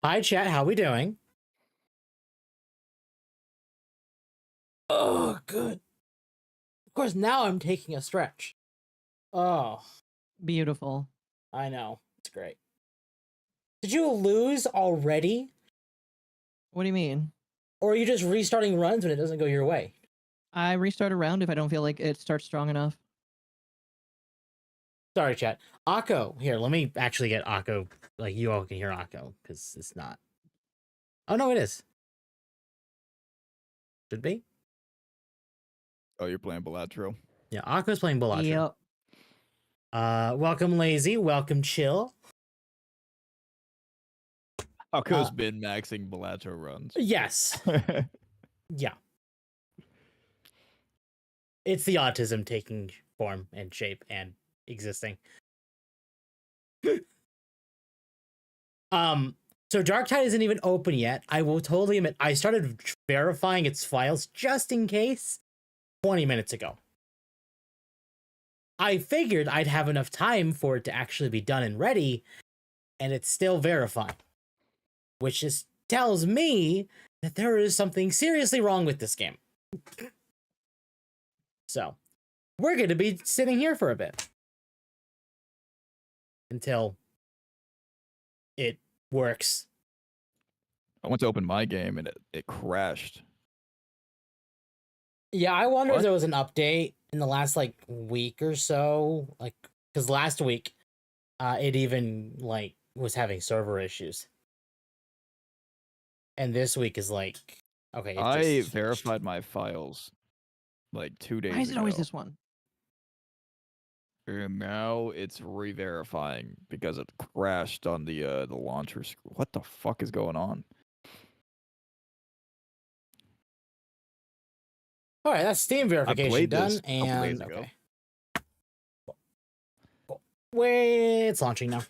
Hi, chat. How we doing? Oh, good. Of course, now I'm taking a stretch. Oh, Beautiful. I know. It's great. Did you lose already? What do you mean? Or are you just restarting runs when it doesn't go your way? I restart a round if I don't feel like it starts strong enough. Sorry, chat. Akko. Here, let me actually get Akko. Like, you all can hear Akko, because it's not. Oh, no, it is. Should be. Oh, you're playing Balatro? Yeah, Akko's playing Balatro. Yep. Welcome, Lazy. Welcome, Chill. Akko's been maxing Balatro runs. Yes. Yeah. It's the autism taking form and shape and existing. So Darktide isn't even open yet. I will totally admit I started verifying its files just in case 20 minutes ago. I figured I'd have enough time for it to actually be done and ready, and it's still verifying. Which just tells me that there is something seriously wrong with this game. So, we're going to be sitting here for a bit. Until it works. I went to open my game and it crashed. Yeah, I wonder if there was an update in the last like week or so, like because last week, it even like was having server issues, and this week is like okay. I verified my files like 2 days ago. Why is it always this one? And now it's re-verifying because it crashed on the launcher screen. What the fuck is going on? All right, that's Steam verification done, this a couple days and ago. okay. Cool. Wait, it's launching now.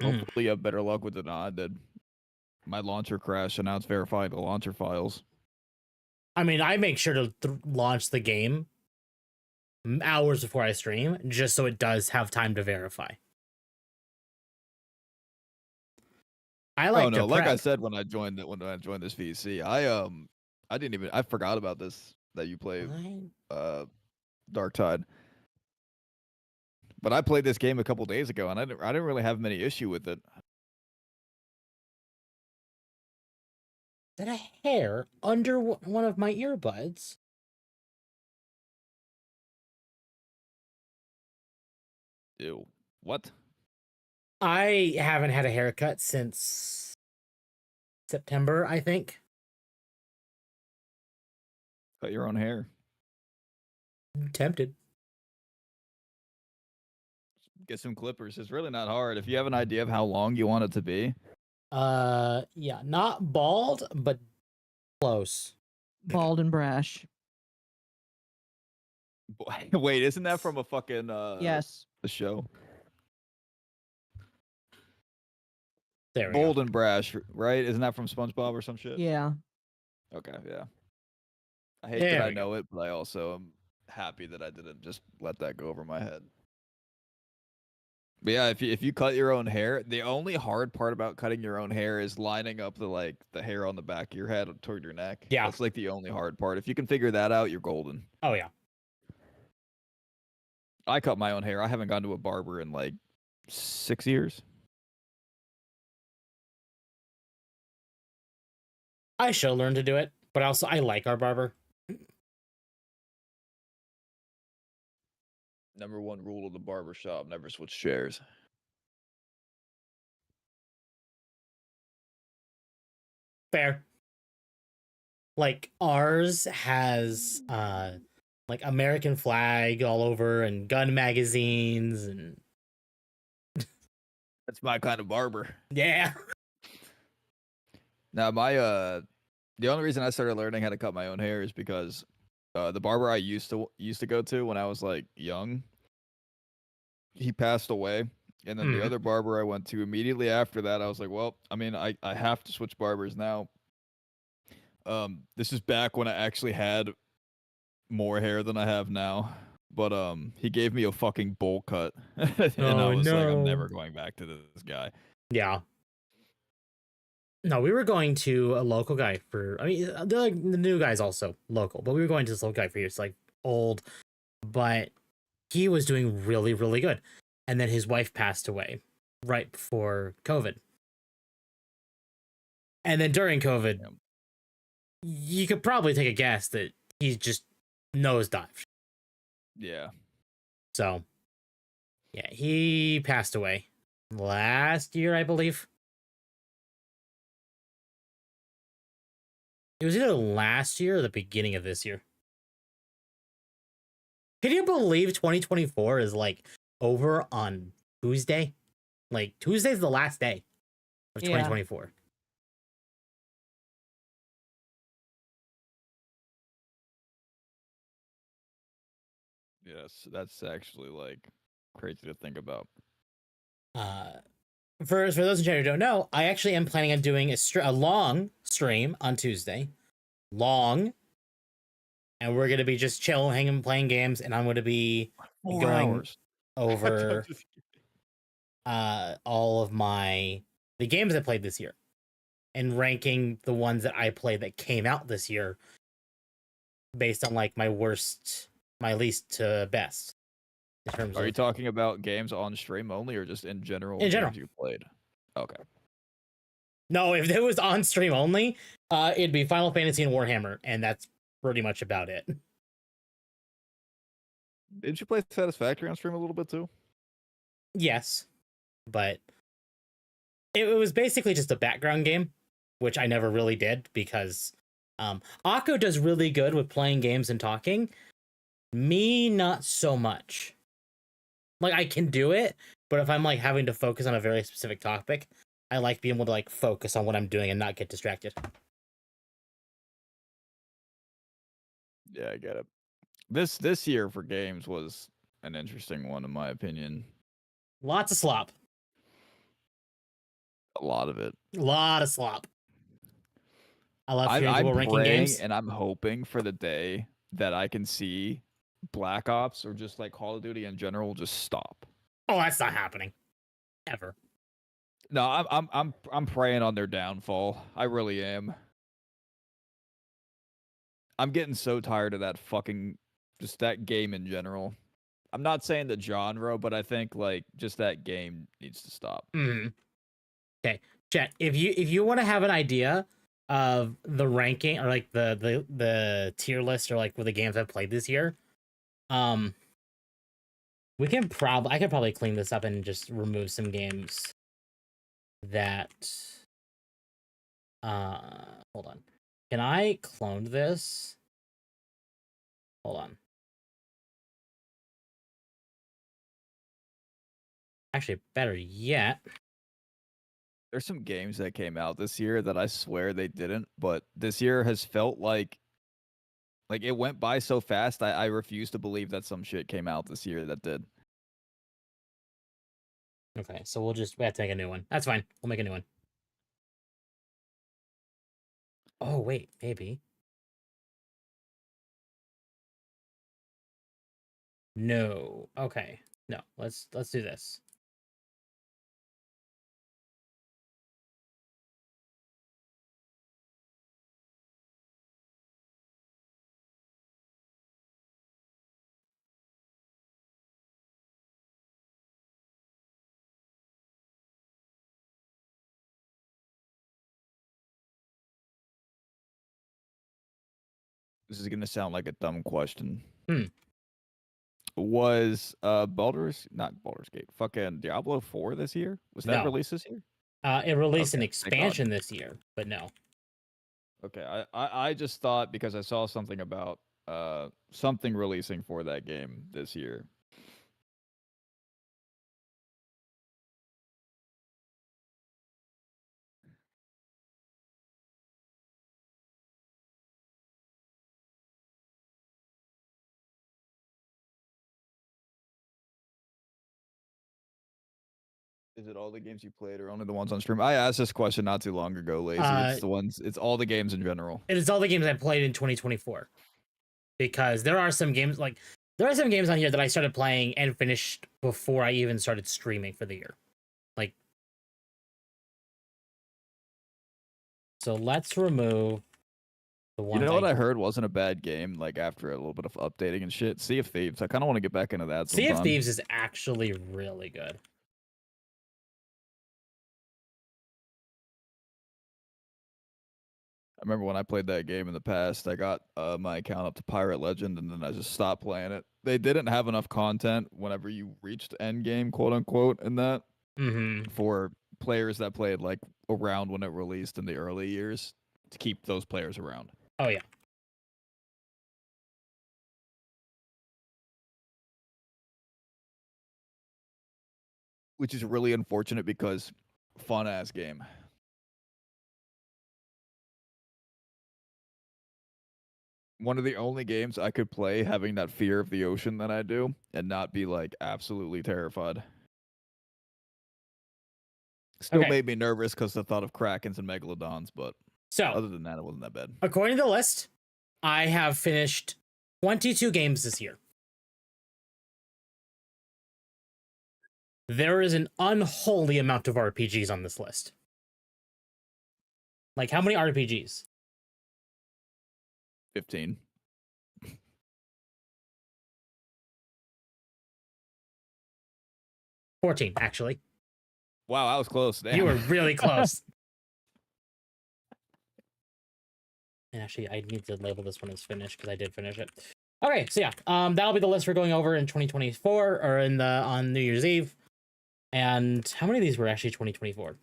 Hopefully you have better luck with it than I did. My launcher crashed, and now it's verifying the launcher files. I mean, I make sure to launch the game hours before I stream, just so it does have time to verify. I like to prep. Like I said when I joined this VC, I forgot about this that you play Darktide. But I played this game a couple days ago, and I didn't really have many issue with it. Is that a hair under one of my earbuds? Ew. What? I haven't had a haircut since September, I think. Cut your own hair. Tempted. Get some clippers. It's really not hard. If you have an idea of how long you want it to be, Yeah, not bald, but close. Bald and brash. Wait, isn't that from a fucking Yes. the show? There we Bold go. and Brash, right? Isn't that from SpongeBob or some shit? Yeah. Okay, yeah. I hate There that I we go. know it, but I also am happy that I didn't just let that go over my head. But yeah, if you cut your own hair, the only hard part about cutting your own hair is lining up the hair on the back of your head toward your neck. Yeah. That's like the only hard part. If you can figure that out, you're golden. Oh yeah. I cut my own hair. I haven't gone to a barber in like 6 years. I should learn to do it, but also I like our barber. Number one rule of the barber shop: never switch chairs. Fair. Like ours has like American flag all over and gun magazines and That's my kind of barber. yeah. Now my the only reason I started learning how to cut my own hair is because the barber I used to go to when I was like young, he passed away. And then the Mhm. other barber I went to immediately after that, I was like, well, I mean, I have to switch barbers now. This is back when I actually had more hair than I have now. But he gave me a fucking bowl cut. And I Oh was like, I'm no. never going back to this guy. Yeah. No, we were going to a local guy for. I mean, the new guy's also local, but we were going to this local guy for years, like old, but he was doing really, really good. And then his wife passed away right before COVID. And then during COVID, Yeah. you could probably take a guess that he just nosedived. Yeah. So, yeah, he passed away last year, I believe. It was either last year or the beginning of this year. Can you believe 2024 is like over on Tuesday? Like Tuesday's the last day of Yeah. 2024. Yes, that's actually like crazy to think about. For those in chat who don't know, I actually am planning on doing a long stream on Tuesday. Long. And we're going to be just chill, hanging, playing games. And I'm going to be 4 going hours. over all of the games I played this year and ranking the ones that I played that came out this year based on like my least to best in terms Are you of talking about games on stream only or just in general? In general. Games you played. Okay. no, if it was on stream only, it'd be Final Fantasy and Warhammer, and that's pretty much about it. Did you play Satisfactory on stream a little bit too? Yes, but it was basically just a background game, which I never really did because Akko does really good with playing games and talking. Me, not so much. Like I can do it, but if I'm like having to focus on a very specific topic, I like being able to like focus on what I'm doing and not get distracted. Yeah, I get it. This year for games was an interesting one in my opinion. Lots of slop. A lot of it. A lot of slop. I love hearing I'm people ranking praying games. and I'm hoping for the day that I can see Black Ops or just like Call of Duty in general just stop. Oh, that's not happening. Ever. No, I'm praying on their downfall. I really am. I'm getting so tired of that fucking just that game in general. I'm not saying the genre, but I think like just that game needs to stop. Okay, chat. If you want to have an idea of the ranking or like the tier list or like with the games I've played this year, I could probably clean this up and just remove some games that hold on. Can I clone this? Hold on. Actually, better yet. there's some games that came out this year that I swear they didn't, but this year has felt like it went by so fast. I refuse to believe that some shit came out this year that did. Okay, so we have to make a new one. That's fine. We'll make a new one. Oh wait, maybe. No. Okay. No. Let's do this. This is gonna sound like a dumb question. Hmm. Was not Baldur's Gate, fucking Diablo 4 this year? Was that No. released this year? It released an Okay, thank God. expansion this year, but no. Okay, I just thought because I saw something about something releasing for that game this year. Is it all the games you played or only the ones on stream? I asked this question not too long ago, Lazy. It's the ones. It's all the games in general. It is all the games I played in 2024. Because there are some games on here that I started playing and finished before I even started streaming for the year. Like, so let's remove the one. You know what I heard wasn't a bad game, like after a little bit of updating and shit? Sea of Thieves. I kind of want to get back into that sometime. Sea of Thieves is actually really good. I remember when I played that game in the past, I got my account up to Pirate Legend, and then I just stopped playing it. They didn't have enough content whenever you reached end game, quote unquote, in that for players that played like around when it released in the early years to keep those players around. Oh yeah. Which is really unfortunate because fun ass game. One of the only games I could play having that fear of the ocean that I do and not be like absolutely terrified. Still made me nervous because the thought of krakens and megalodons, but other than that, it wasn't that bad. According to the list, I have finished 22 games this year. There is an unholy amount of RPGs on this list. Like, how many RPGs? 15. $14, actually. Wow, I was close. Damn. You were really close. And actually, I need to label this one as finished because I did finish it. Okay, so yeah, that'll be the list we're going over in 2024 or on New Year's Eve. And how many of these were actually 2024?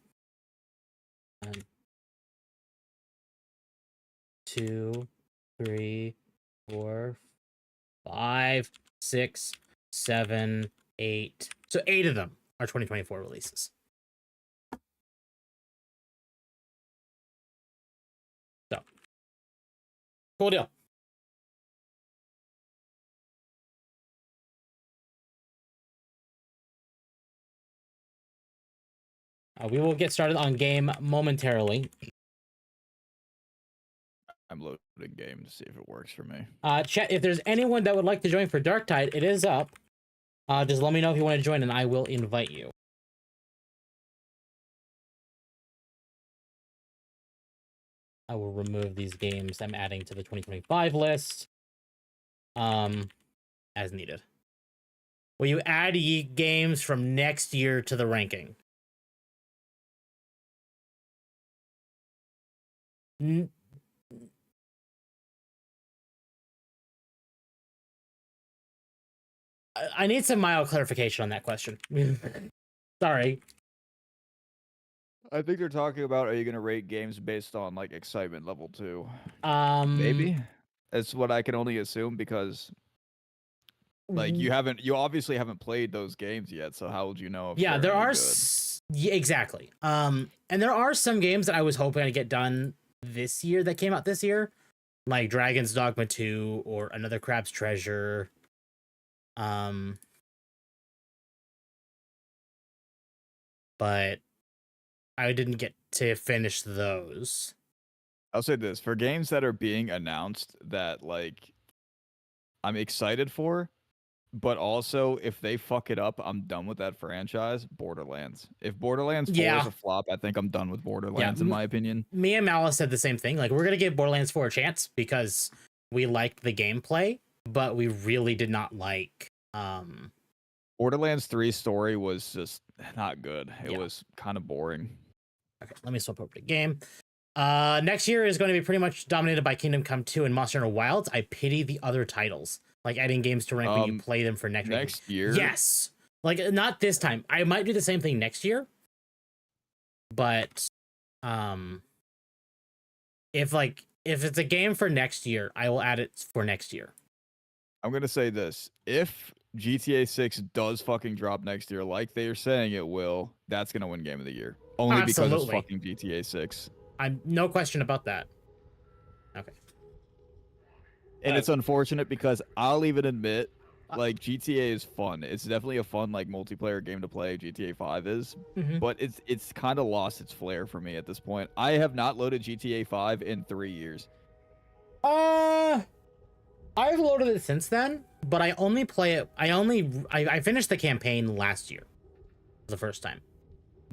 2, 3, 4, 5, 6, 7, 8. So 8 of them are 2024 releases. So, cool deal. We will get started on game momentarily. I'm loading game to see if it works for me. Chat, if there's anyone that would like to join for Darktide, it is up. Just let me know if you want to join and I will invite you. I will remove these games I'm adding to the 2025 list. As needed. Will you add games from next year to the ranking? I need some mild clarification on that question. Sorry. I think they're talking about, are you going to rate games based on like excitement level 2? Maybe. That's what I can only assume because like you obviously haven't played those games yet, so how would you know if there they're are good? Yeah, exactly. And there are some games that I was hoping to get done this year that came out this year, like Dragon's Dogma 2 or Another Crab's Treasure. Um, but I didn't get to finish those. I'll say this, for games that are being announced that like I'm excited for, but also if they fuck it up, I'm done with that franchise. Borderlands. If Borderlands 4 is Yeah, a flop, I think I'm done with yeah. Borderlands in my opinion. Me and Malice said the same thing. Like, we're gonna give Borderlands 4 a chance because we liked the gameplay, but we really did not like. Borderlands 3 story was just not good. It Yeah. was kind of boring. Okay, let me swap over to game. Next year is going to be pretty much dominated by Kingdom Come 2 and Monster Hunter Wilds. I pity the other titles, like adding games to rank when you play them for next year. Yes, like not this time. I might do the same thing next year, but if it's a game for next year, I will add it for next year. I'm gonna say this: if GTA 6 does fucking drop next year, like they are saying it will, that's gonna win Game of the Year. Only because it's Absolutely. fucking GTA 6. I'm no question about that. Okay. And it's unfortunate because I'll even admit, like GTA is fun. It's definitely a fun like multiplayer game to play. GTA 5 is, but it's kind of lost its flair for me at this point. I have not loaded GTA 5 in 3 years. I've loaded it since then, but I only play it. I finished the campaign last year, the first time,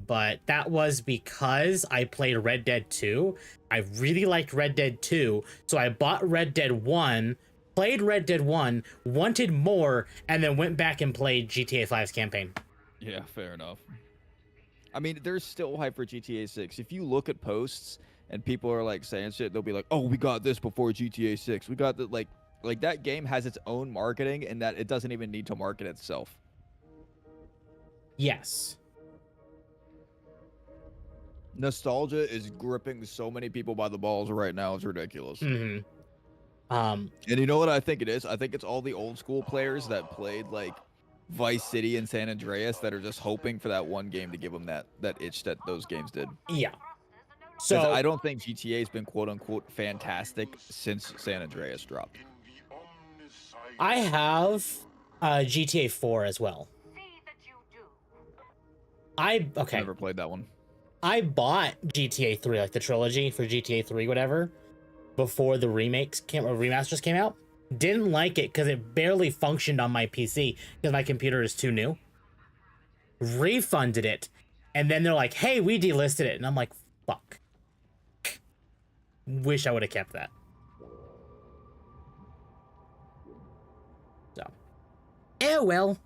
but that was because I played Red Dead 2. I really liked Red Dead 2, so I bought Red Dead 1, played Red Dead 1, wanted more, and then went back and played GTA 5's campaign. Yeah, fair enough. I mean, there's still hype for GTA 6. If you look at posts and people are like saying shit, they'll be like, "Oh, we got this before GTA 6. We got the like that game has its own marketing and that it doesn't even need to market itself." Yes. Nostalgia is gripping so many people by the balls right now. It's ridiculous. And you know what I think it is? I think it's all the old school players that played like Vice City and San Andreas that are just hoping for that one game to give them that itch that those games did. Yeah. So I don't think GTA has been quote unquote fantastic since San Andreas dropped. I have GTA 4 as well. Never played that one. I bought GTA 3, like the trilogy for GTA 3, whatever, before the remasters came out. Didn't like it because it barely functioned on my PC because my computer is too new. Refunded it, and then they're like, "Hey, we delisted it," and I'm like, "Fuck." Wish I would have kept that. So, well.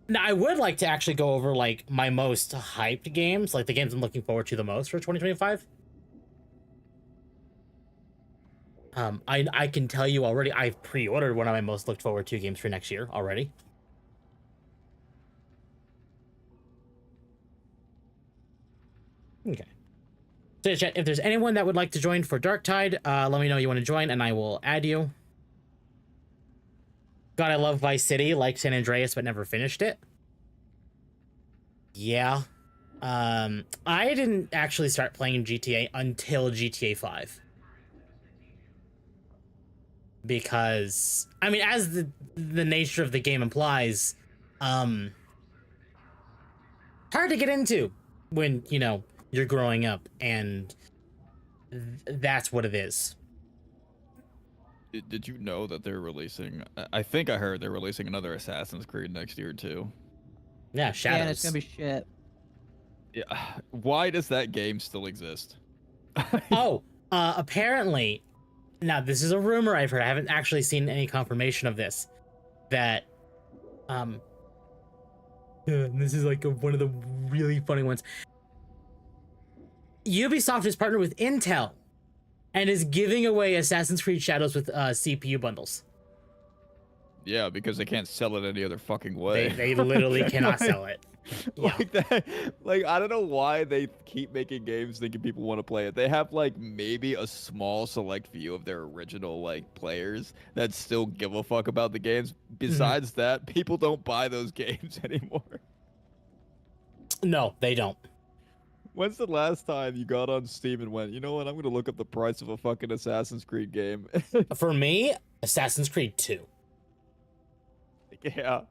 Now I would like to actually go over like my most hyped games, like the games I'm looking forward to the most for 2025. I can tell you already, I've pre-ordered one of my most looked forward to games for next year already. Okay. So chat, if there's anyone that would like to join for Darktide, let me know you want to join and I will add you. God, I love Vice City, like San Andreas, but never finished it. Yeah. I didn't actually start playing GTA until GTA 5. Because, I mean, as the nature of the game implies, hard to get into when, you know, you're growing up, and that's what it is. Did you know that they're releasing? I think I heard they're releasing another Assassin's Creed next year too. Yeah, Shadows. Yeah, it's gonna be shit. Yeah, why does that game still exist? Apparently, now this is a rumor I've heard. I haven't actually seen any confirmation of this. That, this is like one of the really funny ones. Ubisoft is partnered with Intel and is giving away Assassin's Creed Shadows with CPU bundles. Yeah, because they can't sell it any other fucking way. They literally cannot sell it. Yeah. Like that, like I don't know why they keep making games thinking people want to play it. They have like maybe a small select few of their original like players that still give a fuck about the games. Besides that, people don't buy those games anymore. No, they don't. When's the last time you got on Steam and went, you know what, I'm gonna look up the price of a fucking Assassin's Creed game? For me, Assassin's Creed 2. Yeah.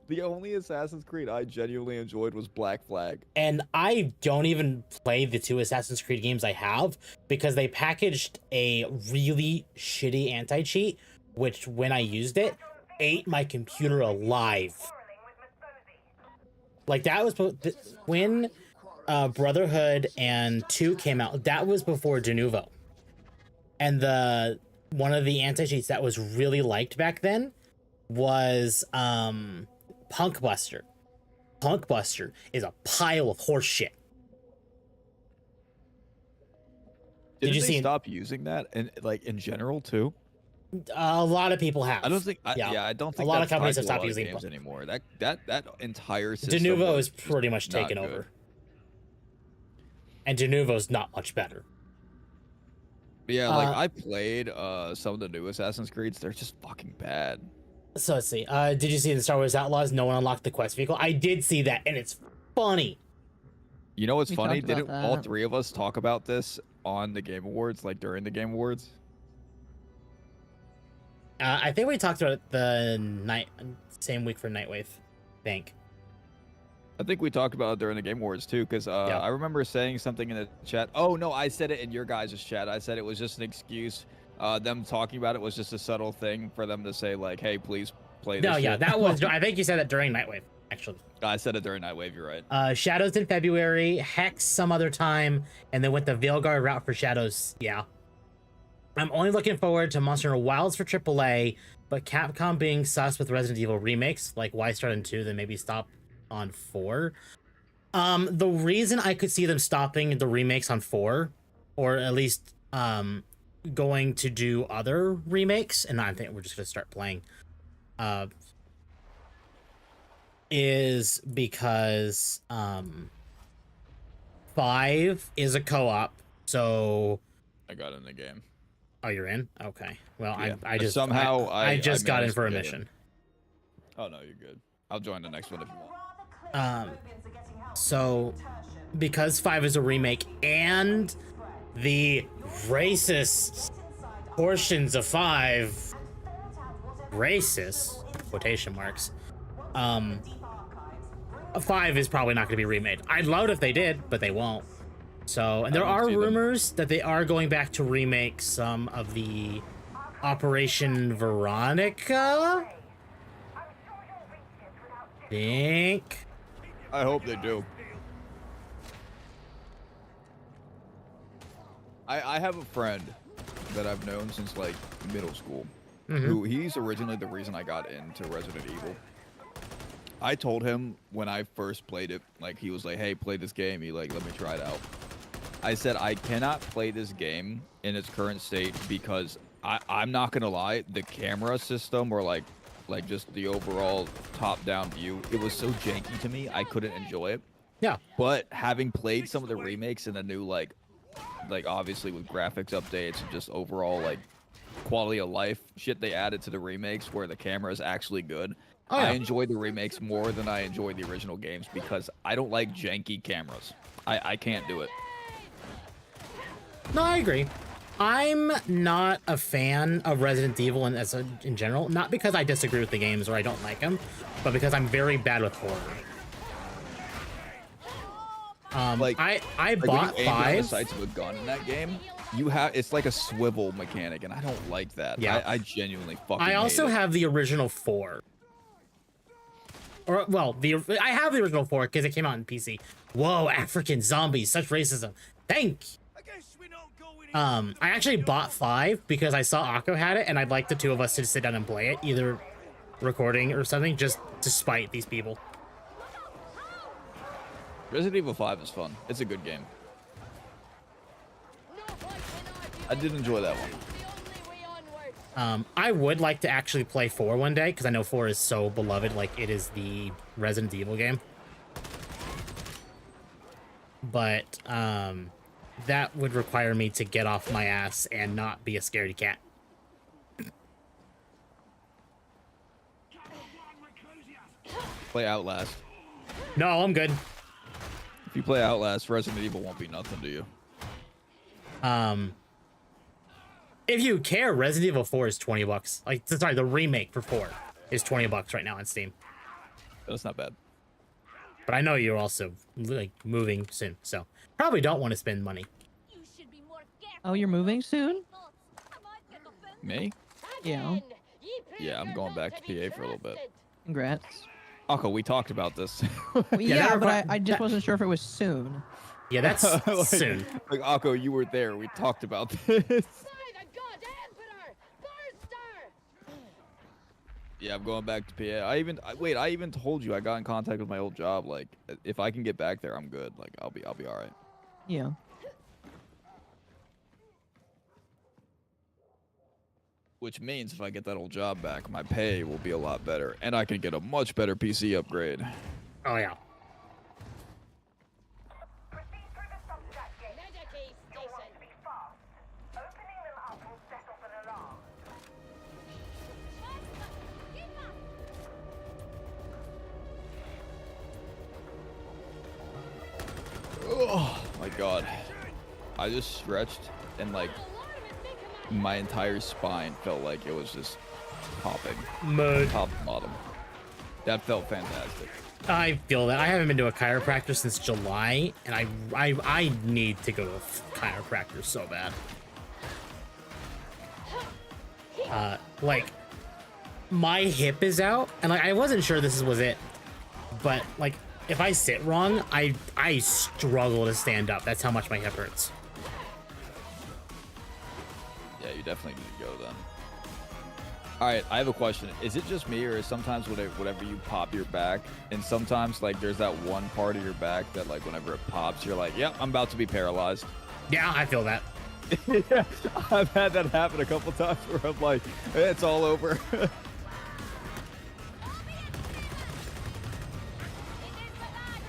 The only Assassin's Creed I genuinely enjoyed was Black Flag. And I don't even play the 2 Assassin's Creed games I have because they packaged a really shitty anti-cheat, which when I used it, ate my computer alive. Like that was when Brotherhood and 2 came out. That was before Denuvo. And one of the anti-cheats that was really liked back then was Punk Buster. Punk Buster is a pile of horse shit. Did you see stop using that and like in general too? A lot of people have. I don't think. Yeah, I don't think a lot of that's companies tied have to a stopped lot of using games Punk. anymore. That entire system Denuvo was is pretty much just not taken good. over, and Denuvo's not much better. Yeah, like I played some of the new Assassin's Creeds. They're just fucking bad. So let's see. Did you see in Star Wars Outlaws? No one unlocked the quest vehicle. I did see that, and it's funny. You know what's We funny? talked about Didn't all that. 3 of us talk about this on the Game Awards, like during the Game Awards? I think we talked about it the same week for Nightwave. I think we talked about it during the Game Awards too, because I remember saying something in the chat. Oh no, I said it in your guys' chat. I said it was just an excuse. Them talking about it was just a subtle thing for them to say like, "Hey, please play this." No, yeah, shit. that was. I think you said that during Nightwave, actually. I said it during Nightwave. You're right. Shadows in February, Hex some other time, and then with the Veilguard route for Shadows. Yeah. I'm only looking forward to Monster Hunter Wilds for AAA, but Capcom being sus with Resident Evil remakes, like why start on 2, then maybe stop on 4. The reason I could see them stopping the remakes on 4, or at least going to do other remakes, and I think we're just gonna start playing, is because 5 is a co-op, so I got in the game. oh, you're in? Okay. Well, Yeah. I just somehow I just got in managed for to a get in. mission. Oh no, you're good. I'll join the next one if you want. So because 5 is a remake and the racist portions of 5 racist quotation marks 5 is probably not going to be remade. I'd love it if they did, but they won't. So, and there I don't are see them. rumors that they are going back to remake some of the Operation Veronica. Think. I hope they do. I have a friend that I've known since like middle school, who he's originally the reason I got into Resident Evil. I told him when I first played it, like he was like, "Hey, play this game." He like let me try it out. I said I cannot play this game in its current state because I'm not gonna lie, the camera system or like just the overall top-down view, it was so janky to me, I couldn't enjoy it. Yeah. But having played some of the remakes and the new like obviously with graphics updates and just overall like quality of life shit they added to the remakes where the camera is actually good. Oh, yeah. I enjoy the remakes more than I enjoy the original games because I don't like janky cameras. I can't do it. No, I agree. I'm not a fan of Resident Evil in general, not because I disagree with the games or I don't like them, but because I'm very bad with horror. Like I when bought you aim down the 5. sights of a gun in that game, it's like a swivel mechanic, and I don't like that. Yeah. I genuinely fucking I also hate it. have the original 4. Or well, I have the original 4 because it came out in PC. Whoa, African zombies, such racism. Thank you. I actually bought 5 because I saw Akko had it, and I'd like the 2 of us to sit down and play it, either recording or something, just to spite these people. Resident Evil 5 is fun. It's a good game. I did enjoy that one. I would like to actually play 4 one day, because I know 4 is so beloved, like it is the Resident Evil game. But, that would require me to get off my ass and not be a scaredy cat. Play Outlast. No, I'm good. you play Outlast, Resident Evil won't be nothing to you. If you care, Resident Evil 4 is $20. Like, sorry, the remake for 4 is $20 right now on Steam. That's not bad. But I know you're also like moving soon, so probably don't want to spend money. Oh, you're moving soon? Me? Yeah. Yeah, I'm going back to PA for a little bit. Congrats. Akko, we talked about this. Well, yeah, that but requi- I just wasn't sure if it was soon. Yeah, that's soon. Like, Akko, you were there. We talked about this. Yeah, I'm going back to PA. I even told you I got in contact with my old job. Like, if I can get back there, I'm good. Like, I'll be all right. Yeah. Which means if I get that old job back, my pay will be a lot better, and I can get a much better PC upgrade. Oh yeah. Oh my god. I just stretched and like my entire spine felt like it was just popping. Mud. Top to bottom. That felt fantastic. I feel that. I haven't been to a chiropractor since July, and I need to go to a chiropractor so bad. Like, my hip is out, and like I wasn't sure this was it, but like if I sit wrong, I struggle to stand up. That's how much my hip hurts. Yeah, you definitely need to go then. All right, I have a question. Is it just me, or is sometimes whenever you pop your back, and sometimes like there's that one part of your back that like whenever it pops, you're like, yep, I'm about to be paralyzed. Yeah, I feel that. Yeah, I've had that happen a couple times where I'm like, it's all over.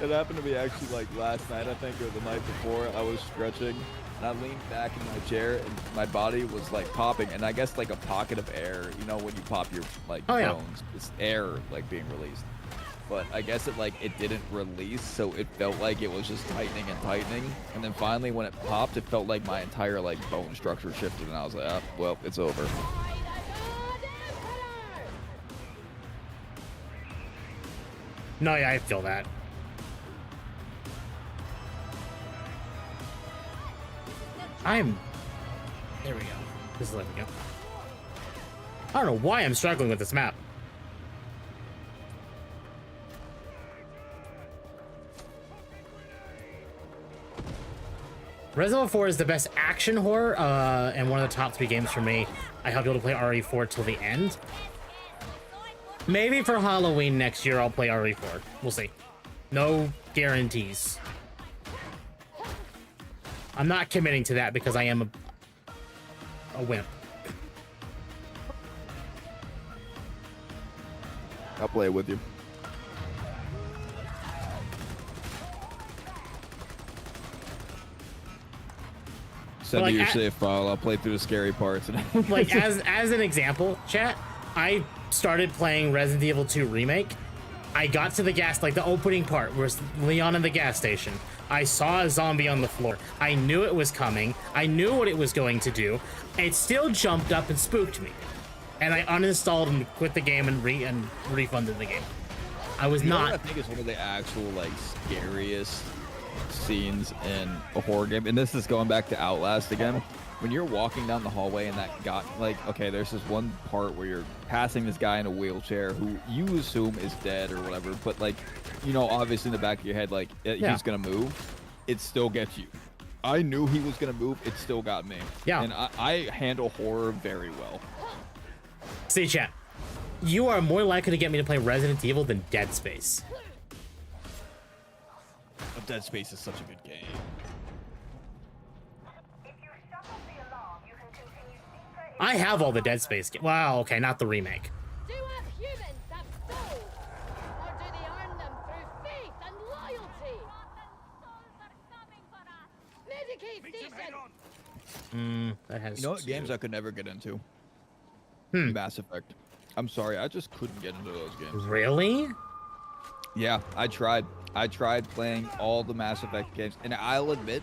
It happened to me actually like last night, I think, or the night before. I was stretching and I leaned back in my chair and my body was like popping, and I guess like a pocket of air, you know, when you pop your like bones, it's air like being released. But I guess it didn't release, so it felt like it was just tightening and tightening. And then finally when it popped, it felt like my entire like bone structure shifted, and I was like, ah, well, it's over. No, yeah, I feel that. There we go. This is letting me go. I don't know why I'm struggling with this map. Resident Evil 4 is the best action horror, and one of the top 3 games for me. I hope you'll be able to play RE4 till the end. Maybe for Halloween next year I'll play RE4. We'll see. No guarantees. I'm not committing to that because I am a wimp. I'll play it with you. Send me your save file. I'll play through the scary parts. Like as an example, chat, I started playing Resident Evil 2 Remake. I got to the the opening part where it's Leon in the gas station. I saw a zombie on the floor. I knew it was coming. I knew what it was going to do. It still jumped up and spooked me. And I uninstalled and quit the game and refunded the game. I was not. I think it's one of the actual like scariest scenes in a horror game, and this is going back to Outlast again. When you're walking down the hallway and that guy, like, okay, there's this one part where you're passing this guy in a wheelchair who you assume is dead or whatever, but like, you know, obviously in the back of your head, like, he's gonna move. It still gets you. I knew he was gonna move. It still got me. Yeah. And I handle horror very well. See, chat, you are more likely to get me to play Resident Evil than Dead Space. But Dead Space is such a good game. I have all the Dead Space games. Wow, okay, not the remake. Do have humans have souls? Or do they earn them through faith and loyalty? Medicaid station! That has. You know what games I could never get into? Mass Effect. I'm sorry, I just couldn't get into those games. Really? Yeah, I tried. I tried playing all the Mass Effect games, and I'll admit,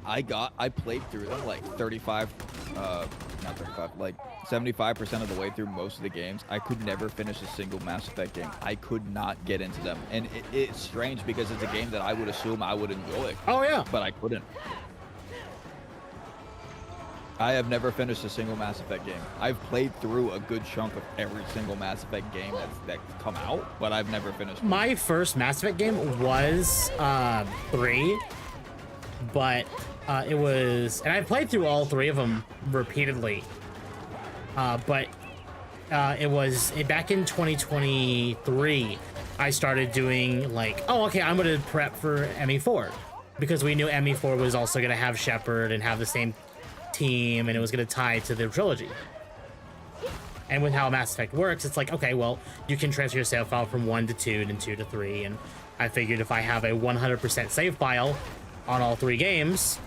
I played through them like 35, not 35, like 75% of the way through most of the games. I could never finish a single Mass Effect game. I could not get into them, and it's strange because it's a game that I would assume I would enjoy. Oh yeah, but I couldn't. I have never finished a single Mass Effect game. I've played through a good chunk of every single Mass Effect game that's come out, but I've never finished one. My first Mass Effect game was 3, but it was, and I played through all 3 of them repeatedly. But it was back in 2023. I started doing like, oh, okay, I'm gonna prep for ME4 because we knew ME4 was also gonna have Shepard and have the same team, and it was going to tie to the trilogy. And with how Mass Effect works, it's like, okay, well, you can transfer your save file from 1 to 2, then 2 to 3, and I figured if I have a 100% save file on all 3 games,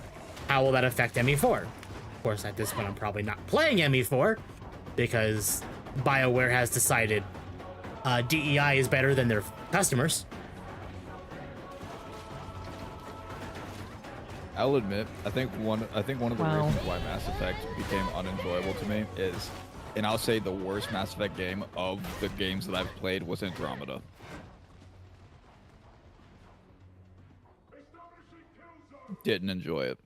how will that affect ME4? Of course, at this point, I'm probably not playing ME4, because BioWare has decided DEI is better than their customers. I'll admit, I think one of the reasons why Mass Effect became unenjoyable to me is, and I'll say the worst Mass Effect game of the games that I've played was Andromeda. Didn't enjoy it.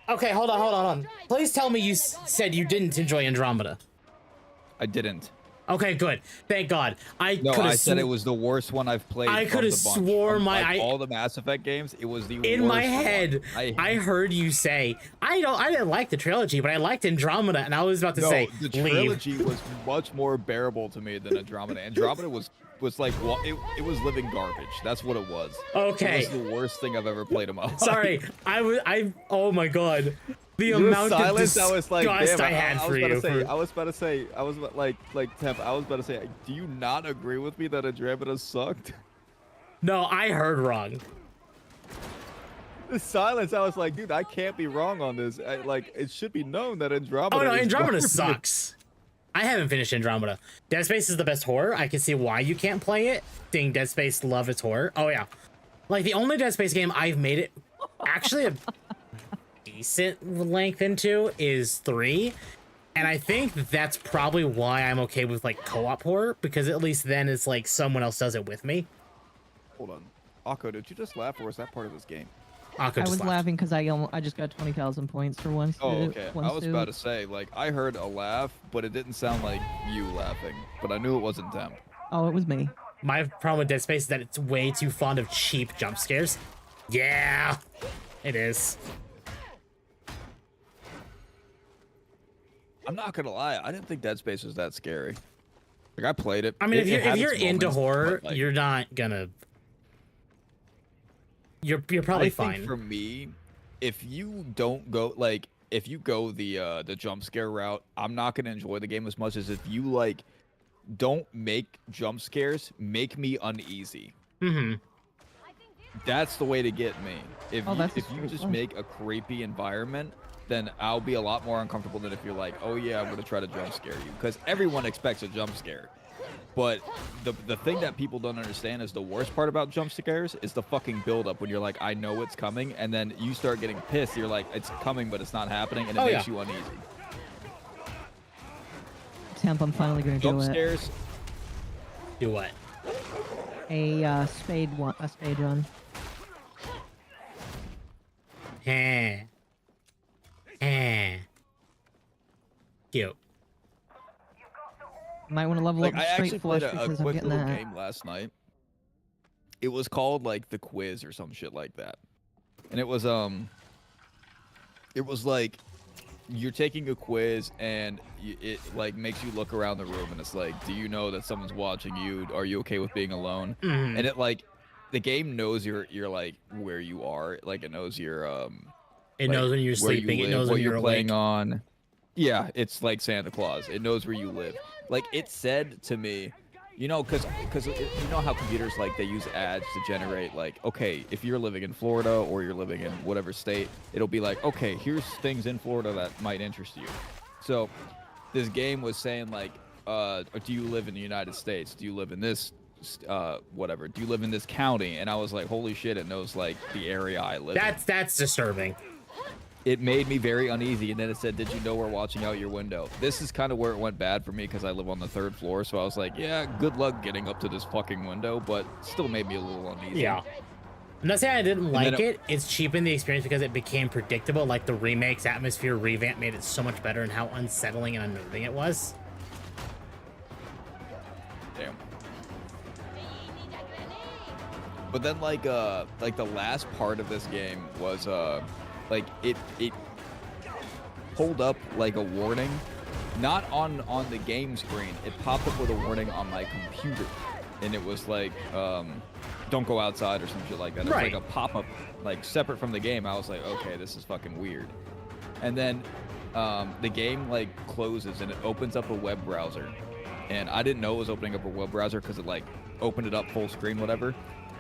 Okay, hold on. Please tell me you said you didn't enjoy Andromeda. I didn't. Okay, good. Thank God. I said it was the worst one I've played. I could have swore all the Mass Effect games, it was the worst. In my head, I heard you say I didn't like the trilogy, but I liked Andromeda, and I was about to say the trilogy was much more bearable to me than Andromeda. Andromeda was like, well, it was living garbage. That's what it was. Okay. It was the worst thing I've ever played in my life. Sorry, oh my God. The amount of disgust I had for you. I was about to say, Temp, I was about to say, do you not agree with me that Andromeda sucked? No, I heard wrong. The silence, I was like, dude, I can't be wrong on this. It should be known that Andromeda. Oh no, Andromeda sucks. I haven't finished Andromeda. Dead Space is the best horror. I can see why you can't play it. Dang, Dead Space love its horror. Oh yeah. Like the only Dead Space game I've made it actually a decent length into is 3. And I think that's probably why I'm okay with like co-op horror, because at least then it's like someone else does it with me. Hold on. Akko, did you just laugh, or was that part of this game? I was laughing because I just got 20,000 points for once. Oh, okay. I was about to say, like, I heard a laugh, but it didn't sound like you laughing. But I knew it wasn't Temp. Oh, it was me. My problem with Dead Space is that it's way too fond of cheap jump scares. Yeah, it is. I'm not gonna lie, I didn't think Dead Space was that scary. Like, I played it. I mean, if you're into horror, like, you're not gonna. You're probably fine. I think for me, if you don't go if you go the jump scare route, I'm not gonna enjoy the game as much as if you like don't make jump scares make me uneasy. Mm-hmm. That's the way to get me. If you just make a creepy environment, then I'll be a lot more uncomfortable than if you're like, oh yeah, I'm gonna try to jump scare you, because everyone expects a jump scare. But the thing that people don't understand is the worst part about jump scares is the fucking buildup when you're like, I know it's coming, and then you start getting pissed. You're like, it's coming, but it's not happening, and it makes you uneasy. Temp, I'm finally gonna do it. Jump scares. Do what? A spade run. Cute. Might want to level up I straight actually flush played a because I'm quick getting little that. game last night. It was called like The Quiz or some shit like that, and it was like you're taking a quiz and it like makes you look around the room, and it's like, do you know that someone's watching you? Are you okay with being alone? Mm-hmm. And it like the game knows you're like where you are, like it knows your it knows when you're sleeping, it knows what when you're playing awake. on. Yeah, it's like Santa Claus. It knows where you live. Like it said to me, you know, because you know how computers like they use ads to generate like, okay, if you're living in Florida or you're living in whatever state, it'll be like, okay, here's things in Florida that might interest you. So this game was saying like, do you live in the United States? Do you live in this, whatever? Do you live in this county? And I was like, holy shit, it knows like the area I live in. That's disturbing. It made me very uneasy, and then it said, did you know we're watching out your window? This is kind of where it went bad for me because I live on the 3rd floor, so I was like, yeah, good luck getting up to this fucking window, but still made me a little uneasy. Yeah. I'm not saying I didn't like it. It's cheapened the experience because it became predictable. Like the remake's atmosphere revamp made it so much better and how unsettling and unnerving it was. Damn. But then like the last part of this game was like it pulled up like a warning, not on the game screen. It popped up with a warning on my computer, and it was like don't go outside or some shit like that. It was like a pop-up like separate from the game. I was like, okay, this is fucking weird. And then the game like closes and it opens up a web browser, and I didn't know it was opening up a web browser because it like opened it up full screen, whatever.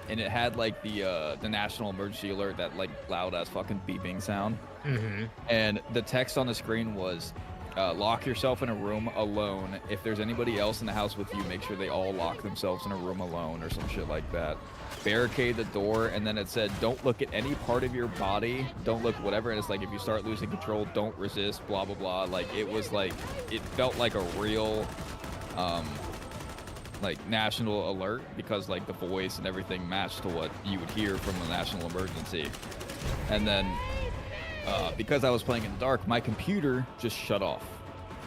And it had like the national emergency alert, that like loud ass fucking beeping sound. Mm-hmm. And the text on the screen was, lock yourself in a room alone. If there's anybody else in the house with you, make sure they all lock themselves in a room alone, or some shit like that. Barricade the door, and then it said, don't look at any part of your body, don't look whatever. And it's like, if you start losing control, don't resist, blah blah blah. Like it was like, it felt like a real like national alert, because like the voice and everything matched to what you would hear from a national emergency. And then because I was playing in the dark, my computer just shut off.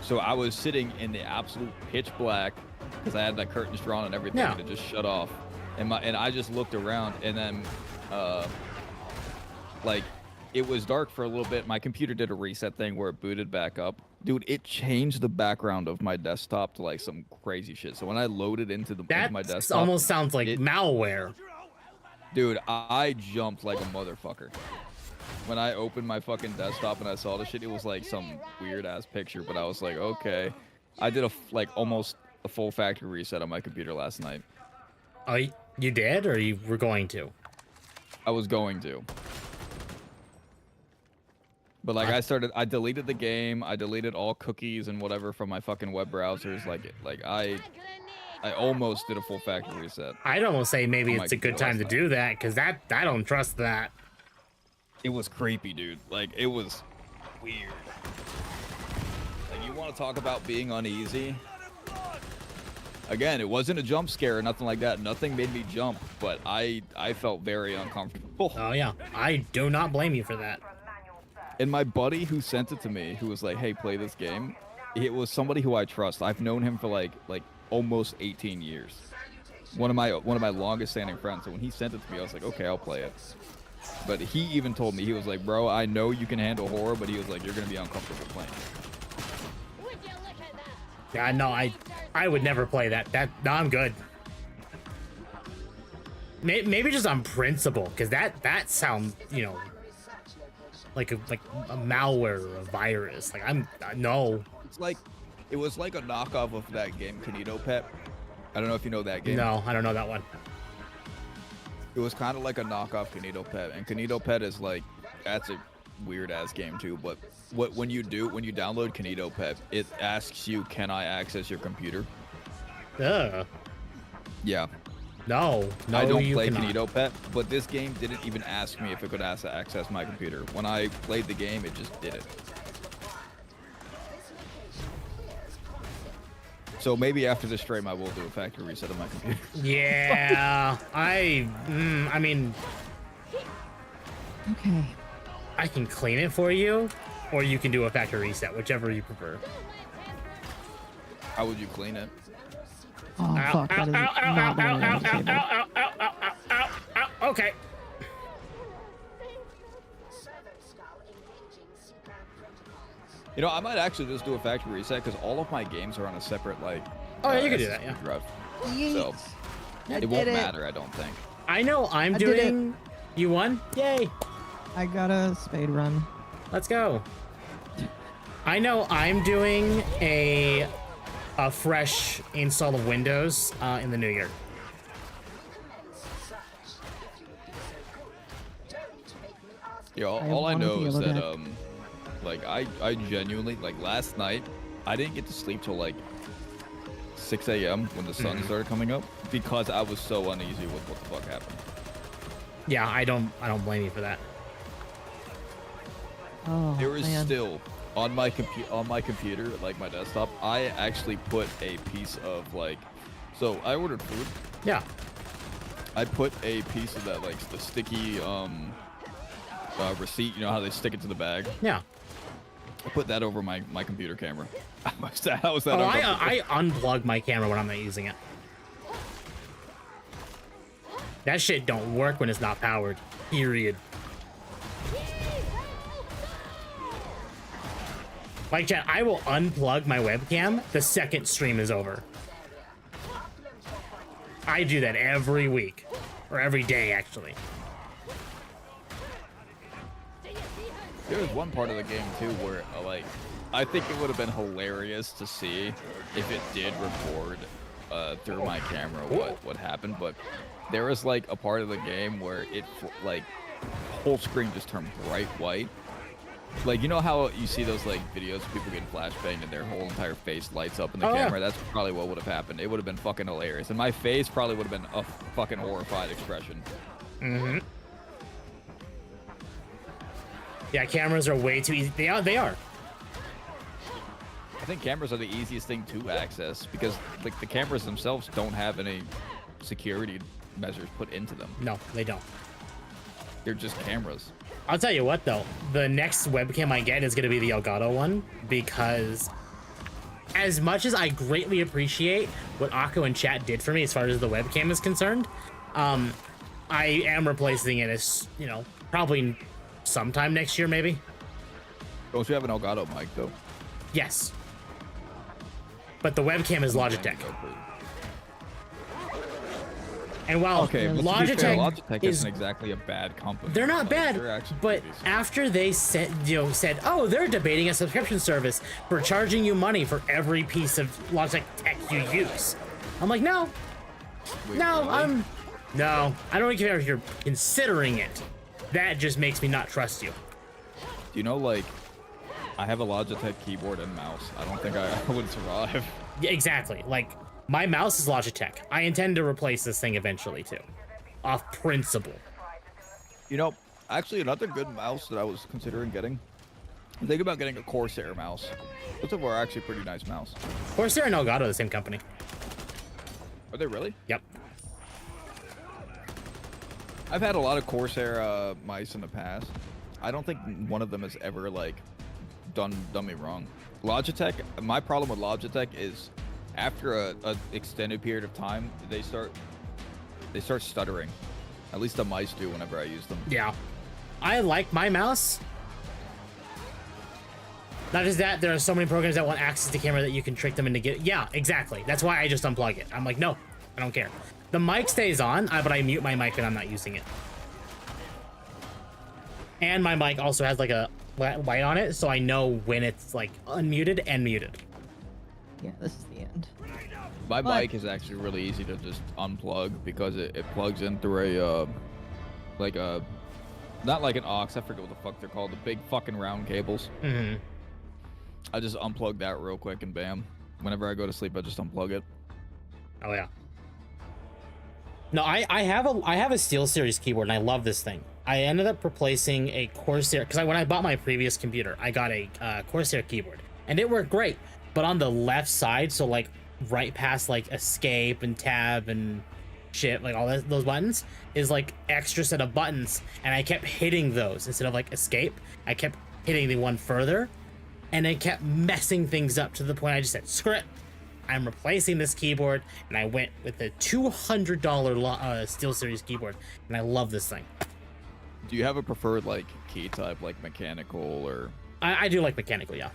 So I was sitting in the absolute pitch black because I had the curtains drawn and everything, and it just shut off. And I just looked around, and then like it was dark for a little bit. My computer did a reset thing where it booted back up. Dude, it changed the background of my desktop to like some crazy shit. So when I loaded into my desktop, that almost sounds like malware. Dude, I jumped like a motherfucker. When I opened my fucking desktop and I saw the shit, it was like some weird ass picture, but I was like, okay. I did almost a full factory reset on my computer last night. Oh, you did, or you were going to? I was going to. But like I deleted the game, I deleted all cookies and whatever from my fucking web browsers. Like I almost did a full factory reset. I'd almost say maybe it's a good time to do that, because I don't trust that. It was creepy, dude. Like it was weird. Like you want to talk about being uneasy? Again, it wasn't a jump scare or nothing like that. Nothing made me jump, but I felt very uncomfortable. Oh yeah, I do not blame you for that. And my buddy who sent it to me, who was like, hey, play this game, it was somebody who I trust. I've known him for like almost 18 years. One of my longest standing friends. So when he sent it to me, I was like, okay, I'll play it. But he even told me, he was like, bro, I know you can handle horror, but he was like, you're gonna be uncomfortable playing. Yeah, no, I would never play that. No, I'm good. Maybe just on principle, because that sounds, you know, like a malware or a virus. Like no. It was like a knockoff of that game KinetoPet. I don't know if you know that game. No, I don't know that one. It was kind of like a knockoff KinetoPet, and KinetoPet is like, that's a weird ass game too. But when you download KinetoPet, it asks you, can I access your computer? Yeah. No, I don't you play cannot. KinetoPet, but this game didn't even ask me if it could access my computer. When I played the game, it just did it. So maybe after this stream, I will do a factory reset of my computer. Yeah, I mean, Okay. I can clean it for you, or you can do a factory reset, whichever you prefer. How would you clean it? Oh, fuck. That is not what I would say. Okay. You know, I might actually just do a factory reset because all of my games are on a separate, like... Oh, yeah, you can do that, yeah. Drive. Yeet. So, it won't matter, I don't think. I know I'm I did doing... You won? Yay. I got a spade run. Let's go. I know I'm doing a fresh install of Windows in the new year. Yeah, I all I wanna know be is able to that, have- like, I genuinely, like, last night, I didn't get to sleep till, like, 6 a.m. when the sun started coming up because I was so uneasy with what the fuck happened. Yeah, I don't blame you for that. Oh, There is man. still on my computer, like my desktop, I actually put a piece of like, so I ordered food. Yeah. I put a piece of that, like the sticky receipt. You know how they stick it to the bag? Yeah. I put that over my computer camera. How was that? Oh, uncomfortable? I unplug my camera when I'm not using it. That shit don't work when it's not powered. Period. Like, chat, I will unplug my webcam the second stream is over. I do that every week. Or every day, actually. There was one part of the game too where, like, I think it would have been hilarious to see if it did record through my camera what happened, but there was like a part of the game where it like whole screen just turned bright white. Like, you know how you see those like videos of people getting flashbanged and their whole entire face lights up in the camera? That's probably what would have happened. It would have been fucking hilarious, and my face probably would have been a fucking horrified expression. Mm-hmm. Yeah, cameras are way too easy. They are. I think cameras are the easiest thing to access because like the cameras themselves don't have any security measures put into them. No, they don't. They're just cameras. I'll tell you what, though. The next webcam I get is going to be the Elgato one, because as much as I greatly appreciate what Akko and chat did for me as far as the webcam is concerned, I am replacing it as, you know, probably sometime next year, maybe. Don't you have an Elgato mic, though? Yes. But the webcam is Logitech. And while Okay, but to be fair, Logitech Logitech is isn't exactly a bad company. they're not Like, bad, they're actually but pretty decent. after they said, oh, they're debating a subscription service for charging you money for every piece of Logitech tech you use. I'm like, no, Wait, no, really? no, I don't care if you're considering it. That just makes me not trust you. Do you know, like, I have a Logitech keyboard and mouse. I don't think I would survive. Yeah, exactly. Like, my mouse is Logitech. I intend to replace this thing eventually too, off principle. You know, actually, another good mouse that I was considering getting. Think about getting a Corsair mouse. Those are actually pretty nice mouse. Corsair and Elgato are the same company. Are they really? Yep. I've had a lot of Corsair mice in the past. I don't think one of them has ever like done me wrong. Logitech, my problem with Logitech is after a extended period of time, they start stuttering. At least the mice do whenever I use them. Yeah. I like my mouse. Not just that, there are so many programs that want access to camera that you can trick them into get. Yeah, exactly. That's why I just unplug it. I'm like, no, I don't care. The mic stays on, but I mute my mic when I'm not using it. And my mic also has like a light on it, so I know when it's like unmuted and muted. Yeah, this is the end. My But- mic is actually really easy to just unplug because it plugs in through a like a not like an aux. I forget what the fuck they're called. The big fucking round cables. Mm-hmm. I just unplug that real quick and bam. Whenever I go to sleep, I just unplug it. Oh yeah. No, I have a SteelSeries keyboard and I love this thing. I ended up replacing a Corsair because when I bought my previous computer, I got a Corsair keyboard and it worked great. But on the left side, so like right past like escape and tab and shit, like all those buttons, is like extra set of buttons, and I kept hitting those instead of like escape. I kept hitting the one further, and it kept messing things up to the point I just said, screw it. I'm replacing this keyboard, and I went with the $200 SteelSeries keyboard, and I love this thing. Do you have a preferred like key type, like mechanical or? I do like mechanical, yeah.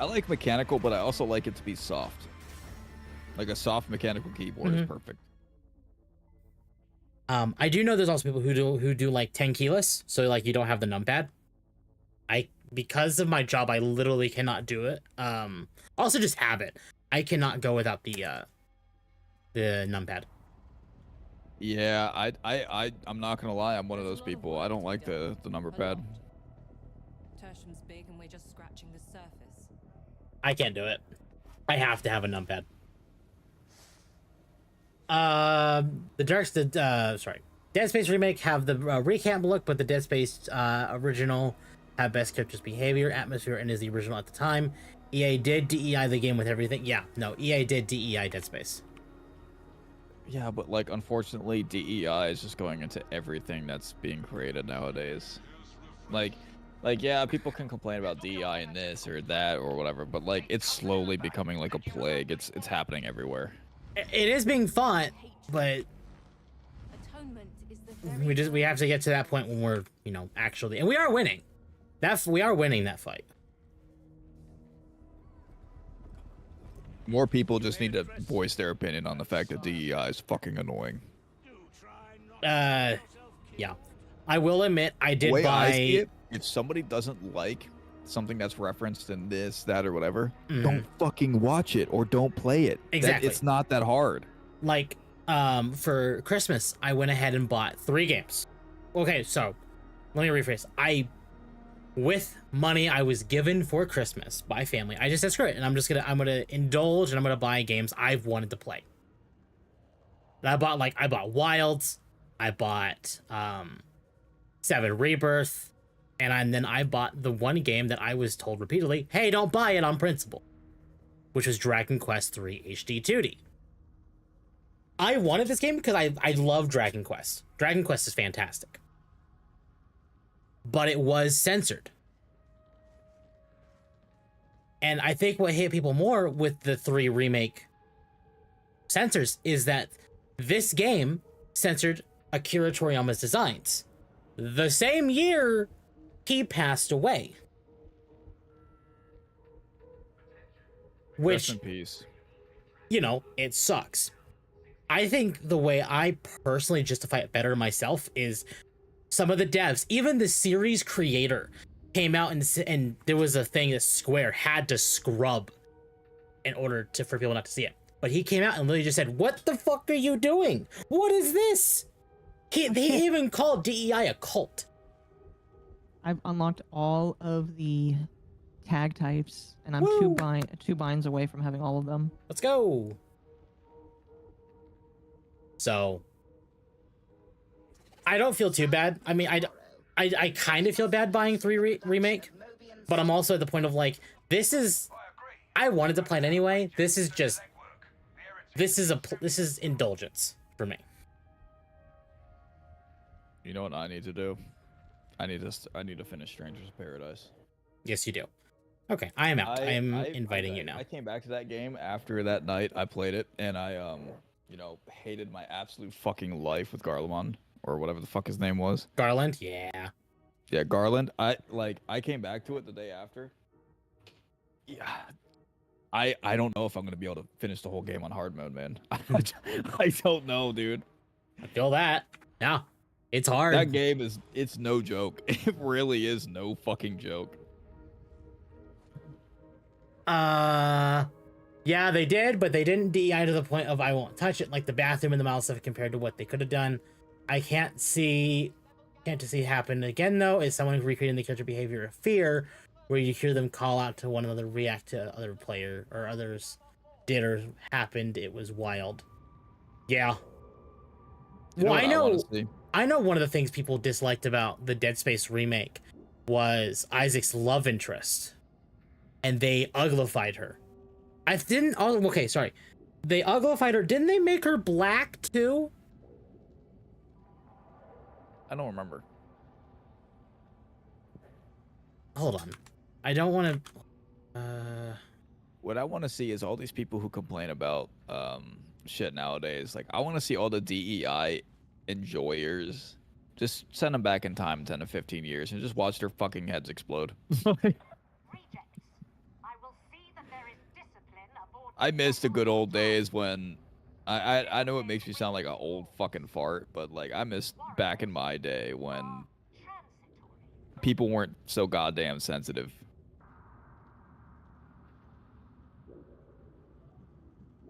I like mechanical, but I also like it to be soft. Like a soft mechanical keyboard is perfect. I do know there's also people who do like 10 keyless, so like you don't have the numpad. Because of my job, I literally cannot do it. Also just habit. I cannot go without the numpad. Yeah, I'm not gonna lie. I'm one of those people. I don't like the number pad. Tertium's big and we're just scratching the surface. I can't do it. I have to have a numpad. Dead Space remake have the recamp look, but the Dead Space original have best characters' behavior, atmosphere, and is the original at the time. EA did DEI the game with everything. Yeah, no, EA did DEI Dead Space. Yeah, but like unfortunately DEI is just going into everything that's being created nowadays. Like yeah, people can complain about DEI in this or that or whatever, but like it's slowly becoming like a plague. It's happening everywhere. It is being fought, but Atonement is the we have to get to that point when we're, you know, actually, and we are winning. We are winning that fight. More people just need to voice their opinion on the fact that DEI is fucking annoying. Yeah. I will admit, I did The way I buy. see it, if somebody doesn't like something that's referenced in this, that, or whatever, don't fucking watch it or don't play it. Exactly. It's not that hard. Like, for Christmas, I went ahead and bought 3 games. Okay, so let me rephrase. With money I was given for Christmas by family, I just said screw it, and I'm gonna indulge and I'm gonna buy games I've wanted to play. And I bought Wilds, I bought 7 Rebirth, and then I bought the one game that I was told repeatedly, hey, don't buy it on principle, which was Dragon Quest III HD 2D. I wanted this game because I love Dragon Quest. Dragon Quest is fantastic. But it was censored. And I think what hit people more with the 3 remake censors is that this game censored Akira Toriyama's designs. The same year he passed away. Which, Rest in peace. you know, it sucks. I think the way I personally justify it better myself is some of the devs, even the series creator, came out and there was a thing that Square had to scrub in order for people not to see it. But he came out and literally just said, "What the fuck are you doing? What is this?" They even called DEI a cult. I've unlocked all of the tag types, and I'm Woo! two binds away from having all of them. Let's go. So I don't feel too bad. I mean, I kind of feel bad buying 3 remake, but I'm also at the point of like, I wanted to play it anyway. This is indulgence for me. You know what I need to do? I need to finish Strangers of Paradise. Yes, you do. Okay, I am out. I am inviting you now. I came back to that game after that night I played it, and I you know, hated my absolute fucking life with Garlemald or whatever the fuck his name was. Garland, yeah. Yeah, Garland. I came back to it the day after. Yeah. I don't know if I'm gonna be able to finish the whole game on hard mode, man. I don't know, dude. I feel that. Yeah, it's hard. That game it's no joke. It really is no fucking joke. Yeah, they did, but they didn't DEI to the point of I won't touch it, like the bathroom and the mouse stuff compared to what they could have done. I can't see happen again though is someone recreating the character behavior of fear, where you hear them call out to one another, react to other player or others did or happened. It was wild. Yeah. Well, I know one of the things people disliked about the Dead Space remake was Isaac's love interest, and they uglified her. Okay, sorry. They uglified her. Didn't they make her black too? I don't remember. Hold on. I don't want to. What I want to see is all these people who complain about shit nowadays. Like, I want to see all the DEI enjoyers just send them back in time 10 to 15 years and just watch their fucking heads explode. I miss the good old days when I know it makes me sound like an old fucking fart, but like I miss back in my day when people weren't so goddamn sensitive.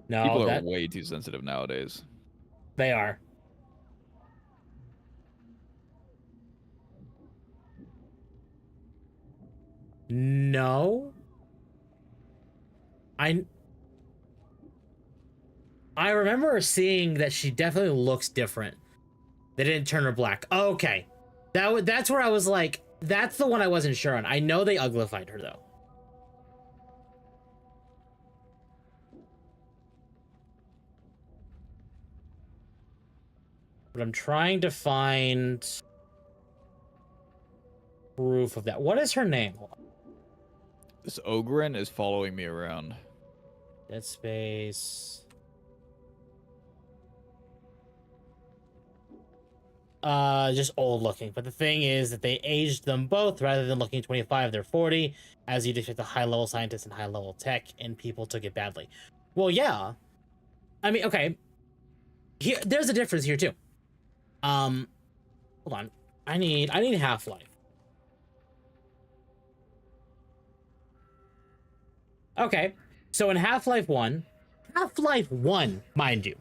No, people are way too sensitive nowadays. They are. No. I remember seeing that she definitely looks different. They didn't turn her black. Okay. That's where I was like, that's the one I wasn't sure on. I know they uglified her though. But I'm trying to find proof of that. What is her name? This Ogren is following me around. Dead Space. Just old looking. But the thing is that they aged them both rather than looking 25, they're 40, as you'd expect a high level scientist and high level tech, and people took it badly. Well, yeah. I mean, okay. There's a difference here too. Hold on. I need Half-Life. Okay. So in Half-Life 1, mind you,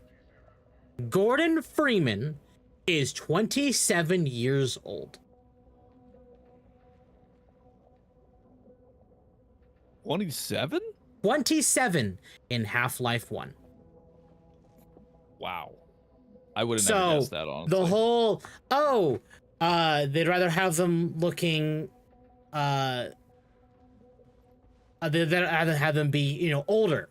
Gordon Freeman is 27 years old. 27? 27 in Half-Life 1. Wow. I would have never guessed that, honestly. The whole, they'd rather have them looking, they'd rather have them be, you know, older.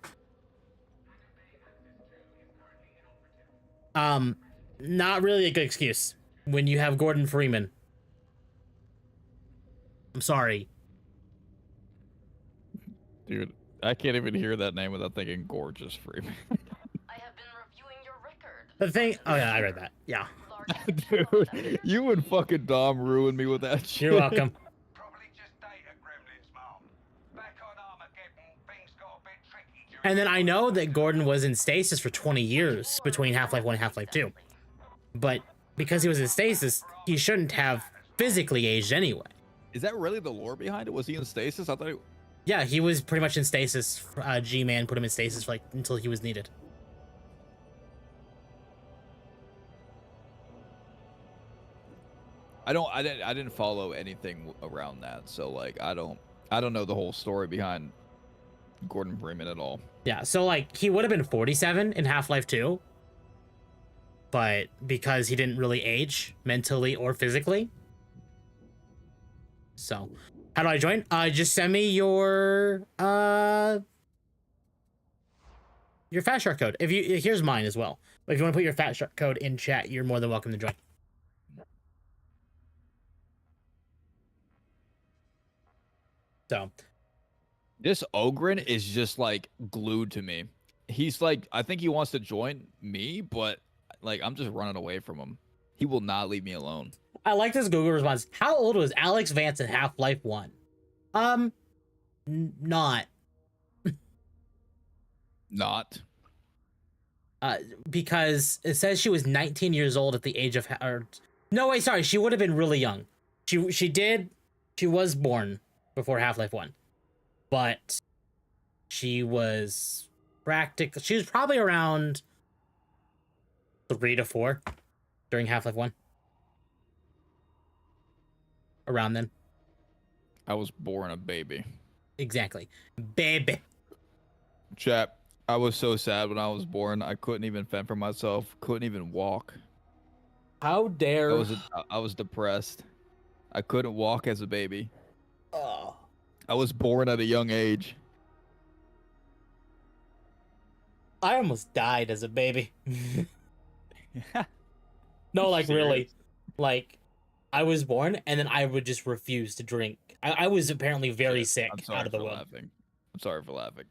Not really a good excuse when you have Gordon Freeman. I'm sorry. Dude, I can't even hear that name without thinking gorgeous Freeman. I have been reviewing your record. The thing, oh yeah, I read that. Yeah. Dude, you would fucking Dom ruin me with that shit. You're welcome. Probably just data gremlins, Mom. Back on Armageddon, things got a bit tricky during And then I know that Gordon was in stasis for 20 years between Half-Life 1 and Half-Life 2. But because he was in stasis, he shouldn't have physically aged anyway. Is that really the lore behind it? Was he in stasis? I thought he... Yeah, he was pretty much in stasis. G-Man put him in stasis for, like, until he was needed. I didn't follow anything around that, so like I don't know the whole story behind Gordon Freeman at all. Yeah, so like he would have been 47 in Half-Life 2, but because he didn't really age mentally or physically. So, how do I join? Just send me your fast start code. Here's mine as well. If you want to put your fast start code in chat, you're more than welcome to join. So, This Ogren is just like glued to me. He's like, I think he wants to join me, but like I'm just running away from him. He will not leave me alone. I like this Google response. How old was Alex Vance in Half-Life 1? Not. Not. Because it says she was 19 years old at the age of, no, wait, sorry, she would have been really young. She was born before Half-Life 1, but she was probably around 3 to 4 during Half-Life 1. Around then. I was born a baby. Exactly. Baby. Chap, I was so sad when I was born. I couldn't even fend for myself. Couldn't even walk. How dare... I was depressed. I couldn't walk as a baby. Oh. I was born at a young age. I almost died as a baby. No, like really. Like, I was born and then I would just refuse to drink. I was apparently very sick out of the womb. Laughing. I'm sorry for laughing.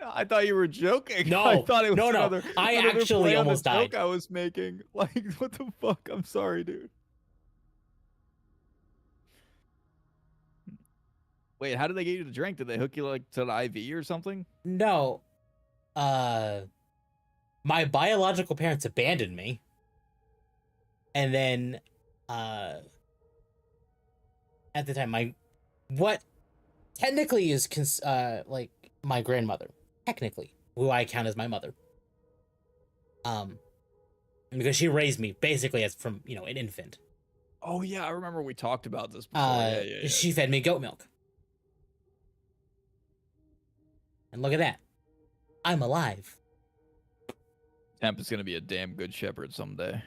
I thought you were joking. No, I thought it was no. I actually play on the almost died. joke I was making. Like, what the fuck? I'm sorry, dude. Wait, how did they get you to drink? Did they hook you like to the IV or something? No. My biological parents abandoned me. And then at the time what technically is like my grandmother, technically, who I count as my mother. Because she raised me basically as from, you know, an infant. Oh yeah, I remember we talked about this before. Yeah. She fed me goat milk. And look at that. I'm alive. Temp is gonna be a damn good shepherd someday.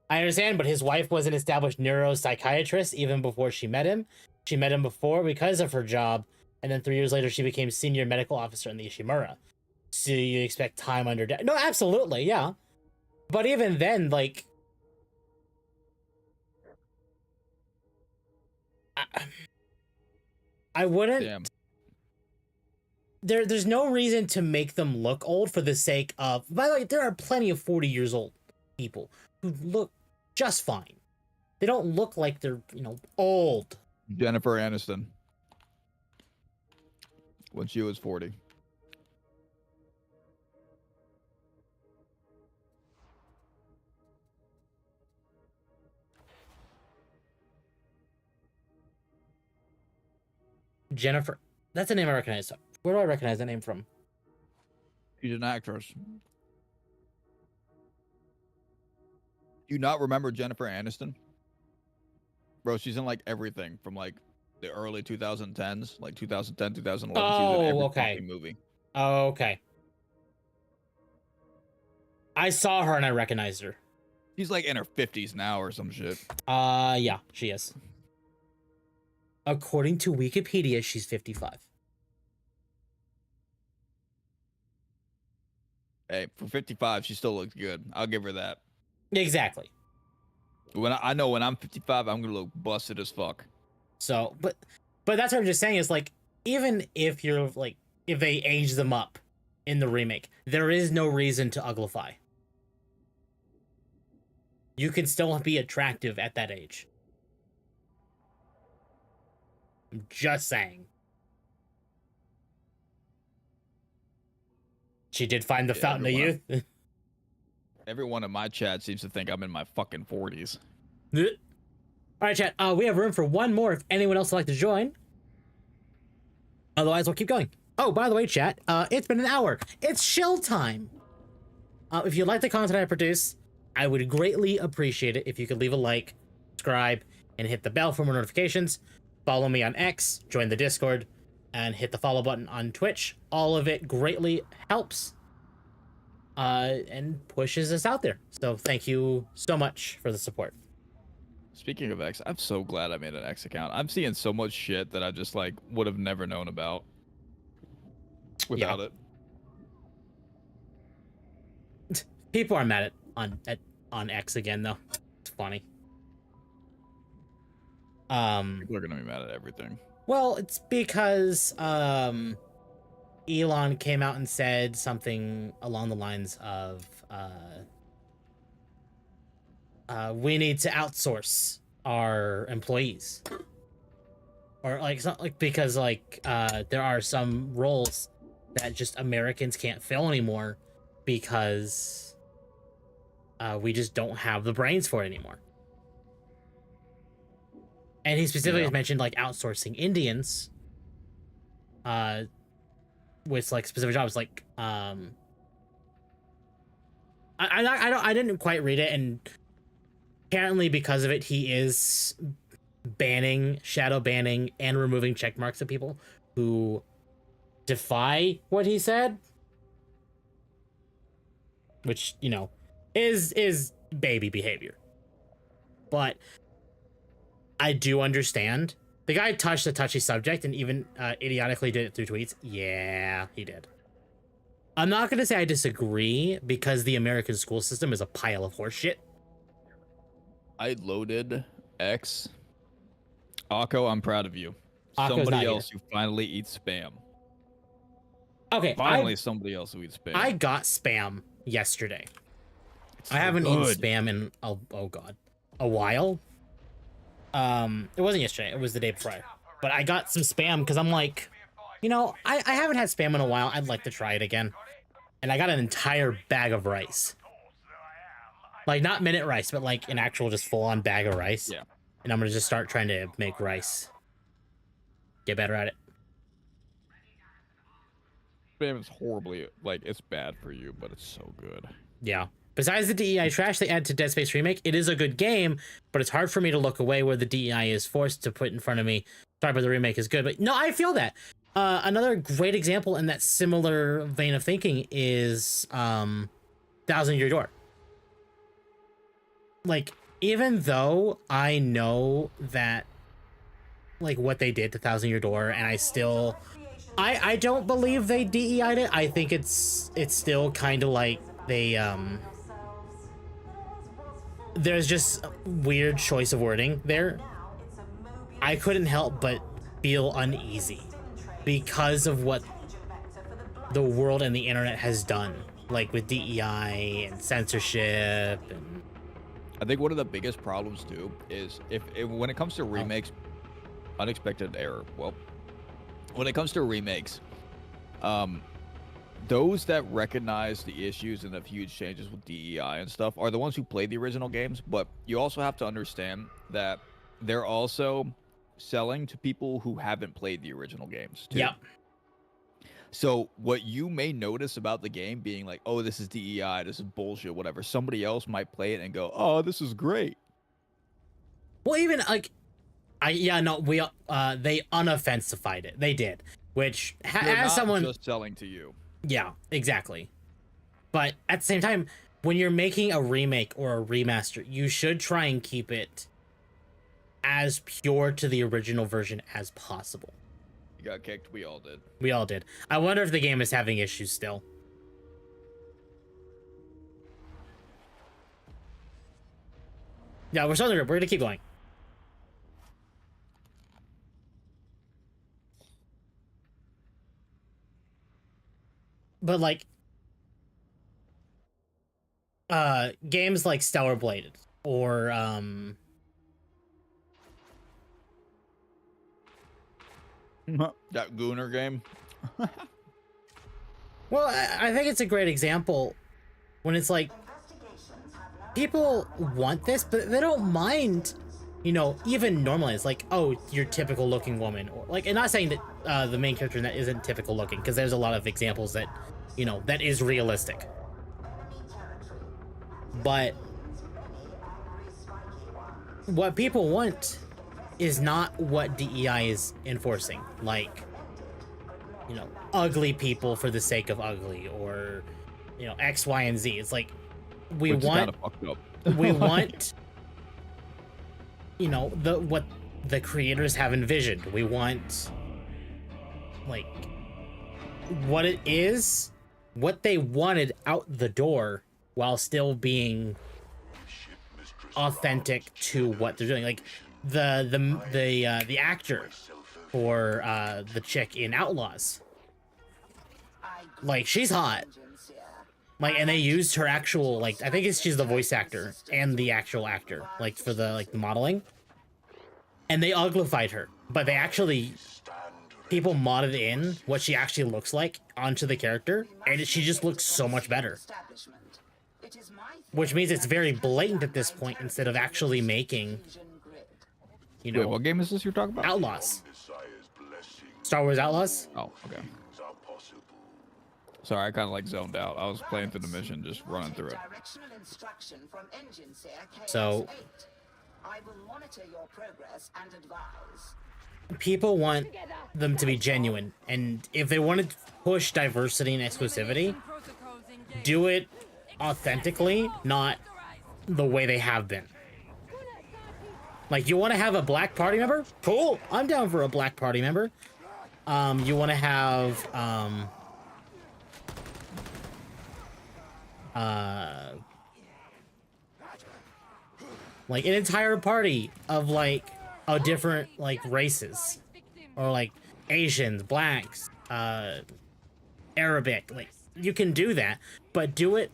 I understand, but his wife was an established neuropsychiatrist even before she met him. She met him before because of her job, and then 3 years later, she became senior medical officer in the Ishimura. So you expect time under death? No, absolutely, yeah. But even then, like, I wouldn't. Damn. There's no reason to make them look old for the sake of. By the way, there are plenty of 40 years old people who look just fine. They don't look like they're, old. Jennifer Aniston. When she was 40. Jennifer. That's a name I recognize. Where do I recognize that name from? She's an actress. Do you not remember Jennifer Aniston? Bro, she's in like everything from like the early 2010s, like 2010, 2011. She's in every okay. fucking movie. Oh, okay. I saw her and I recognized her. She's like in her 50s now or some shit. Yeah, she is. According to Wikipedia, she's 55. Hey, for 55, she still looks good. I'll give her that. Exactly. When I know when I'm 55, I'm gonna look busted as fuck. So, but that's what I'm just saying is like, even if you're like, if they age them up in the remake, there is no reason to uglify. You can still be attractive at that age. I'm just saying. She did find the fountain of youth. Everyone in my chat seems to think I'm in my fucking 40s. All right, chat. We have room for one more if anyone else would like to join. Otherwise, we'll keep going. Oh, by the way, chat, it's been an hour. It's shill time. If you like the content I produce, I would greatly appreciate it if you could leave a like, subscribe, and hit the bell for more notifications. Follow me on X, join the Discord, and hit the follow button on Twitch. All of it greatly helps and pushes us out there. So thank you so much for the support. Speaking of X, I'm so glad I made an X account. I'm seeing so much shit that I just like would have never known about without it. People are mad on X again though. It's funny. People are gonna be mad at everything. Well, it's because Elon came out and said something along the lines of we need to outsource our employees, or like because there are some roles that just Americans can't fill anymore because we just don't have the brains for it anymore. And he specifically mentioned like outsourcing Indians with like specific jobs. Like I didn't quite read it, and apparently because of it, he is shadow banning and removing check marks of people who defy what he said, which is baby behavior. But I do understand. The guy touched a touchy subject and even idiotically did it through tweets. Yeah, he did. I'm not going to say I disagree because the American school system is a pile of horseshit. I loaded X. Akko, I'm proud of you. Akko's Somebody not else who finally eats spam. Okay, Finally, somebody else who eats spam. I got spam yesterday. It's I so haven't eaten good. spam in a while. It wasn't yesterday. It was the day before. But I got some spam because I'm like, I haven't had spam in a while. I'd like to try it again. And I got an entire bag of rice. Like, not minute rice, but like an actual just full-on bag of rice. Yeah. And I'm going to just start trying to make rice. Get better at it. Spam is horribly, like, it's bad for you, but it's so good. Yeah. Besides the DEI trash they add to Dead Space Remake, it is a good game, but it's hard for me to look away where the DEI is forced to put in front of me. Sorry, but the remake is good. But no, I feel that. Another great example in that similar vein of thinking is Thousand Year Door. Like, even though I know that, like, what they did to Thousand Year Door, and I don't believe they DEI'd it. I think it's still kind of like they there's just a weird choice of wording there. I couldn't help but feel uneasy because of what the world and the internet has done, like with DEI and censorship. And I think one of the biggest problems too is if when it comes to remakes, unexpected error. Well, when it comes to remakes, those that recognize the issues and the huge changes with DEI and stuff are the ones who played the original games. But you also have to understand that they're also selling to people who haven't played the original games too. Yep. So what you may notice about the game being like, oh, this is DEI, this is bullshit, whatever. Somebody else might play it and go, oh, this is great. Well, even like, they unoffensified it. They did, which They're as not someone just selling to you. Yeah, exactly. But at the same time, when you're making a remake or a remaster, you should try and keep it as pure to the original version as possible. You got kicked. We all did. We all did. I wonder if the game is having issues still. Yeah, we're starting the group. We're gonna keep going. But like, games like Stellar Blade or that Gooner game. well, I think it's a great example when it's like people want this, but they don't mind, you know, even normally it's like, oh, you're typical looking woman, or like, and not saying that the main character in that isn't typical looking, because there's a lot of examples that, you know, that is realistic. But what people want is not what DEI is enforcing, like, you know, ugly people for the sake of ugly, or, you know, X, Y, and Z. It's like we Which is want kinda fucked up. we want, you know, what the creators have envisioned. We want, like, what it is, what they wanted out the door, while still being authentic to what they're doing. Like the actor for the chick in Outlaws, like, she's hot. Like, and they used her actual, like, I think she's the voice actor and the actual actor, like, for the, like, the modeling. And they uglified her, but they actually, people modded in what she actually looks like onto the character, and she just looks so much better. Which means it's very blatant at this point, instead of actually making, you know. Wait, what game is this you're talking about? Outlaws. Star Wars Outlaws? Oh, okay. Sorry, I kind of like zoned out. I was playing through the mission, just running through it. So, people want them to be genuine, and if they want to push diversity and exclusivity, do it authentically, not the way they have been. Like, you want to have a black party member? Cool, I'm down for a black party member. You want to have like an entire party of like a different like races, or like Asians, blacks, Arabic. Like, you can do that, but do it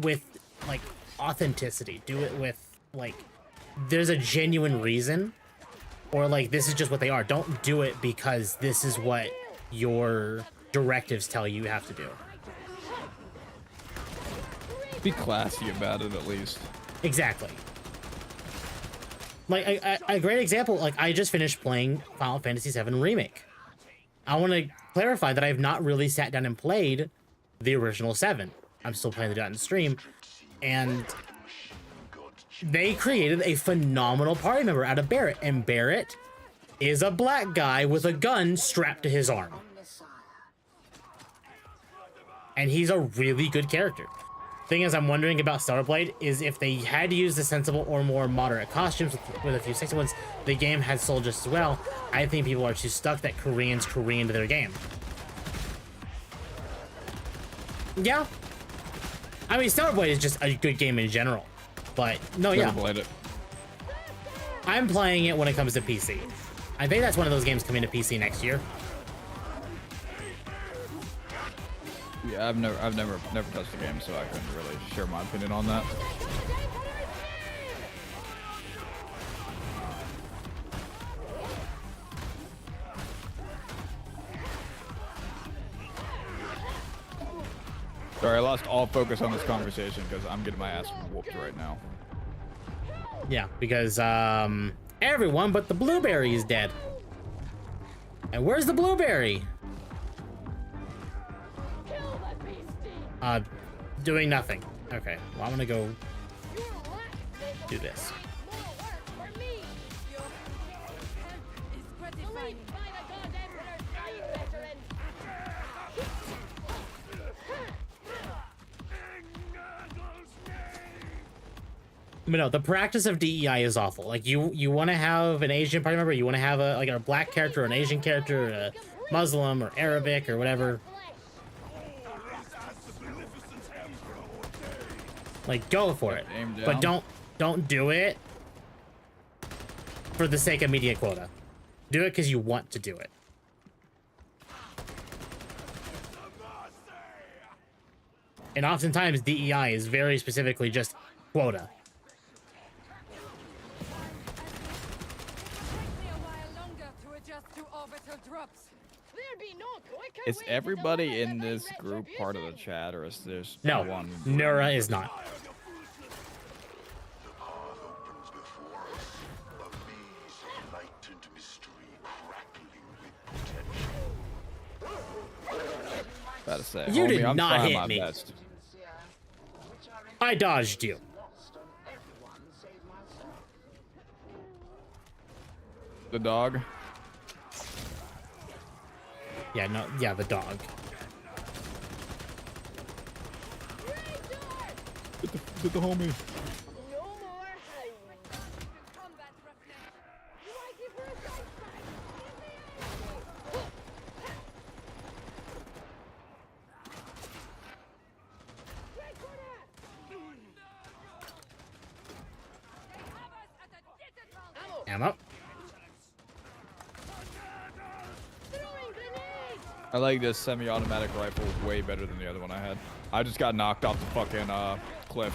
with like authenticity. Do it with like, there's a genuine reason, or like, this is just what they are. Don't do it because this is what your directives tell you have to do. Be classy about it, at least. Exactly. Like, a great example, like, I just finished playing Final Fantasy VII Remake. I want to clarify that I have not really sat down and played the original 7. I'm still playing the dot in stream, and they created a phenomenal party member out of Barrett, and Barrett is a black guy with a gun strapped to his arm. and he's a really good character. Thing is, I'm wondering about Starblade is if they had to use the sensible or more moderate costumes with a few sexy ones, the game had sold just as well. I think people are too stuck that Koreans Koreaned their game. Yeah. I mean, Starblade is just a good game in general. But, no, yeah. Never played it. I'm playing it when it comes to PC. I think that's one of those games coming to PC next year. Yeah, I've never touched the game, so I couldn't really share my opinion on that. Sorry, I lost all focus on this conversation because I'm getting my ass whooped right now. Yeah, because everyone but the blueberry is dead. And where's the blueberry? Doing nothing. Okay, well, I'm gonna go do this. But no, the practice of DEI is awful. Like, you want to have an Asian party member, you want to have a black character, or an Asian character, or a Muslim, or Arabic, or whatever. Like, go for it, but don't do it for the sake of media quota. Do it because you want to do it. And oftentimes DEI is very specifically just quota. Is everybody in this group part of the chat, or is there No, one? Nura is not. Gotta say, You homie, did I'm not trying hit my me. best. I dodged you. The dog. Yeah, no, yeah, the dog. Get the homie. Ammo. I like this semi-automatic rifle way better than the other one I had. I just got knocked off the fucking cliff.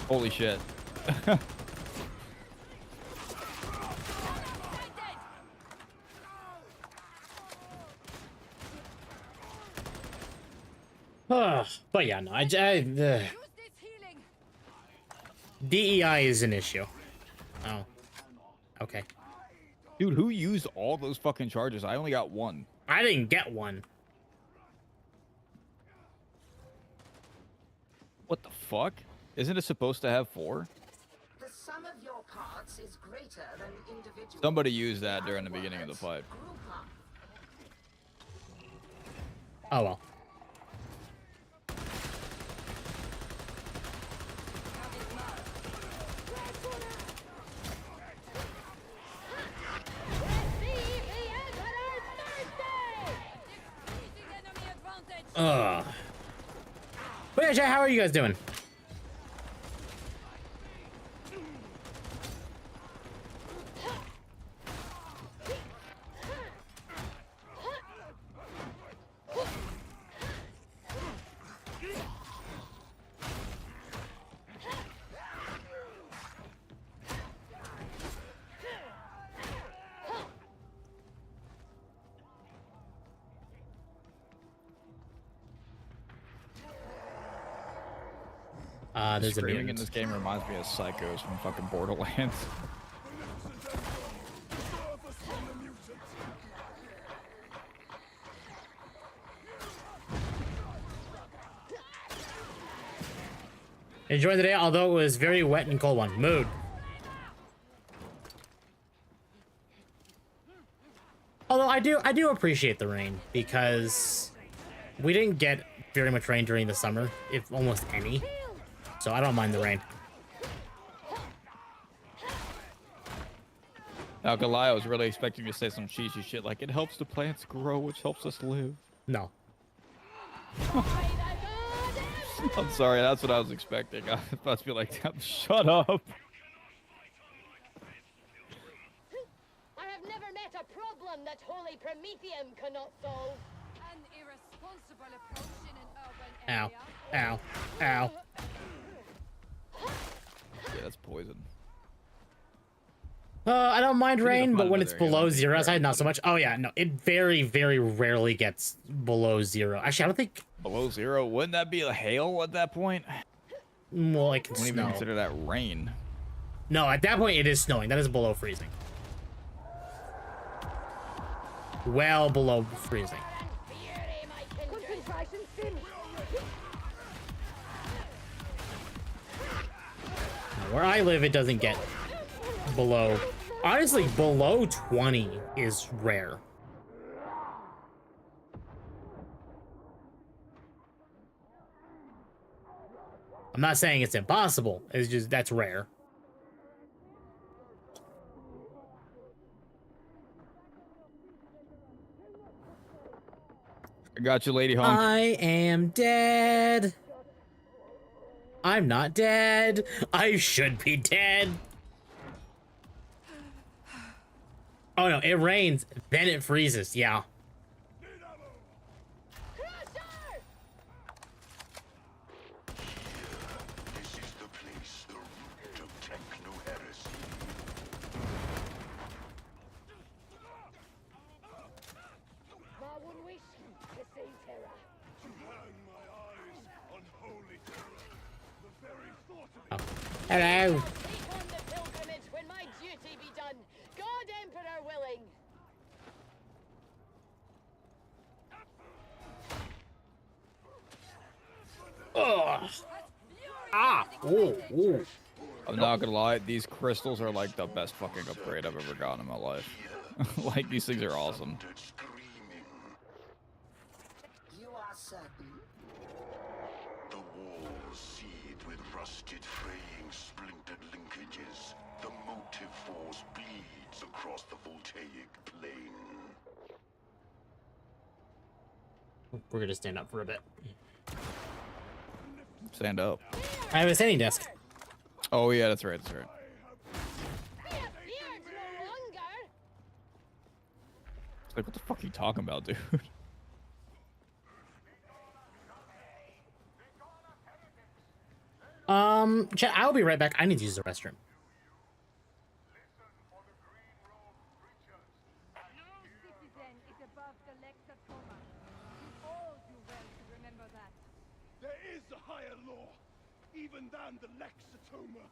Holy shit. But yeah, no, DEI is an issue. Oh, okay. Dude, who used all those fucking charges? I only got one. I didn't get one. What the fuck? Isn't it supposed to have 4? The sum of your parts is greater than individual. Somebody used that during the beginning of the fight. Oh well. But yeah, Jay, how are you guys doing? There's a Screaming in this game reminds me of Psychos from fucking Borderlands. Enjoying the day, although it was very wet and cold one. Mood. Although I I do appreciate the rain because we didn't get very much rain during the summer, if almost any. So I don't mind the rain. Now, Goliath was really expecting you to say some cheesy shit like, it helps the plants grow, which helps us live. No. I'm sorry, that's what I was expecting. I was about to be like, shut up. I have never met a problem that Holy Prometheum cannot solve. An irresponsible approach in an urban Ow. area. Ow. Ow. Yeah, that's poison. I don't mind Should be the rain, fun but of when it it's there, you know, below it's zero very outside, not so funny. much. Oh yeah, no, it very, very rarely gets below zero. Actually, I don't think. Below zero? Wouldn't that be a hail at that point? Well, it can Wouldn't even snow. consider that rain. No, at that point it is snowing. That is below freezing. Well below freezing. Concentration sim. Where I live, it doesn't get below. Honestly, below 20 is rare. I'm not saying it's impossible. It's just that's rare. I got you, Lady Hunk. I am dead. I'm not dead. I should be dead. Oh no, it rains, then it freezes. Yeah. This is the place, the root of techno heresy. Ma wouldn't wish to see terror. Hello. Take on the pilgrimage when my duty be done. God Emperor willing. Ugh. Ah. Ooh. Ooh. I'm not gonna lie, these crystals are like the best fucking upgrade I've ever gotten in my life. Like, these things are awesome. Screaming. You are certain? The walls seethe with rusted, fraying, splintered linkages. The motive force bleeds across the voltaic plane. We're gonna stand up for a bit. Stand up. I have a standing desk. Oh yeah, that's right, that's right. Be a beard no longer. It's like, what the fuck are you talking about, dude? Chat, I'll be right back. I need to use the restroom. No citizen is above the Lexatoma. You all do well to remember that. There is a higher law, even than the Lexatoma.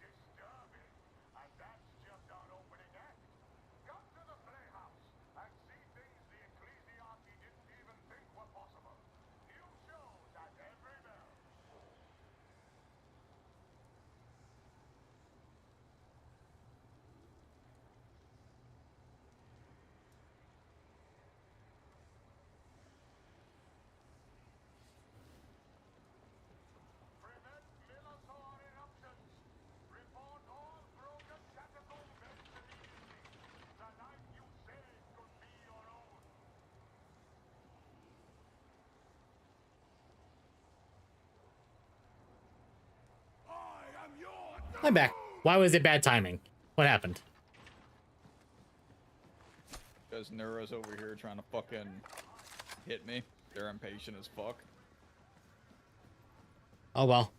Disturbing. And that's just our opening act. Come to the playhouse and see things the ecclesiarchy didn't even think were possible. New shows at every bell. Prevent Minotaur eruptions. Report all broken catacomb vents immediately. The life you saved could be your own. I am your I'm back. Why was it bad timing? What happened? Because Neura's over here trying to fucking hit me. They're impatient as fuck. Oh well.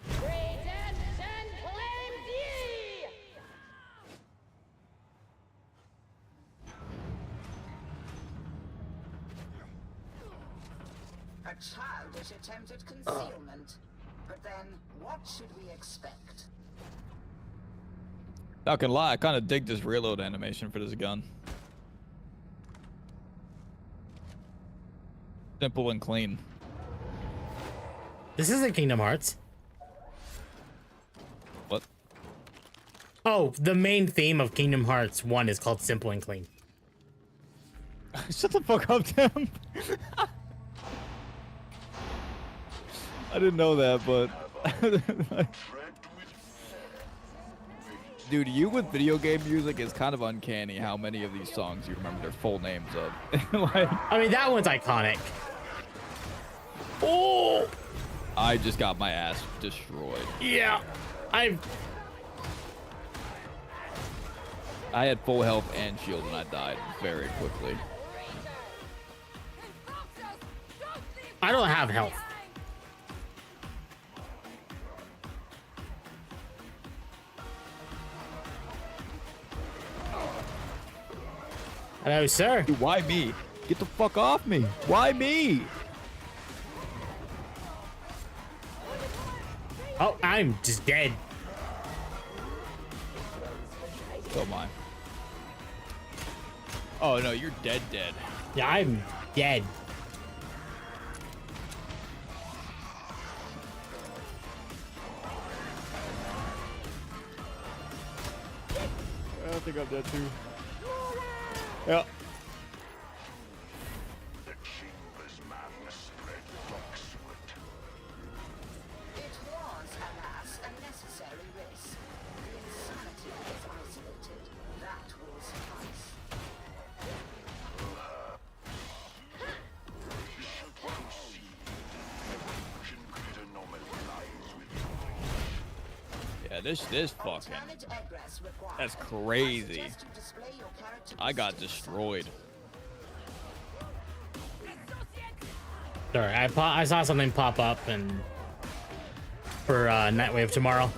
Redemption claims ye. A childish attempt at concealment. But then, what should we expect? Not gonna lie, I kind of dig this reload animation for this gun. Simple and clean. This isn't Kingdom Hearts. What? Oh, the main theme of Kingdom Hearts 1 is called Simple and Clean. Shut the fuck up, Tim. I didn't know that, but dude, you with video game music is kind of uncanny how many of these songs you remember their full names of. Like, I mean, that one's iconic. Oh, I just got my ass destroyed. yeah. I had full health and shield and I died very quickly. I don't have health. Hello, sir. Dude, why me? Get the fuck off me. Why me? Oh, I'm just dead. So am I. Oh no, you're dead. Yeah, I'm dead. I think I'm dead too. Yeah. The chamber's madness spread darksward. It was, alas, a necessary risk. The insanity is isolated. That will suffice. Yeah, this fucking. Alternate egress required. That's crazy. I suggest you display your character I got list destroyed. Sorry, I saw something pop up and for Nightwave tomorrow.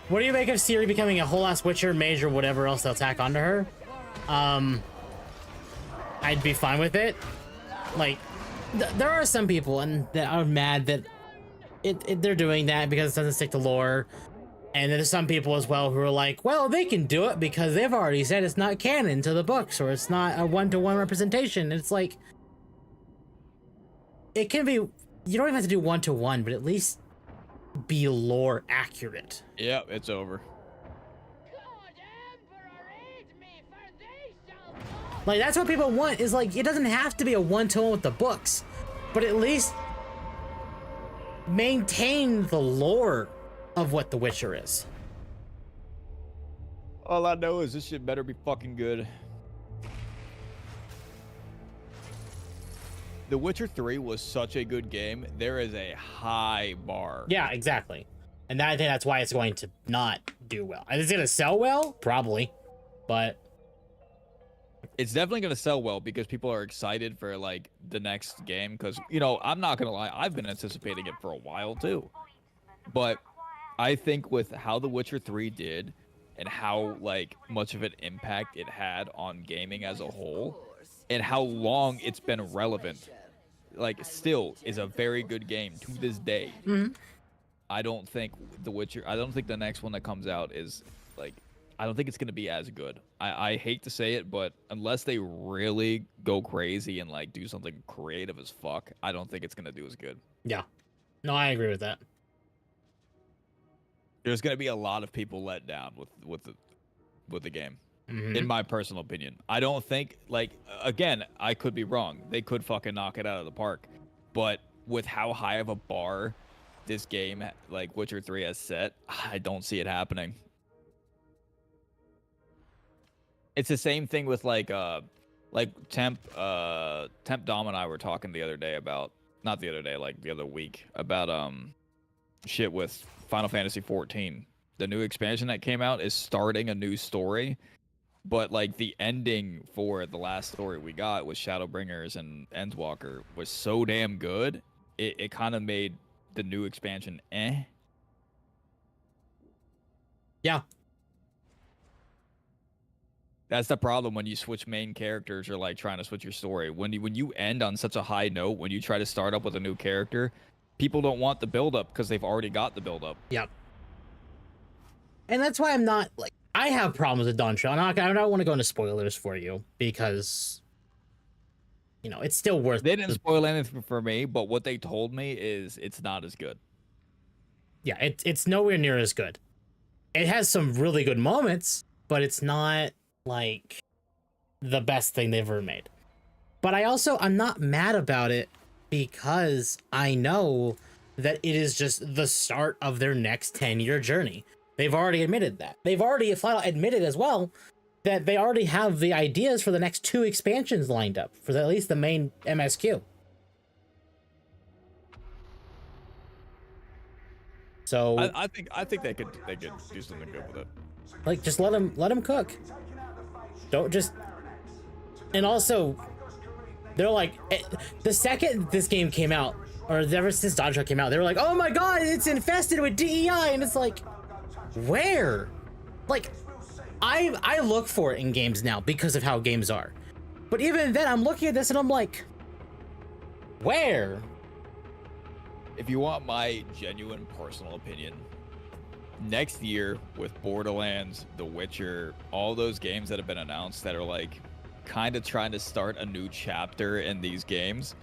What do you make of Ciri becoming a whole ass Witcher mage or whatever else they'll tack onto her? I'd be fine with it. Like, there are some people that are mad that they're doing that because it doesn't stick to lore. And there's some people as well who are like, well, they can do it because they've already said it's not canon to the books or it's not a one-to-one representation. It's like, it can be, you don't even have to do one-to-one, but at least be lore accurate. Yep, it's over. Like, that's what people want, is like, it doesn't have to be a one-to-one with the books, but at least maintain the lore of what The Witcher is. All I know is this shit better be fucking good. The Witcher 3 was such a good game. There is a high bar. Yeah, exactly. And I think that's why it's going to not do well. Is it going to sell well? Probably. But it's definitely going to sell well because people are excited for like the next game. Because, you know, I'm not going to lie, I've been anticipating it for a while too. But I think with how The Witcher 3 did and how like much of an impact it had on gaming as a whole and how long it's been relevant, like still is a very good game to this day. Mm-hmm. I don't think the next one that comes out is like, I don't think it's going to be as good. I hate to say it, but unless they really go crazy and like do something creative as fuck, I don't think it's going to do as good. yeah. No, I agree with that. There's going to be a lot of people let down with the game. Mm-hmm. In my personal opinion. I don't think, like, again, I could be wrong. They could fucking knock it out of the park. But with how high of a bar this game, like Witcher 3 has set, I don't see it happening. It's the same thing with like Temp Dom and I were talking the other day about, not the other day, like the other week, about shit with Final Fantasy 14. The new expansion that came out is starting a new story, but like the ending for the last story we got with Shadowbringers and Endwalker was so damn good, it kind of made the new expansion eh. Yeah. That's the problem when you switch main characters or like trying to switch your story. When you end on such a high note, when you try to start up with a new character, people don't want the build up because they've already got the build up. Yep. And that's why I'm not like, I have problems with Dawn Trail. I don't want to go into spoilers for you because, you know, it's still worth. They didn't spoil anything for me, but what they told me is it's not as good. Yeah, it's nowhere near as good. It has some really good moments, but it's not like the best thing they've ever made. But I'm not mad about it because I know that it is just the start of their next 10-year journey. They've already admitted that. They've already flat out admitted as well that they already have the ideas for the next 2 expansions lined up for at least the main MSQ. So I think they could do something good with it. like, just let them cook. Don't just. And also, they're like, the second this game came out, or ever since Dawn Trail came out, they were like, oh my god, it's infested with DEI, and it's like, where? Like, I look for it in games now because of how games are, but even then, I'm looking at this and I'm like, where? If you want my genuine personal opinion, next year with Borderlands, The Witcher, all those games that have been announced that are like kind of trying to start a new chapter in these games,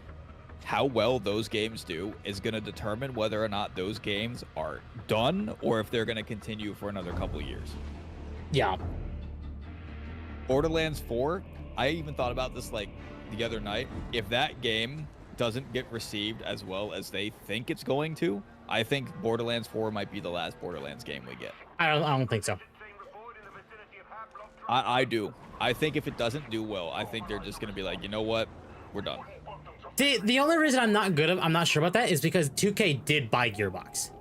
how well those games do is going to determine whether or not those games are done or if they're going to continue for another couple years. Yeah. Borderlands 4, I even thought about this like the other night. If that game doesn't get received as well as they think it's going to, I think Borderlands 4 might be the last Borderlands game we get. I don't think so. I do. I think if it doesn't do well, I think they're just going to be like, you know what? We're done. See, the only reason I'm not sure about that is because 2K did buy Gearbox.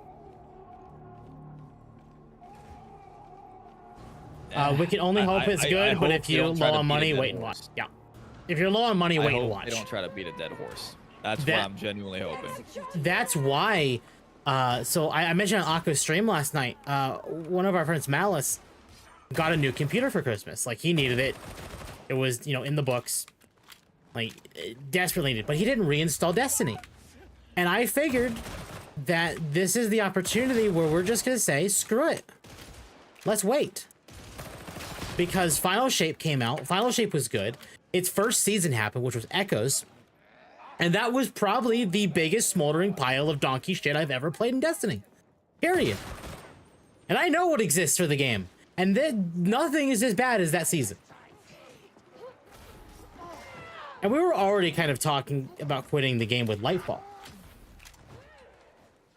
We can only hope it's good, but if you're low on money, wait and watch. Yeah. If you're low on money, wait and watch. They don't try to beat a dead horse. That's what I'm genuinely hoping. That's why. So I mentioned on Akko's stream last night. One of our friends, Malice, got a new computer for Christmas. Like, he needed it. It was, in the books. Like, desperately needed. But he didn't reinstall Destiny. And I figured that this is the opportunity where we're just gonna say, screw it. Let's wait. Because Final Shape came out. Final Shape was good. Its first season happened, which was Echoes. And that was probably the biggest smoldering pile of donkey shit I've ever played in Destiny. Period. And I know what exists for the game. And then nothing is as bad as that season. And we were already kind of talking about quitting the game with Lightfall.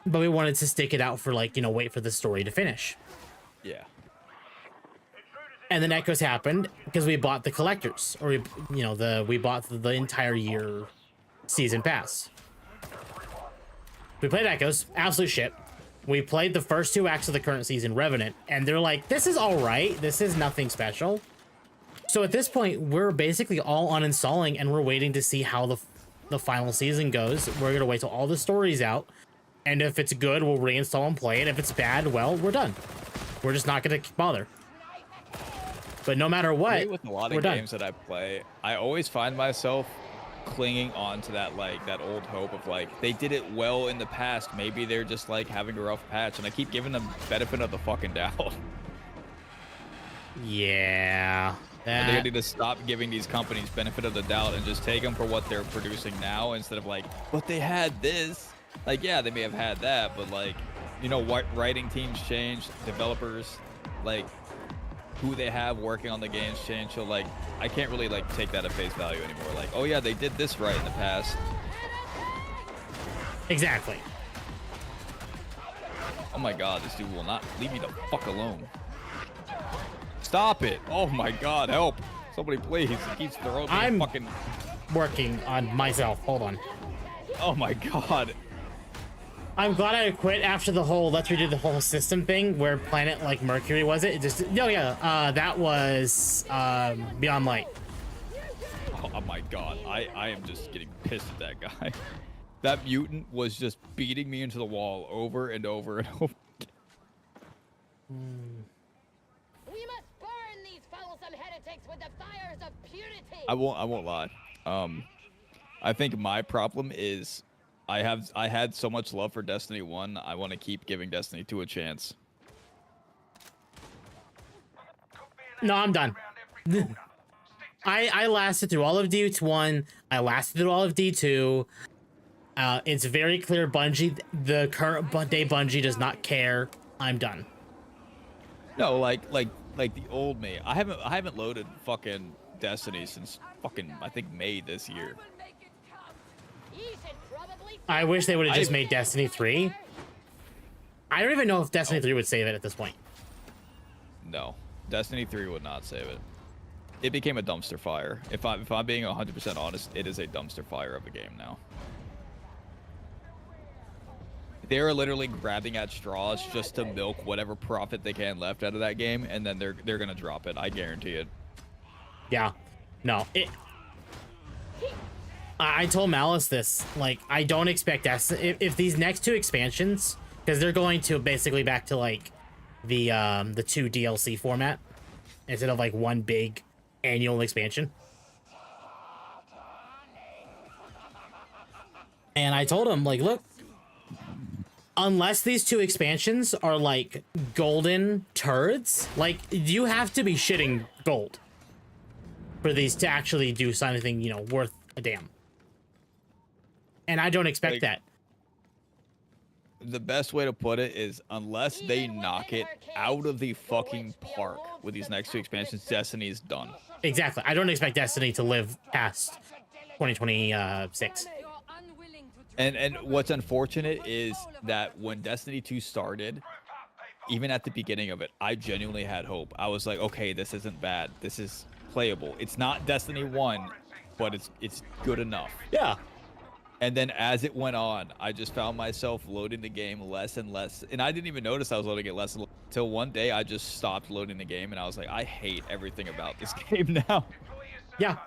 But we wanted to stick it out for, like, wait for the story to finish. Yeah. And then Echoes happened because we bought the collectors, or we bought the entire year season pass. We played Echoes, absolute shit. We played the first 2 acts of the current season, Revenant, and they're like, this is all right. This is nothing special. So at this point, we're basically all uninstalling, and we're waiting to see how the final season goes. We're gonna wait till all the story's out, and if it's good, we'll reinstall and play it. If it's bad, well, we're done. We're just not gonna bother. But no matter what, with a lot of games that I play, I always find myself clinging on to that old hope of like, they did it well in the past. Maybe they're just like having a rough patch, and I keep giving them benefit of the fucking doubt. Yeah. They need to stop giving these companies benefit of the doubt and just take them for what they're producing now instead of like, but they had this. Like, yeah, they may have had that, but like, what writing teams change, developers, like, who they have working on the games change. So like, I can't really like take that at face value anymore. Like, oh yeah, they did this right in the past. Exactly. Oh my god, this dude will not leave me the fuck alone. Stop it. Oh my god, help. Somebody please. He keeps throwing me I'm fucking working on myself. Hold on. Oh my god. I'm glad I quit after let's redo the whole system thing where planet like Mercury was it? It just that was Beyond Light. Oh my god. I am just getting pissed at that guy. That mutant was just beating me into the wall over and over and over. We must burn these foulsome heretics with the fires of purity. I won't lie. I think my problem is I had so much love for Destiny 1, I want to keep giving Destiny 2 a chance. No, I'm done. I lasted through all of D1. I lasted through all of D2. It's very clear Bungie, the current day Bungie does not care. I'm done. No, like the old me. I haven't loaded fucking Destiny since fucking I think May this year. I wish they would have just made Destiny 3. I don't even know if Destiny 3 would save it at this point. No, Destiny 3 would not save it. It became a dumpster fire. If I'm being 100% honest, it is a dumpster fire of a game now. They're literally grabbing at straws just to milk whatever profit they can left out of that game, and then they're gonna drop it. I guarantee it. Yeah, no. I told Malice this. Like, I don't expect if these next 2 expansions, because they're going to basically back to like the 2 DLC format instead of like one big annual expansion. And I told him, like, look, unless these 2 expansions are like golden turds, like, you have to be shitting gold for these to actually do something, you know, worth a damn. And I don't expect that. The best way to put it is, unless they knock it out of the fucking park with these next 2 expansions, Destiny is done. Exactly. I don't expect Destiny to live past 2026. And what's unfortunate is that when Destiny 2 started, even at the beginning of it, I genuinely had hope. I was like, okay, this isn't bad. This is playable. It's not Destiny 1, but it's good enough. Yeah. And then as it went on, I just found myself loading the game less and less. And I didn't even notice I was loading it less and less. Until one day I just stopped loading the game and I was like, I hate everything about this game now. Yeah.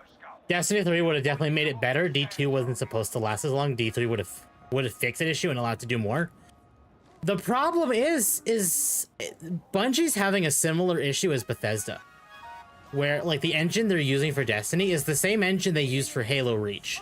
Destiny 3 would have definitely made it better. D2 wasn't supposed to last as long. D3 would have fixed that issue and allowed to do more. The problem is Bungie's having a similar issue as Bethesda, where like the engine they're using for Destiny is the same engine they used for Halo Reach.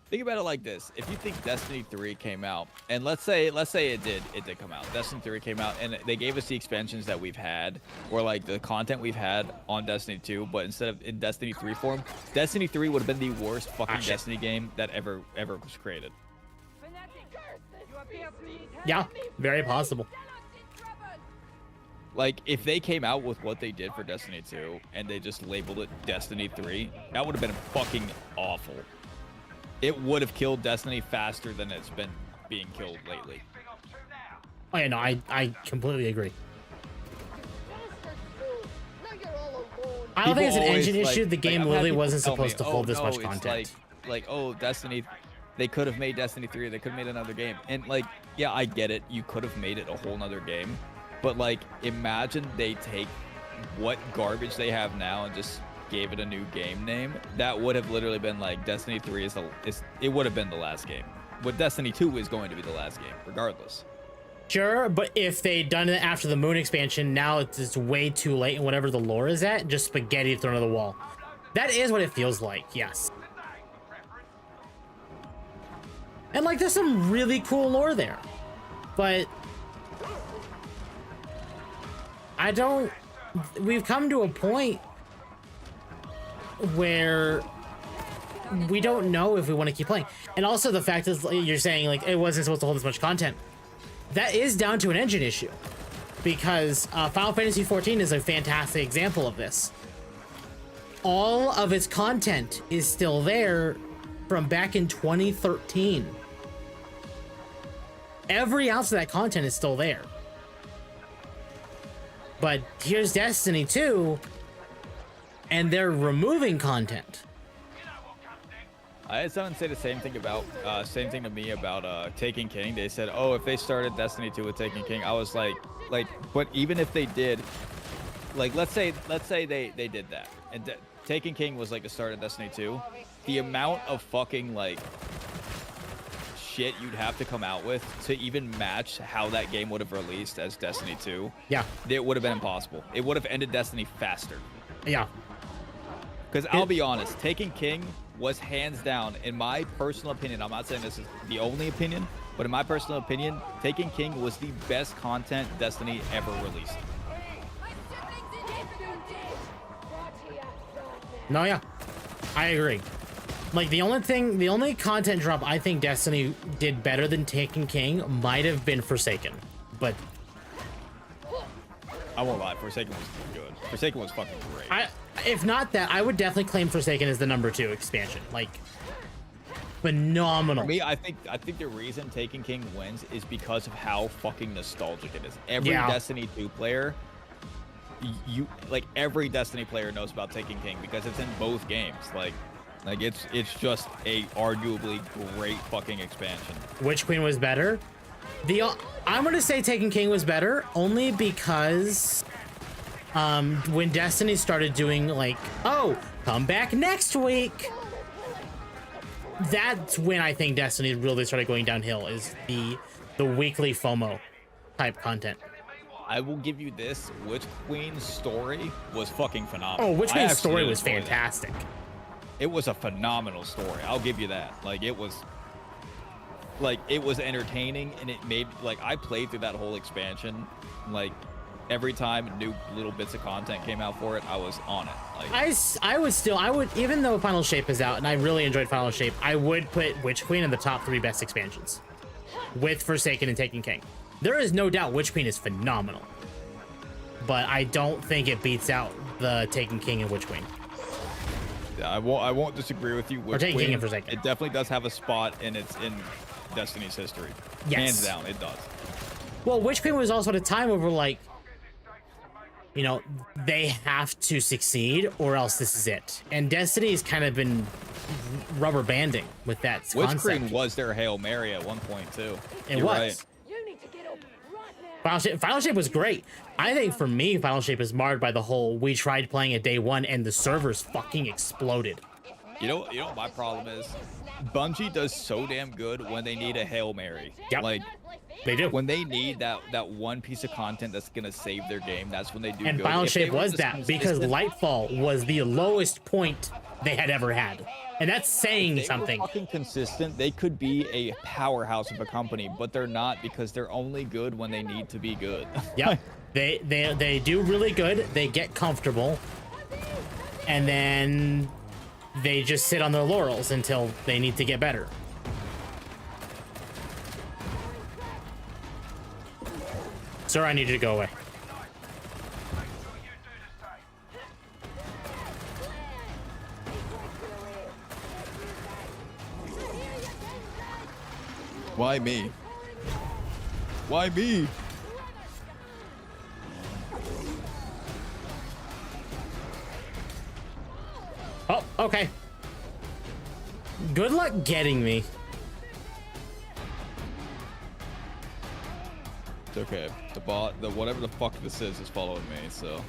Think about it like this. If you think Destiny 3 came out, and let's say it did come out. Destiny 3 came out, and they gave us the expansions that we've had, or like the content we've had on Destiny 2, but instead of in Destiny 3 form, Destiny 3 would have been the worst fucking Destiny game that ever was created. Yeah, very possible. Like, if they came out with what they did for Destiny 2, and they just labeled it Destiny 3, that would have been fucking awful. It would have killed Destiny faster than it's been being killed lately. Oh yeah, no, I completely agree. I don't think it's an engine issue. The game literally wasn't supposed to hold this much content. Like, oh, Destiny, they could have made Destiny 3. They could have made another game. And like, yeah, I get it. You could have made it a whole nother game. But like, imagine they take what garbage they have now and just gave it a new game name. That would have literally been like Destiny 3 it would have been the last game. But Destiny 2 is going to be the last game, regardless. Sure, but if they'd done it after the Moon expansion, now it's way too late, and whatever the lore is at, just spaghetti thrown at the wall. That is what it feels like, yes. And like, there's some really cool lore there, but we've come to a point where we don't know if we want to keep playing. And also the fact is, you're saying like it wasn't supposed to hold this much content. That is down to an engine issue, because Final Fantasy XIV is a fantastic example of this. All of its content is still there from back in 2013. Every ounce of that content is still there. But here's Destiny 2, and they're removing content. I had someone say the same thing to me about Taken King. They said, oh, if they started Destiny 2 with Taken King, I was like, but even if they did, like, let's say they did that, and Taken King was like the start of Destiny 2, the amount of fucking like shit you'd have to come out with to even match how that game would have released as Destiny 2. Yeah. It would have been impossible. It would have ended Destiny faster. Yeah. Because I'll be honest, Taken King was hands down, in my personal opinion, I'm not saying this is the only opinion, but in my personal opinion, Taken King was the best content Destiny ever released. No, yeah, I agree. Like the only content drop I think Destiny did better than Taken King might have been Forsaken, but I won't lie, Forsaken was good. Forsaken was fucking great. If not that, I would definitely claim Forsaken as the #2 expansion. Like, phenomenal. For me, I think the reason Taken King wins is because of how fucking nostalgic it is. Every Destiny 2 player, every Destiny player knows about Taken King because it's in both games. Like it's just a arguably great fucking expansion. Witch Queen was better. I'm gonna say Taken King was better only because when Destiny started doing like, oh, come back next week, that's when I think Destiny really started going downhill, is the weekly FOMO type content. I will give you this, Witch Queen's story was fucking phenomenal. Oh, Witch Queen's story was fantastic. It was a phenomenal story. I'll give you that. It was entertaining, and it made, I played through that whole expansion. Every time new little bits of content came out for it, I was on it. I would, even though Final Shape is out and I really enjoyed Final Shape, I would put Witch Queen in the top 3 best expansions with Forsaken and Taken King. There is no doubt Witch Queen is phenomenal, but I don't think it beats out the Taken King and Witch Queen. Yeah, I won't disagree with you. Or Taken King and Forsaken. It definitely does have a spot in Destiny's history. Yes. Hands down, it does. Well, Witch Queen was also at a time where they have to succeed or else this is it. And Destiny's kind of been rubber banding with that Witch concept. Queen was their Hail Mary at one point too. It was. Right. Final Shape was great. I think for me, Final Shape is marred by the whole, we tried playing it day 1 and the servers fucking exploded. You know what my problem is? Bungie does so damn good when they need a Hail Mary. Yep. They do. When they need that one piece of content that's gonna save their game, that's when they do and good. Final Shape was that, because Lightfall was the lowest point they had ever had. And that's saying something. If they were fucking consistent, they could be a powerhouse of a company, but they're not, because they're only good when they need to be good. Yep. They do really good, they get comfortable, and then they just sit on their laurels until they need to get better. Sir, I need you to go away. Why me? Why me? Oh, okay. Good luck getting me. It's okay. The bot, whatever the fuck this is following me, so.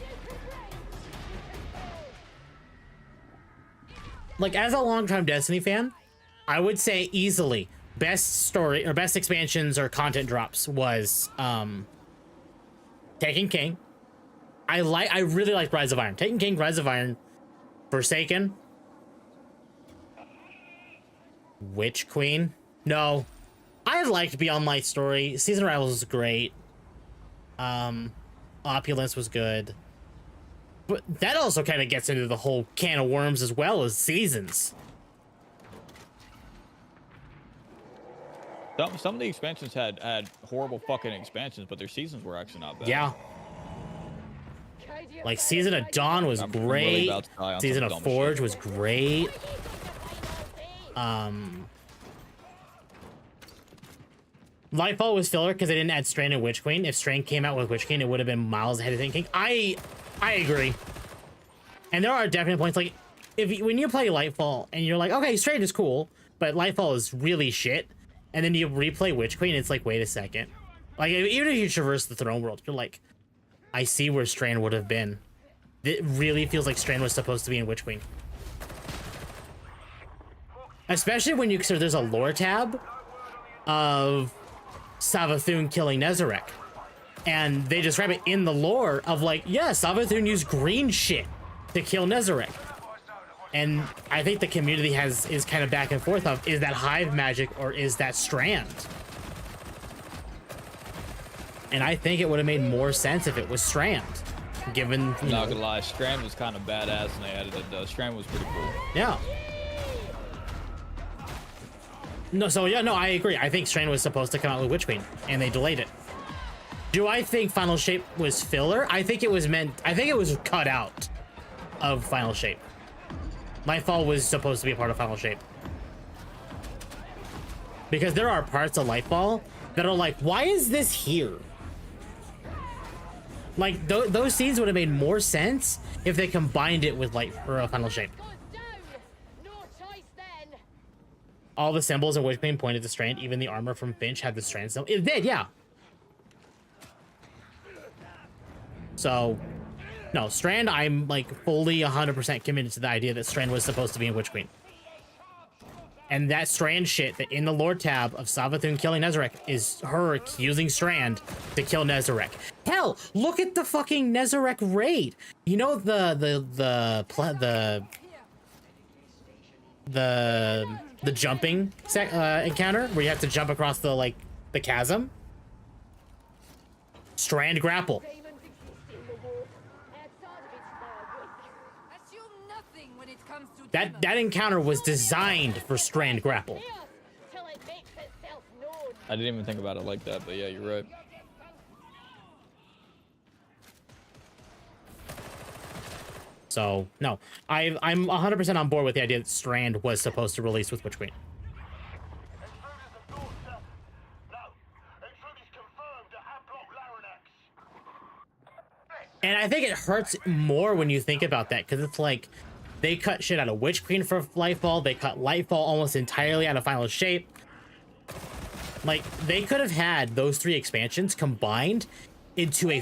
As a longtime Destiny fan, I would say easily best story or best expansions or content drops was Taken King. I really like Rise of Iron. Taken King, Rise of Iron, Forsaken, Witch Queen. No, I liked Beyond Light story. Season Rivals was great. Opulence was good, but that also kind of gets into the whole can of worms as well as seasons. Some of the expansions had horrible fucking expansions, but their seasons were actually not bad. Yeah. Season of Dawn was great. Really Season of Forge was great. Lightfall was filler because they didn't add Strain and Witch Queen. If Strain came out with Witch Queen, it would have been miles ahead of Taken King. I agree. And there are definite points, when you play Lightfall and you're like, okay, Strain is cool, but Lightfall is really shit, and then you replay Witch Queen, it's like, wait a second. Even if you traverse the throne world, you're like, I see where Strain would have been. It really feels like Strain was supposed to be in Witch Queen. Especially when there's a lore tab of Savathun killing Nezarec. And they describe it in the lore of Savathun used green shit to kill Nezarec. And I think the community is kind of back and forth of, is that hive magic or is that Strand? And I think it would have made more sense if it was Strand. given you Not know, gonna lie, Strand was kind of badass, and they added it. Strand was pretty cool. yeah. No, so yeah, no, I agree. I think Strand was supposed to come out with Witch Queen, and they delayed it. Do I think Final Shape was filler? I think it was meant. I think it was cut out of Final Shape. Lightfall was supposed to be a part of Final Shape. Because there are parts of Lightfall that are like, why is this here? Like, those scenes would have made more sense if they combined it with Final Shape. Goes down. No choice then. All the symbols in Witch Queen pointed to Strand. Even the armor from Finch had the Strand symbol. It did, yeah. So, no, Strand, I'm like fully 100% committed to the idea that Strand was supposed to be in Witch Queen. And that Strand shit that in the lore tab of Savathun killing Nezarec is her accusing Strand to kill Nezarec. Hell, look at the fucking Nezarec raid. You know the jumping encounter where you have to jump across the chasm? Strand grapple. Assume nothing when it comes to That encounter was designed for Strand grapple. Till it makes itself known. I didn't even think about it like that, but yeah, you're right. So no, I'm 100% on board with the idea that Strand was supposed to release with Witch Queen. And I think it hurts more when you think about that, because it's like they cut shit out of Witch Queen for Lightfall. They cut Lightfall almost entirely out of Final Shape. Like, they could have had those 3 expansions combined into a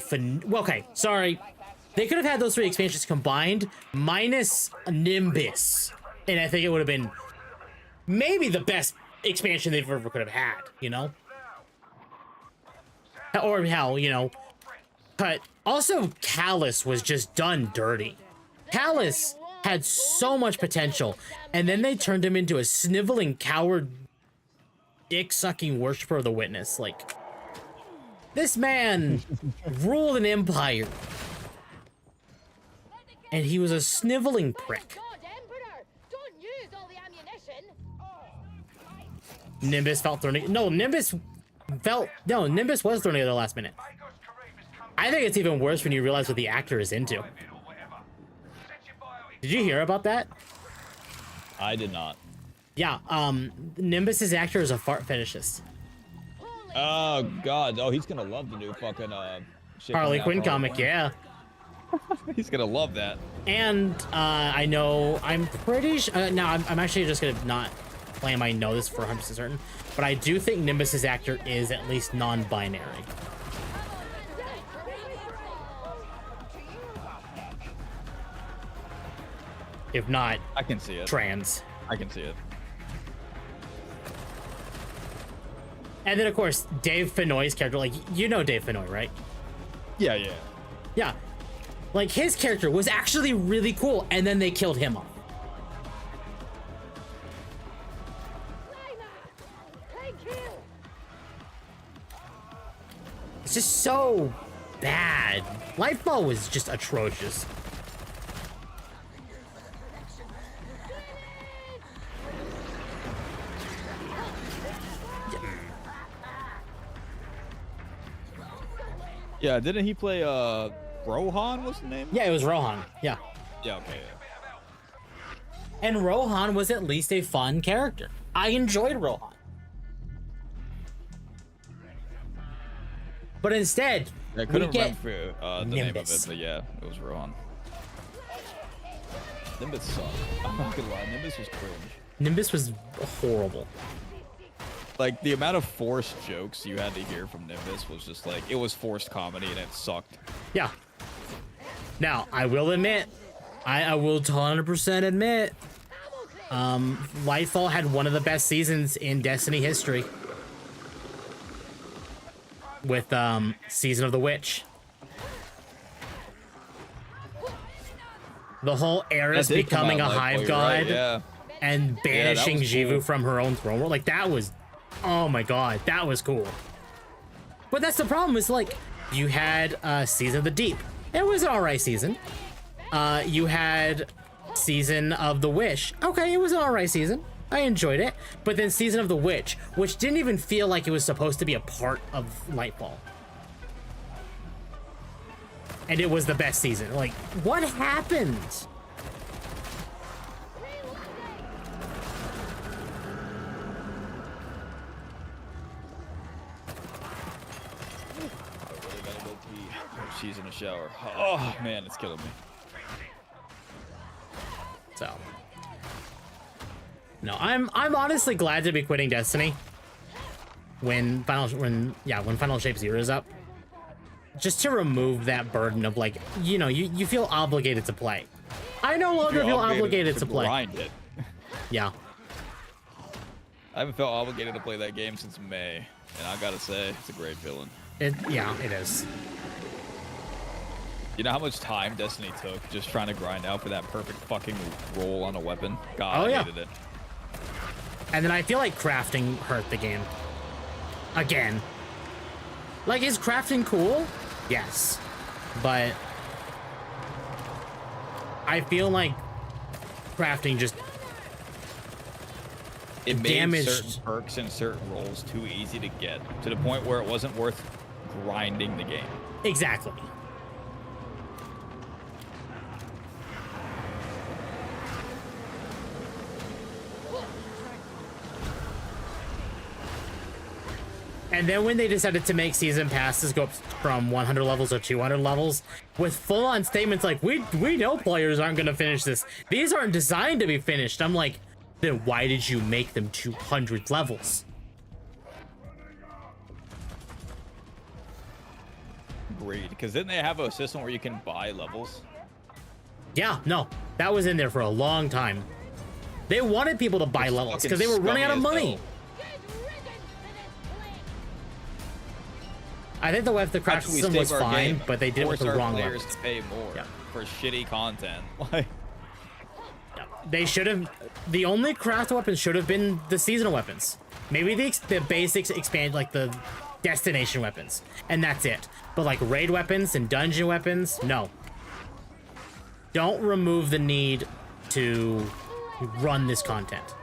they could have had those 3 expansions combined minus Nimbus, and I think it would have been maybe the best expansion they've ever could have had, you know? Or hell, you know, cut. Also, Callus was just done dirty. Callus had so much potential, and then they turned him into a sniveling coward, dick-sucking worshiper of the Witness. Like, this man ruled an empire, and he was a sniveling prick. God, Emperor, don't use all the ammunition. Nimbus felt thrown. Nimbus was thrown together last minute. I think it's even worse when you realize what the actor is into. Did you hear about that? I did not. Yeah, Nimbus's actor is a fart fetishist. Oh god. Oh, he's gonna love the new fucking Harley Quinn comic, yeah. He's gonna love that. And I know, I'm pretty sure. No, I'm actually just gonna not claim I know this for 100% certain, but I do think Nimbus's actor is at least non-binary. If not, I can see it. Trans. I can see it. And then, of course, Dave Fennoy's character, like, you know Dave Fennoy, right? Yeah, yeah. Yeah. Like, his character was actually really cool, and then they killed him off. It's just so bad. Lightfall was just atrocious. Yeah, didn't he play Rohan was the name? Yeah, it was Rohan. Yeah. Yeah, okay. Yeah. And Rohan was at least a fun character. I enjoyed Rohan. But instead, I we couldn't get remember the Nimbus. name of it, but yeah, it was Rohan. Nimbus sucked. I'm not gonna lie, Nimbus was cringe. Nimbus was horrible. Like, the amount of forced jokes you had to hear from Nimbus was just like, it was forced comedy and it sucked. Yeah. Now, I will admit, I will 100% admit, Lightfall had one of the best seasons in Destiny history. With Season of the Witch. The whole Eris becoming a hive god, yeah. and banishing Jivu cool. from her own throne world. Like, that was, oh my god, that was cool. But that's the problem, is like, you had Season of the Deep, It was an alright season. You had Season of the Wish. Okay, it was an alright season. I enjoyed it. But then Season of the Witch, which didn't even feel like it was supposed to be a part of Lightfall. And it was the best season. Like, what happened? She's in the shower. Oh man, it's killing me. So, no, I'm honestly glad to be quitting Destiny when Final Shape Zero is up, just to remove that burden of, like, you know, you feel obligated to play. I no longer feel obligated to play. Grind it. Yeah. I haven't felt obligated to play that game since May, and I gotta say, it's a great feeling. Yeah, it is. You know how much time Destiny took just trying to grind out for that perfect fucking roll on a weapon? God, Oh, yeah. I hated it. And then I feel like crafting hurt the game. Again. Like, is crafting cool? Yes. But I feel like crafting just It made damaged certain perks and certain rolls too easy to get, to the point where it wasn't worth grinding the game. Exactly. And then when they decided to make season passes go up from 100 levels or 200 levels, with full-on statements like, we know players aren't going to finish this. These aren't designed to be finished. I'm like, then why did you make them 200 levels? Agreed, because didn't they have a system where you can buy levels? Yeah, no, that was in there for a long time. They wanted people to buy levels because they were running out of money. I think the craft system was fine, but they did it with the wrong players weapons. to pay more for shitty content. They should have. The only craft weapons should have been the seasonal weapons. Maybe the basics expand, like the destination weapons, and that's it. But like raid weapons and dungeon weapons, no. Don't remove the need to run this content.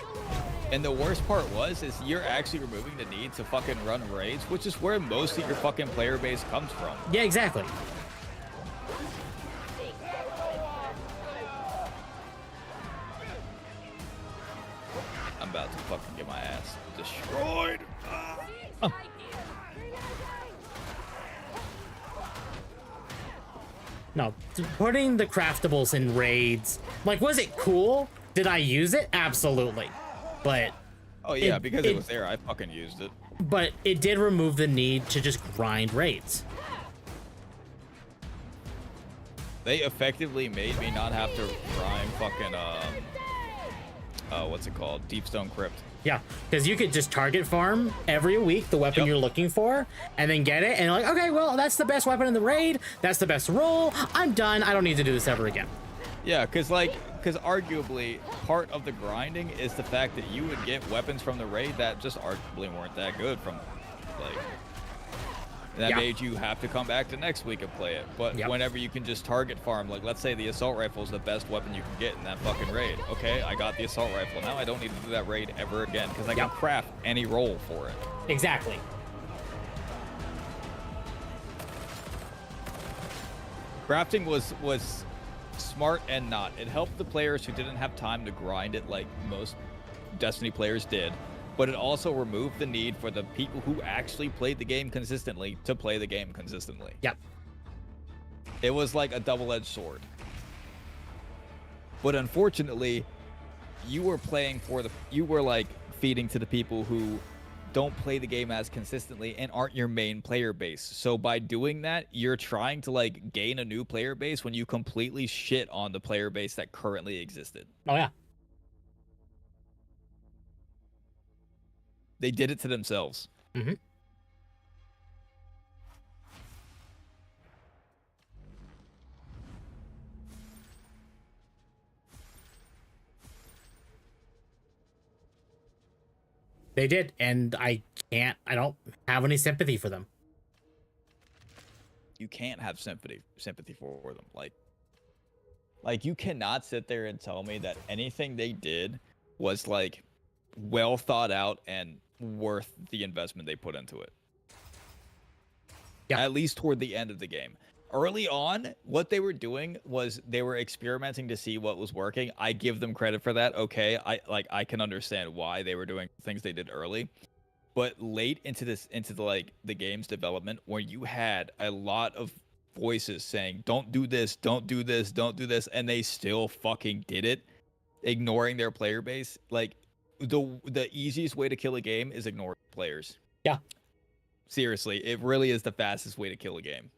And the worst part is you're actually removing the need to fucking run raids, which is where most of your fucking player base comes from. Yeah, exactly. I'm about to fucking get my ass destroyed. No, putting the craftables in raids, like, was it cool? Did I use it? Absolutely. But oh yeah, because it was there, I fucking used it. But it did remove the need to just grind raids. They effectively made me not have to grind fucking what's it called? Deepstone Crypt. Yeah, because you could just target farm every week the weapon you're looking for, and then get it, and you're like, okay, well, that's the best weapon in the raid, that's the best roll, I'm done, I don't need to do this ever again. Yeah, because arguably part of the grinding is the fact that you would get weapons from the raid that just arguably weren't that good from, like, that made you have to come back to next week and play it. But whenever you can just target farm, like let's say the assault rifle is the best weapon you can get in that fucking raid. Okay, I got the assault rifle. Now I don't need to do that raid ever again because I can craft any roll for it. Exactly. Crafting was smart and not. It helped the players who didn't have time to grind it like most Destiny players did. But it also removed the need for the people who actually played the game consistently to play the game consistently. Yep. It was like a double-edged sword. But unfortunately, you were like feeding to the people who don't play the game as consistently and aren't your main player base. So by doing that, you're trying to like gain a new player base when you completely shit on the player base that currently existed. Oh yeah. They did it to themselves. Mm-hmm. They did, and I don't have any sympathy for them. you can't have sympathy for them. Like you cannot sit there and tell me that anything they did was like well thought out and worth the investment they put into it. Yeah. At least toward the end of the game. Early on, what they were doing was they were experimenting to see what was working. I give them credit for that. Okay, I can understand why they were doing things they did early. But late into the game's development, where you had a lot of voices saying, "Don't do this, don't do this, don't do this," and they still fucking did it, ignoring their player base. Like the easiest way to kill a game is ignore players. Yeah. Seriously, it really is the fastest way to kill a game.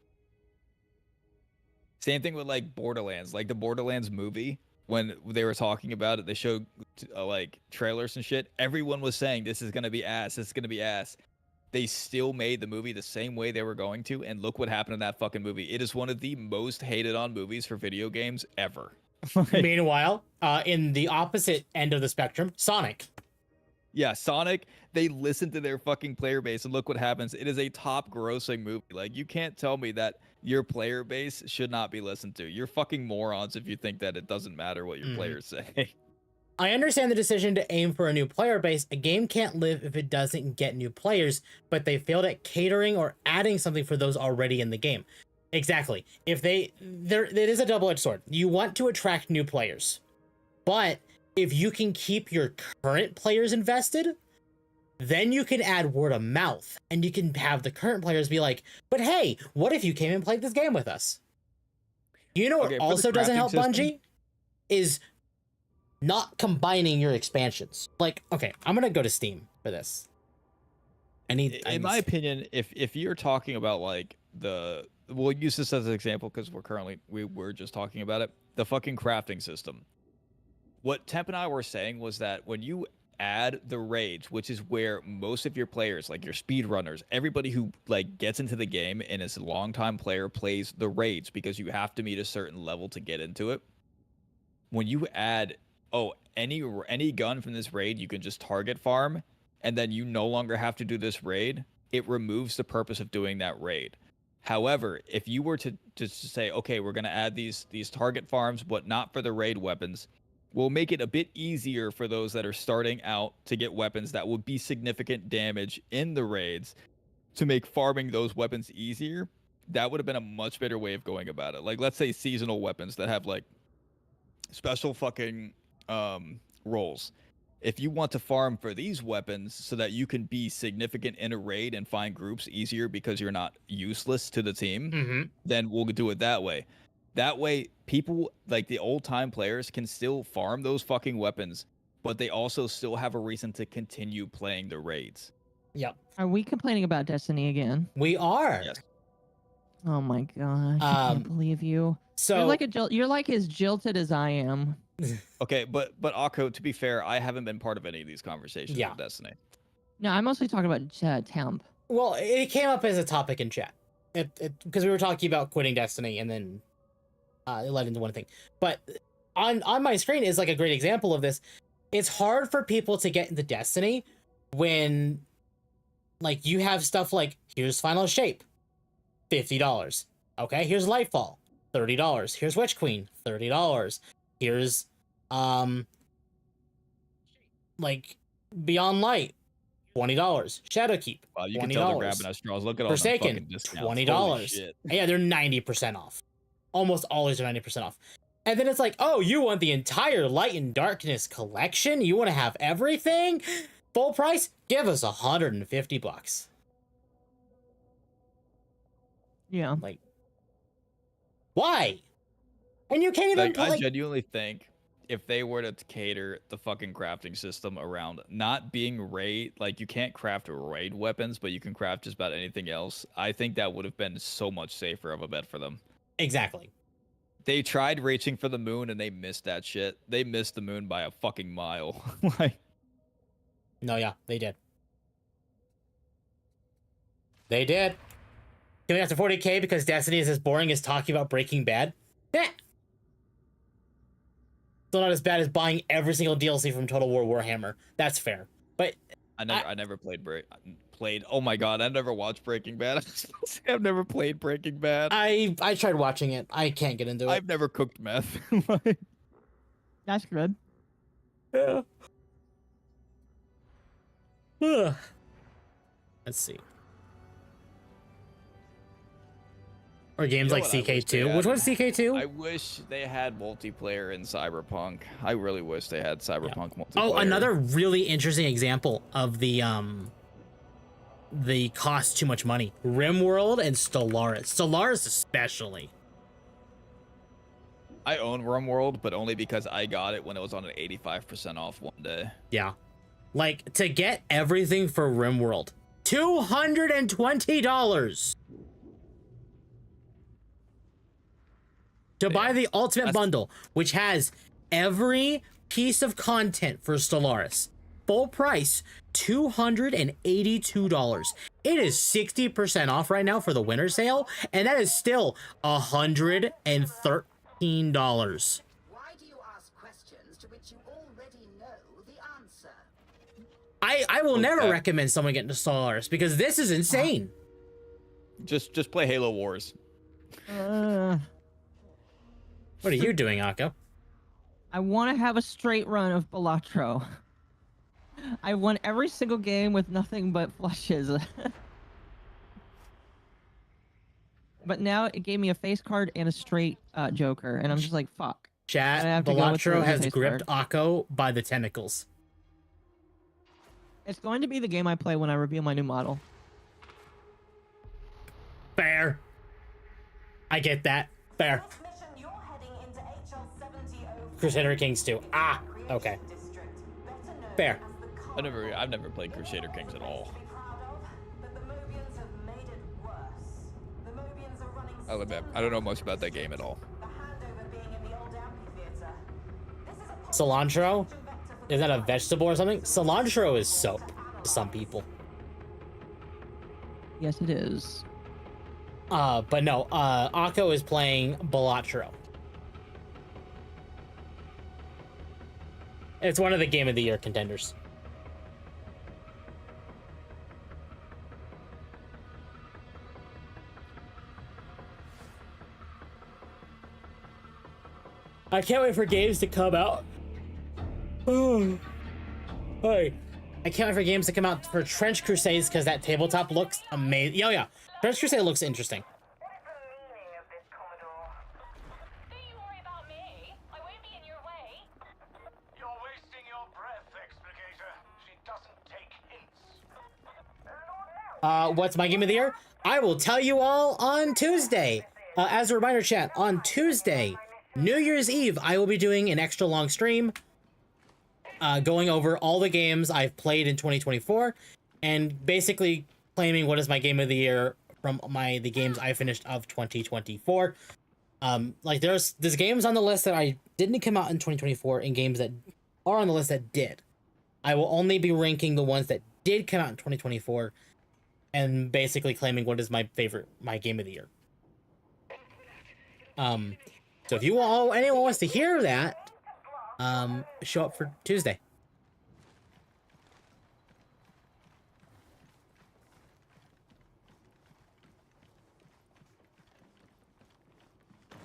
Same thing with like Borderlands, like the Borderlands movie. When they were talking about it, they showed like trailers and shit. Everyone was saying this is gonna be ass. This is gonna be ass. They still made the movie the same way they were going to, and look what happened in that fucking movie. It is one of the most hated on movies for video games ever. Meanwhile, in the opposite end of the spectrum, Sonic. Yeah, Sonic, they listened to their fucking player base, and look what happens. It is a top grossing movie. Like, you can't tell me that your player base should not be listened to. You're fucking morons if you think that it doesn't matter what your players say. I understand the decision to aim for a new player base. A game can't live if it doesn't get new players, but they failed at catering or adding something for those already in the game. Exactly. It is a double-edged sword. You want to attract new players, but if you can keep your current players invested, then you can add word of mouth, and you can have the current players be like, but hey, what if you came and played this game with us? You know what also doesn't help Bungie? Is not combining your expansions. Like, okay, I'm gonna go to Steam for this. In my opinion, if you're talking about like we'll use this as an example because we were just talking about it, the fucking crafting system. What Temp and I were saying was that when you add the raids, which is where most of your players, like your speedrunners, everybody who like gets into the game and is a longtime player plays the raids because you have to meet a certain level to get into it. When you add, any gun from this raid, you can just target farm, and then you no longer have to do this raid. It removes the purpose of doing that raid. However, if you were to just say, okay, we're going to add these target farms, but not for the raid weapons, we'll make it a bit easier for those that are starting out to get weapons that would be significant damage in the raids to make farming those weapons easier. That would have been a much better way of going about it. Like, let's say seasonal weapons that have like special fucking roles. If you want to farm for these weapons so that you can be significant in a raid and find groups easier because you're not useless to the team, then we'll do it that way. That way, people, like the old-time players, can still farm those fucking weapons, but they also still have a reason to continue playing the raids. Yep. Are we complaining about Destiny again? We are. Yes. Oh my gosh, I can't believe you. So You're like as jilted as I am. Okay, but Akko, to be fair, I haven't been part of any of these conversations with Destiny. No, I'm mostly talking about Temp. Well, it came up as a topic in chat. Because we were talking about quitting Destiny, and then it led into one thing. But on my screen is like a great example of this. It's hard for people to get into Destiny when like you have stuff like, here's Final Shape, $50. Okay, here's Lightfall, $30. Here's Witch Queen, $30. Here's like Beyond Light, $20. Shadowkeep, Wow, you $20. can tell they're grabbing us straws. Look at all Forsaken, them fucking discounts. $20. Holy shit. Yeah, they're 90% off. Almost always are 90% off. And then it's like, oh, you want the entire Light and Darkness collection? You want to have everything? Full price? Give us $150. Yeah. Like, why? And you can't even I genuinely think if they were to cater the fucking crafting system around not being raid, like you can't craft raid weapons, but you can craft just about anything else, I think that would have been so much safer of a bet for them. Exactly. They tried reaching for the moon and they missed that shit. They missed the moon by a fucking mile. Like, no, yeah, they did. They did. Going after 40K because Destiny is as boring as talking about Breaking Bad? Eh. Still not as bad as buying every single DLC from Total War Warhammer. That's fair. But I never played. Oh my god, I never watched Breaking Bad. I've never played Breaking Bad. I tried watching it. I can't get into it. I've never cooked meth. That's good. Yeah. Ugh. Let's see. Or games You know like what I wish they CK2. had? Which one's CK2? I wish they had multiplayer in Cyberpunk. I really wish they had Cyberpunk multiplayer. Oh, another really interesting example of the cost too much money. RimWorld and Stellaris. Stellaris especially. I own RimWorld, but only because I got it when it was on an 85% off one day. Yeah. Like, to get everything for RimWorld, $220 to buy the ultimate bundle, which has every piece of content for Stellaris. Full price, $282. It is 60% off right now for the winter sale, and that is still $113. Why do you ask questions to which you already know the answer? I will never recommend someone get into Stellaris because this is insane. Just play Halo Wars. What are you doing, Akko? I want to have a straight run of Balatro. I won every single game with nothing but flushes. But now it gave me a face card and a straight Joker, and I'm just like, fuck. Chat, Balatro has gripped Akko by the tentacles. It's going to be the game I play when I reveal my new model. Fair. I get that. Fair. Crusader Kings 2. Ah, okay. Fair. I've never played Crusader Kings at all. I don't know much about that game at all. Cilantro? Is that a vegetable or something? Cilantro is soap to some people. Yes, it is. But no, Akko is playing Balatro. It's one of the Game of the Year contenders. I can't wait for games to come out. Oh. Hey. I can't wait for games to come out for Trench Crusades because that tabletop looks amazing. Oh yeah, Trench Crusade looks interesting. What's my game of the year? I will tell you all on Tuesday. As a reminder, chat, on Tuesday, New Year's Eve, I will be doing an extra long stream going over all the games I've played in 2024 and basically claiming what is my game of the year from the games I finished of 2024. Like there's games on the list that I didn't come out in 2024 and games that are on the list that did. I will only be ranking the ones that did come out in 2024 and basically claiming what is my game of the year. So if anyone wants to hear that, show up for Tuesday.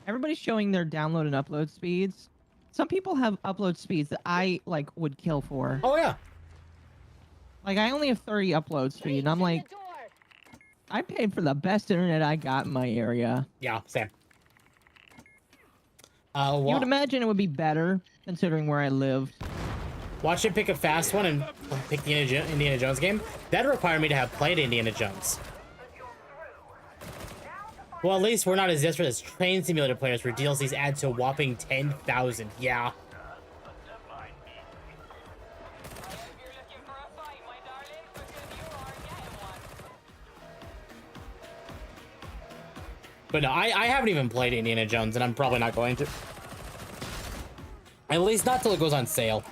Everybody's showing their download and upload speeds. Some people have upload speeds that I would kill for. Oh yeah. Like I only have 30 upload speed, and I'm like, I paid for the best internet I got in my area. Yeah, same. You would imagine it would be better considering where I lived. Watch it pick a fast one and pick the Indiana Jones game. That'd require me to have played Indiana Jones. Well, at least we're not as desperate as Train Simulator players where DLCs add to a whopping 10,000. Yeah. But no, I haven't even played Indiana Jones, and I'm probably not going to. At least not till it goes on sale.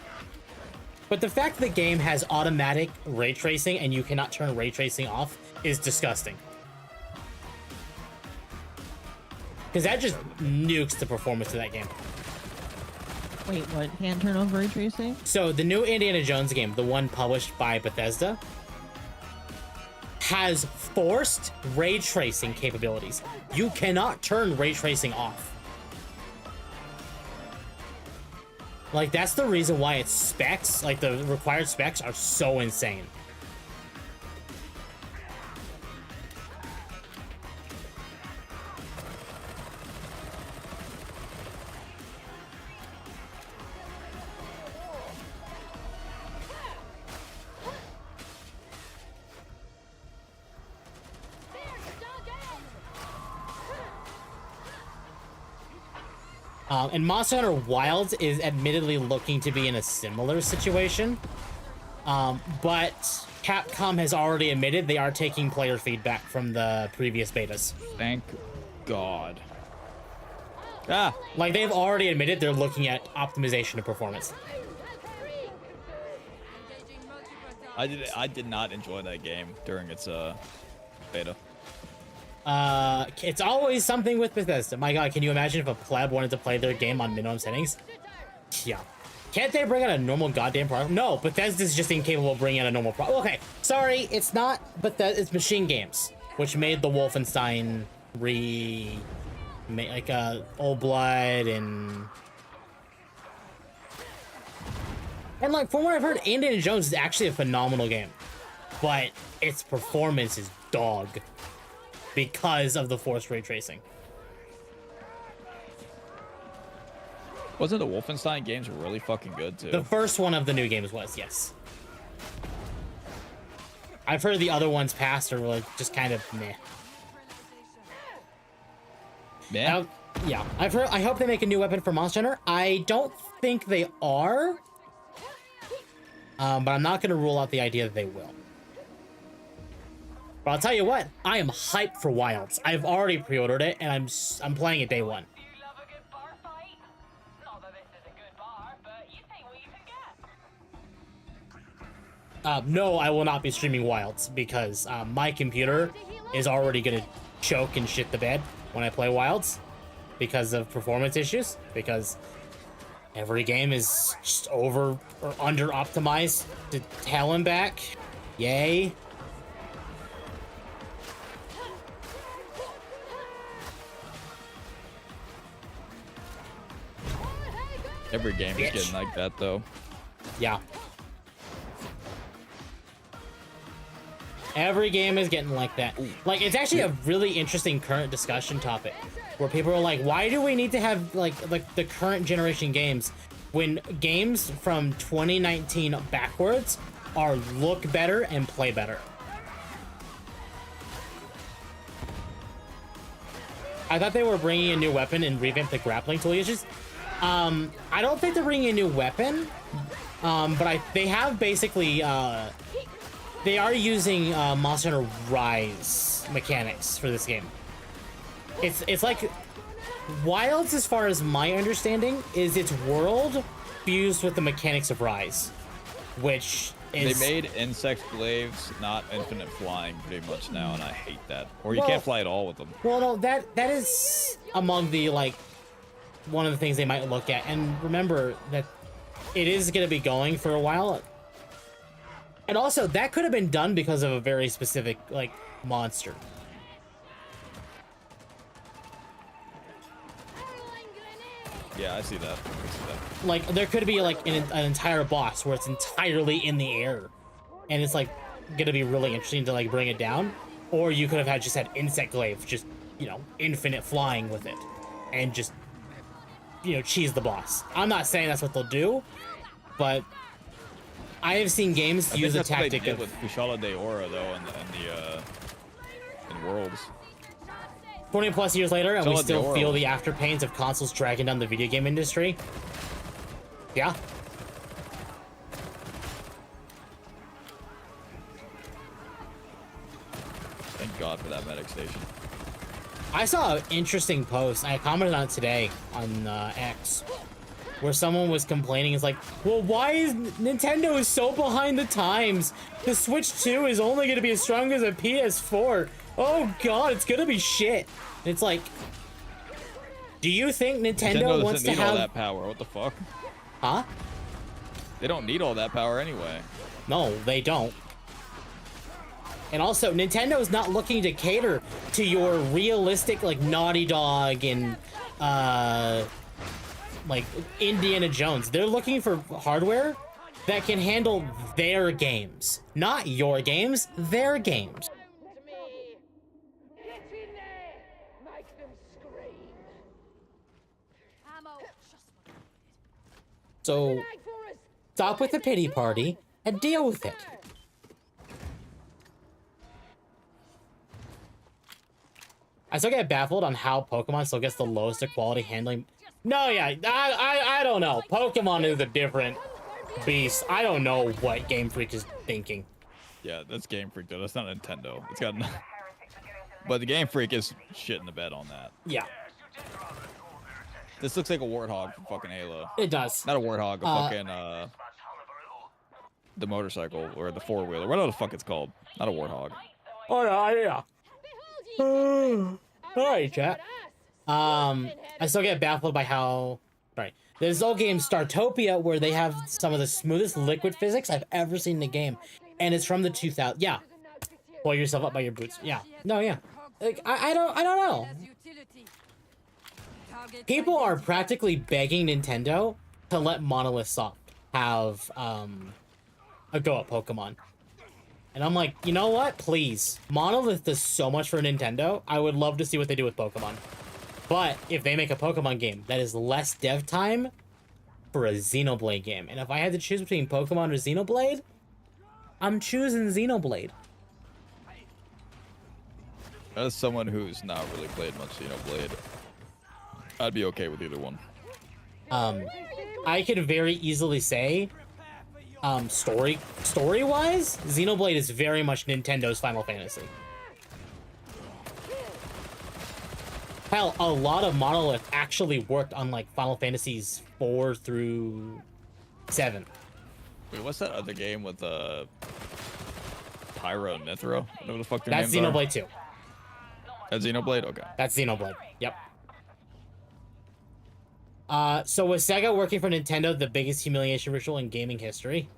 But the fact that the game has automatic ray tracing and you cannot turn ray tracing off is disgusting. Because that just nukes the performance of that game. Wait, what? Hand turn on ray tracing? So the new Indiana Jones game, the one published by Bethesda, has forced ray tracing capabilities. You cannot turn ray tracing off. Like, that's the reason why its specs, like the required specs, are so insane. And Monster Hunter Wilds is admittedly looking to be in a similar situation. But Capcom has already admitted they are taking player feedback from the previous betas. Thank God. Ah, Like, they've already admitted they're looking at optimization of performance. I did not enjoy that game during its beta. It's always something with Bethesda. My God, can you imagine if a pleb wanted to play their game on minimum settings? Yeah. Can't they bring out a normal goddamn product? No, Bethesda's just incapable of bringing out a normal product. Okay, sorry, it's not Bethesda, it's Machine Games, which made the Wolfenstein like Old Blood and like, from what I've heard, Indiana Jones is actually a phenomenal game, but its performance is dog because of the forced ray tracing. Wasn't the Wolfenstein games really fucking good too? The first one of the new games was, yes. I've heard the other ones past are like just kind of meh. Yeah. Yeah, I've heard. I hope they make a new weapon for Monster Hunter. I don't think they are, but I'm not going to rule out the idea that they will. But I'll tell you what, I am hyped for Wilds. I've already pre-ordered it, and I'm playing it day one. Do you love a good bar fight? Not that this is a good bar, but you take what you can get. No, I will not be streaming Wilds because my computer is already going to choke and shit the bed when I play Wilds because of performance issues, because every game is just over or under optimized to hell and back. Yay. Every game is getting like that though. Yeah. Every game is getting like that. Like, it's actually a really interesting current discussion topic where people are like, why do we need to have like the current generation games when games from 2019 backwards are look better and play better? I thought they were bringing a new weapon and revamp the grappling tool issues. I don't think they're bringing a new weapon, but they have basically, they are using Monster Hunter Rise mechanics for this game. It's like Wilds, as far as my understanding, is its world fused with the mechanics of Rise, which is... They made insect glaives not infinite flying pretty much now, and I hate that. Or you can't fly at all with them. Well, no, that is among the, like, one of the things they might look at. And remember that it is going to be going for a while. And also, that could have been done because of a very specific, like, monster. Yeah, I see that. I see that. Like, there could be, like, an entire boss where it's entirely in the air. And it's, like, going to be really interesting to, like, bring it down. Or you could have just had Insect Glaive, just, you know, infinite flying with it. And just, you know, cheese the boss. I'm not saying that's what they'll do, but I have seen games use a tactic of with Kushala de Aura though, in Worlds. 20 plus years later, and we Solid still Aura feel was- the afterpains of consoles dragging down the video game industry. Yeah. Thank God for that medic station. I saw an interesting post. I commented on it today on X, where someone was complaining. It's like, well, why is Nintendo is so behind the times? The Switch 2 is only going to be as strong as a PS4. Oh God, it's going to be shit. And it's like, do you think Nintendo wants to need have all that power? What the fuck? Huh? They don't need all that power anyway. No, they don't. And also, Nintendo is not looking to cater to your realistic, like, Naughty Dog and, like, Indiana Jones. They're looking for hardware that can handle their games. Not your games, their games. Down to me. Get in there. Make them scream. Ammo. So, Mag for us. stop with the pity party and deal with it. I still get baffled on how Pokemon still gets the lowest quality handling. No, yeah, I don't know. Pokemon is a different beast. I don't know what Game Freak is thinking. Yeah, that's Game Freak though. That's not Nintendo. It's got, but the Game Freak is shitting the bed on that. Yeah, This looks like a warthog from fucking Halo. it does. Not a warthog, a fucking the motorcycle or the four wheeler. Whatever the fuck it's called. Not a warthog. Oh yeah. All right, chat. I still get baffled by how. Right, there's old game Startopia where they have some of the smoothest liquid physics I've ever seen in the game, and it's from the 2000. Yeah, pull yourself up by your boots. Yeah, no, yeah. Like I don't know. People are practically begging Nintendo to let Monolith Soft have a go at Pokemon. And I'm like, you know what? Please. Monolith does so much for Nintendo. I would love to see what they do with Pokemon. But if they make a Pokemon game that is less dev time for a Xenoblade game, and if I had to choose between Pokemon or Xenoblade, I'm choosing Xenoblade. As someone who's not really played much Xenoblade, I'd be okay with either one. I could very easily say, story-wise, Xenoblade is very much Nintendo's Final Fantasy. Hell, a lot of Monolith actually worked on like Final Fantasies 4 through 7. Wait, what's that other game with Pyra and Mithra? Whatever the fuck their That's names are? Xenoblade 2. That's Xenoblade? Okay. That's Xenoblade. Yep. So was Sega working for Nintendo the biggest humiliation ritual in gaming history?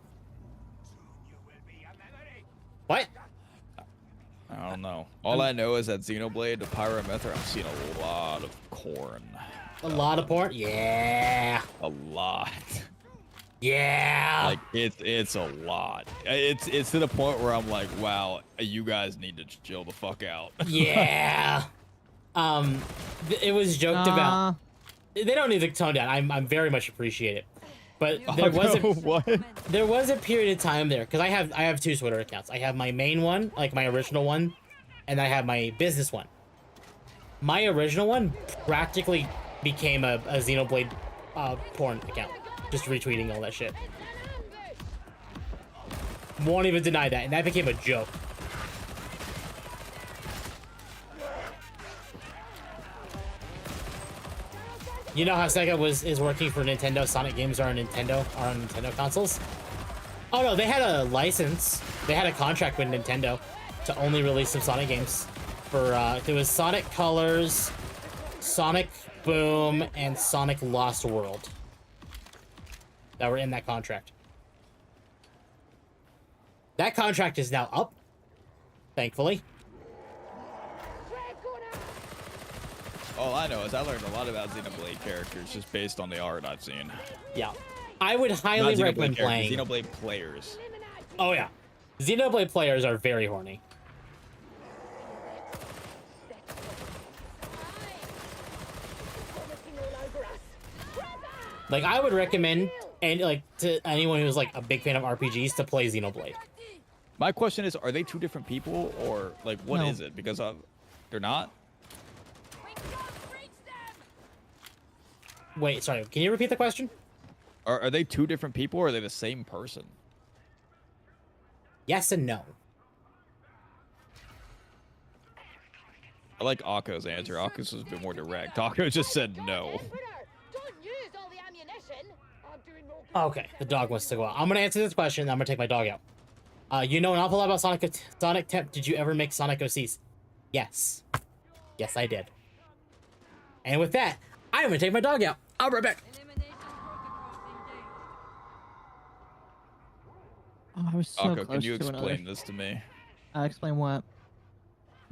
What? I don't know. All I know is that Xenoblade, the Pyra and Mithra, I've seen a lot of corn. A lot of porn? Yeah. A lot. Yeah. Like it's a lot. It's to the point where I'm like, wow, you guys need to chill the fuck out. Yeah. It was joked about. They don't need to tone down. I'm very much appreciate it. But there was a period of time there because I have two Twitter accounts. I have my main one, like my original one, and I have my business one. My original one practically became a Xenoblade porn account, just retweeting all that shit. Won't even deny that, and that became a joke. You know how Sega is working for Nintendo? Sonic games are on Nintendo consoles. Oh no, they had a license. They had a contract with Nintendo to only release some Sonic games. For there was Sonic Colors, Sonic Boom, and Sonic Lost World that were in that contract. That contract is now up, thankfully. All I know is I learned a lot about Xenoblade characters just based on the art I've seen. Yeah, I would highly recommend playing Xenoblade players. Oh yeah, Xenoblade players are very horny. Like I would recommend, and like to anyone who's like a big fan of RPGs, to play Xenoblade. My question is, are they two different people or like what is it? Because they're not. Wait, sorry. Can you repeat the question? Are they two different people or are they the same person? Yes and no. I like Akko's answer. Akko's was a bit more direct. Akko just said no. Okay, the dog wants to go out. I'm gonna answer this question. I'm gonna take my dog out. You know an awful lot about Sonic Temp. Did you ever make Sonic OCs? Yes. Yes, I did. And with that, I'm gonna take my dog out. I'll be right back. I was so Akko, close can you to another. explain this to me? Explain what?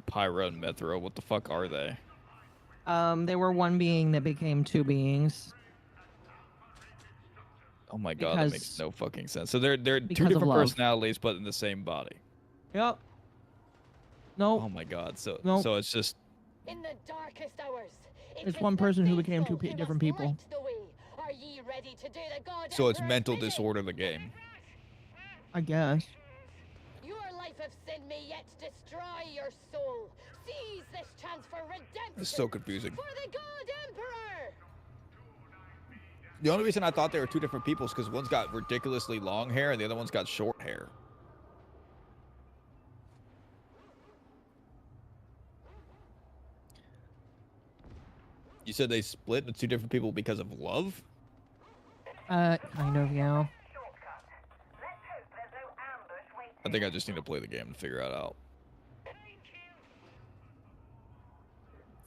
Pyro and Mithra, what the fuck are they? They were one being that became two beings. Oh my god, that makes Because- no fucking sense. So they're two because of different love. personalities, but in the same body. Yep. No, Oh my god, so Nope. so it's just In the darkest hours, it's is one the person who became two faithful who different must people. light the way. Are ye ready to do the God so it's Emperor's mental bidding? disorder the game. I guess. Your life of sin may yet destroy your soul. Seize this chance for redemption. This is so confusing. For the God Emperor. The only reason I thought they were two different people is because one's got ridiculously long hair and the other one's got short hair. You said they split into two different people because of love? Kind of, yeah. I think I just need to play the game to figure it out.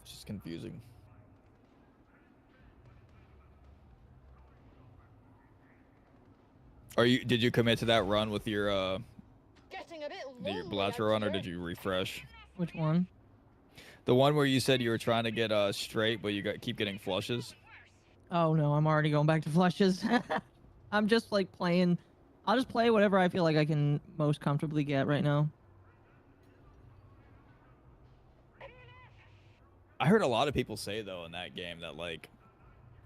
It's just confusing. Did you commit to that run with your Getting a bit lonely Blatcher out run, or here. did you refresh? Which one? The one where you said you were trying to get straight, but you keep getting flushes? Oh no, I'm already going back to flushes. I'm just like playing. I'll just play whatever I feel like I can most comfortably get right now. I heard a lot of people say though in that game that like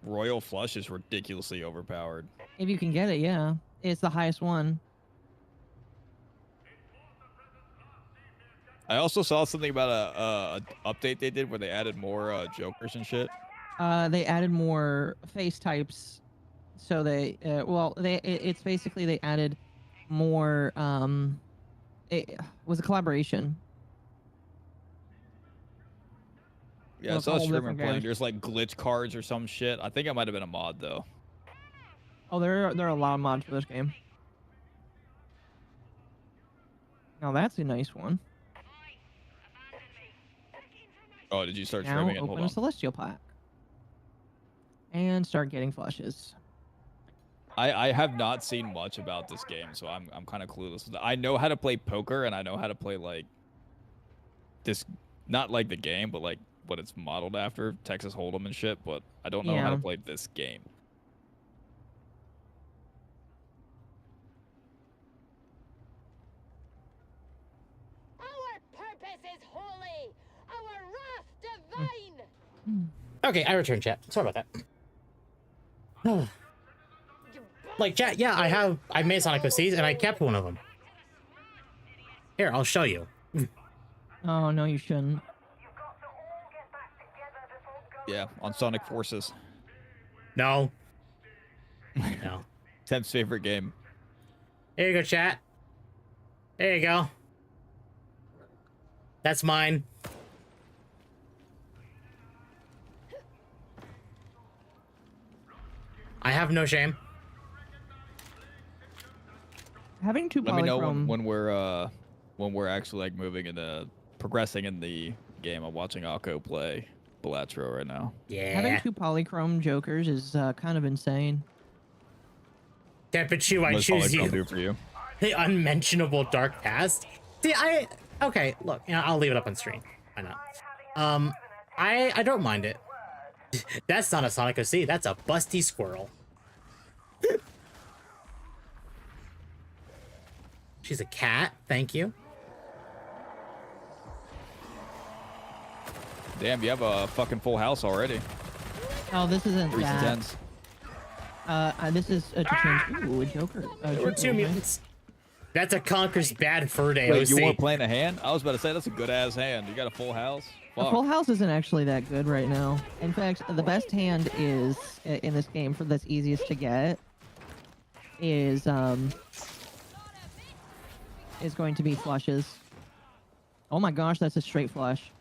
Royal Flush is ridiculously overpowered. If you can get it, yeah. It's the highest one. I also saw something about a update they did where they added more jokers and shit. They added more face types, so they it's basically they added more. It was a collaboration. Yeah, I Well, saw a all streamer different playing. games. There's like glitch cards or some shit. I think it might have been a mod though. Oh, there are a lot of mods for this game. Now that's a nice one. Oh, did you start Now streaming it? Hold open a on. celestial pack. And start getting flushes. I have not seen much about this game, so I'm kind of clueless. I know how to play poker and I know how to play like this, not like the game, but like what it's modeled after, Texas Hold'em and shit. But I don't know how to Yeah. play this game. Our purpose is holy. Our wrath divine. Okay, I returned chat. Sorry about that. Like chat, yeah, I made Sonic OCs and I kept one of them. Here, I'll show you. Oh no, you shouldn't. Yeah, on Sonic Forces. No. No. Temp's favorite game. Here you go, chat. There you go. That's mine. I have no shame. Having two Let me know polychrome. when we're actually like moving into progressing in the game. I'm watching Akko play Belatro right now. Having Yeah. two polychrome jokers is kind of insane. Tempachu, I What's choose Polychrome you. do for you? The unmentionable dark past. See, okay, look, you know, I'll leave it up on stream. Why not? I don't mind it. That's not a Sonic OC, that's a busty squirrel. She's a cat, thank you. Damn, you have a fucking full house already. Oh, this isn't 3s that. and 10s. This is to change. Ooh, a joker. There were two mutants. That's a Conker's Bad Fur Day Wait, OC. you weren't playing a hand? I was about to say that's a good ass hand. You got a full house. The Fuck. full house isn't actually that good right now. In fact, the best hand is in this game for that's easiest to get is going to be flushes. Oh my gosh, that's a straight flush.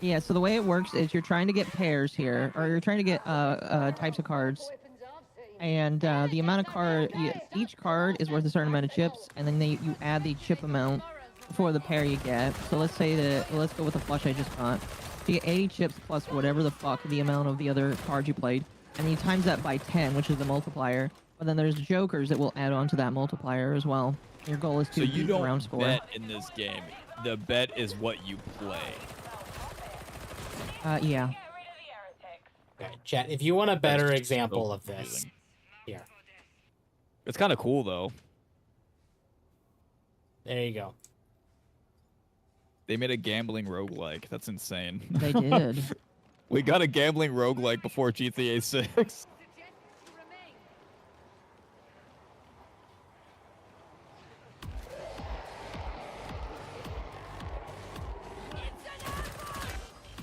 Yeah, so the way it works is you're trying to get pairs here, or you're trying to get types of cards, and the amount of each card is worth a certain amount of chips, and then you add the chip amount for the pair you get. So let's go with the flush I just got. So you get 80 chips plus whatever the fuck the amount of the other cards you played. and you times that by 10, which is the multiplier. But then there's jokers that will add on to that multiplier as well. Your goal is to So you beat the round don't score. bet in this game. The bet is what you play. Yeah. Get rid of the heretics. Okay, chat. If you want a better That's example so of this, confusing. here, It's kind of cool though. there you go. They made a gambling roguelike. That's insane. They did. We got a gambling roguelike before GTA 6.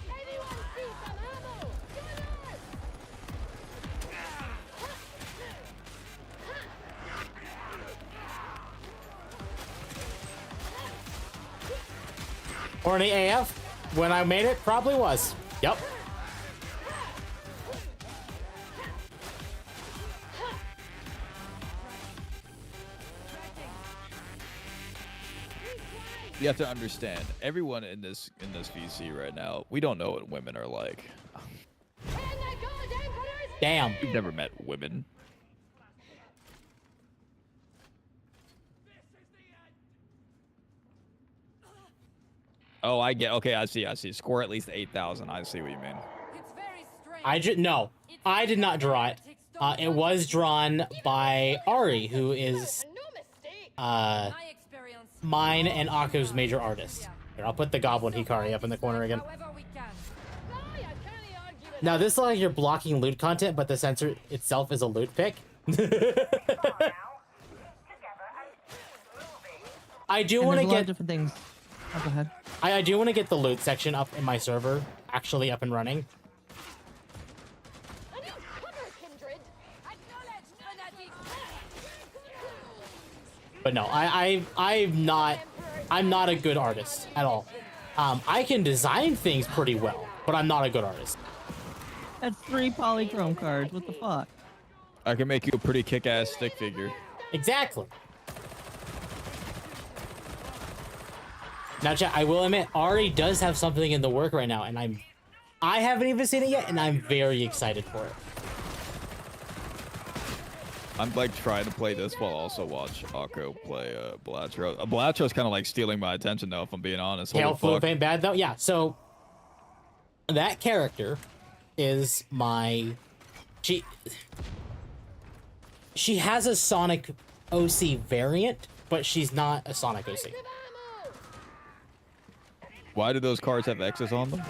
Anyone see some ammo? Gunners! Horny AF, when I made it, probably was. Yep. You have to understand, everyone in this VC right now, we don't know what women are like. And the God Emperor's Damn. We've never met women. Oh, I get. Okay, I see. Score at least 8,000. I see what you mean. No, I did not draw it. It was drawn by Ari, who is no mistake. mine and Akko's major artist. Here, I'll put the Goblin Hikari up in the corner again. Aye, I can't argue with Now, this is like you're blocking loot content, but the sensor itself is a loot pick. I do And want to there's a lot of get different things. Oh, go ahead. I do want to get the loot section up in my server, actually up and running. I need cover, kindred. Acknowledge, fanatic. But no, I'm not a good artist at all. I can design things pretty well, but I'm not a good artist. That's 3 polychrome cards. What the fuck? I can make you a pretty kick-ass stick figure. Exactly. Now, chat, I will admit, Ari does have something in the work right now, and I haven't even seen it yet, and I'm very excited for it. I'm like trying to play this while also watch Akko play Balatro. Balatro's kind of like stealing my attention though, if I'm being honest. Tail Holy flip fuck. ain't bad though. Yeah, so that character is my she has a Sonic OC variant, but she's not a Sonic OC. Why do those cards have X's on them?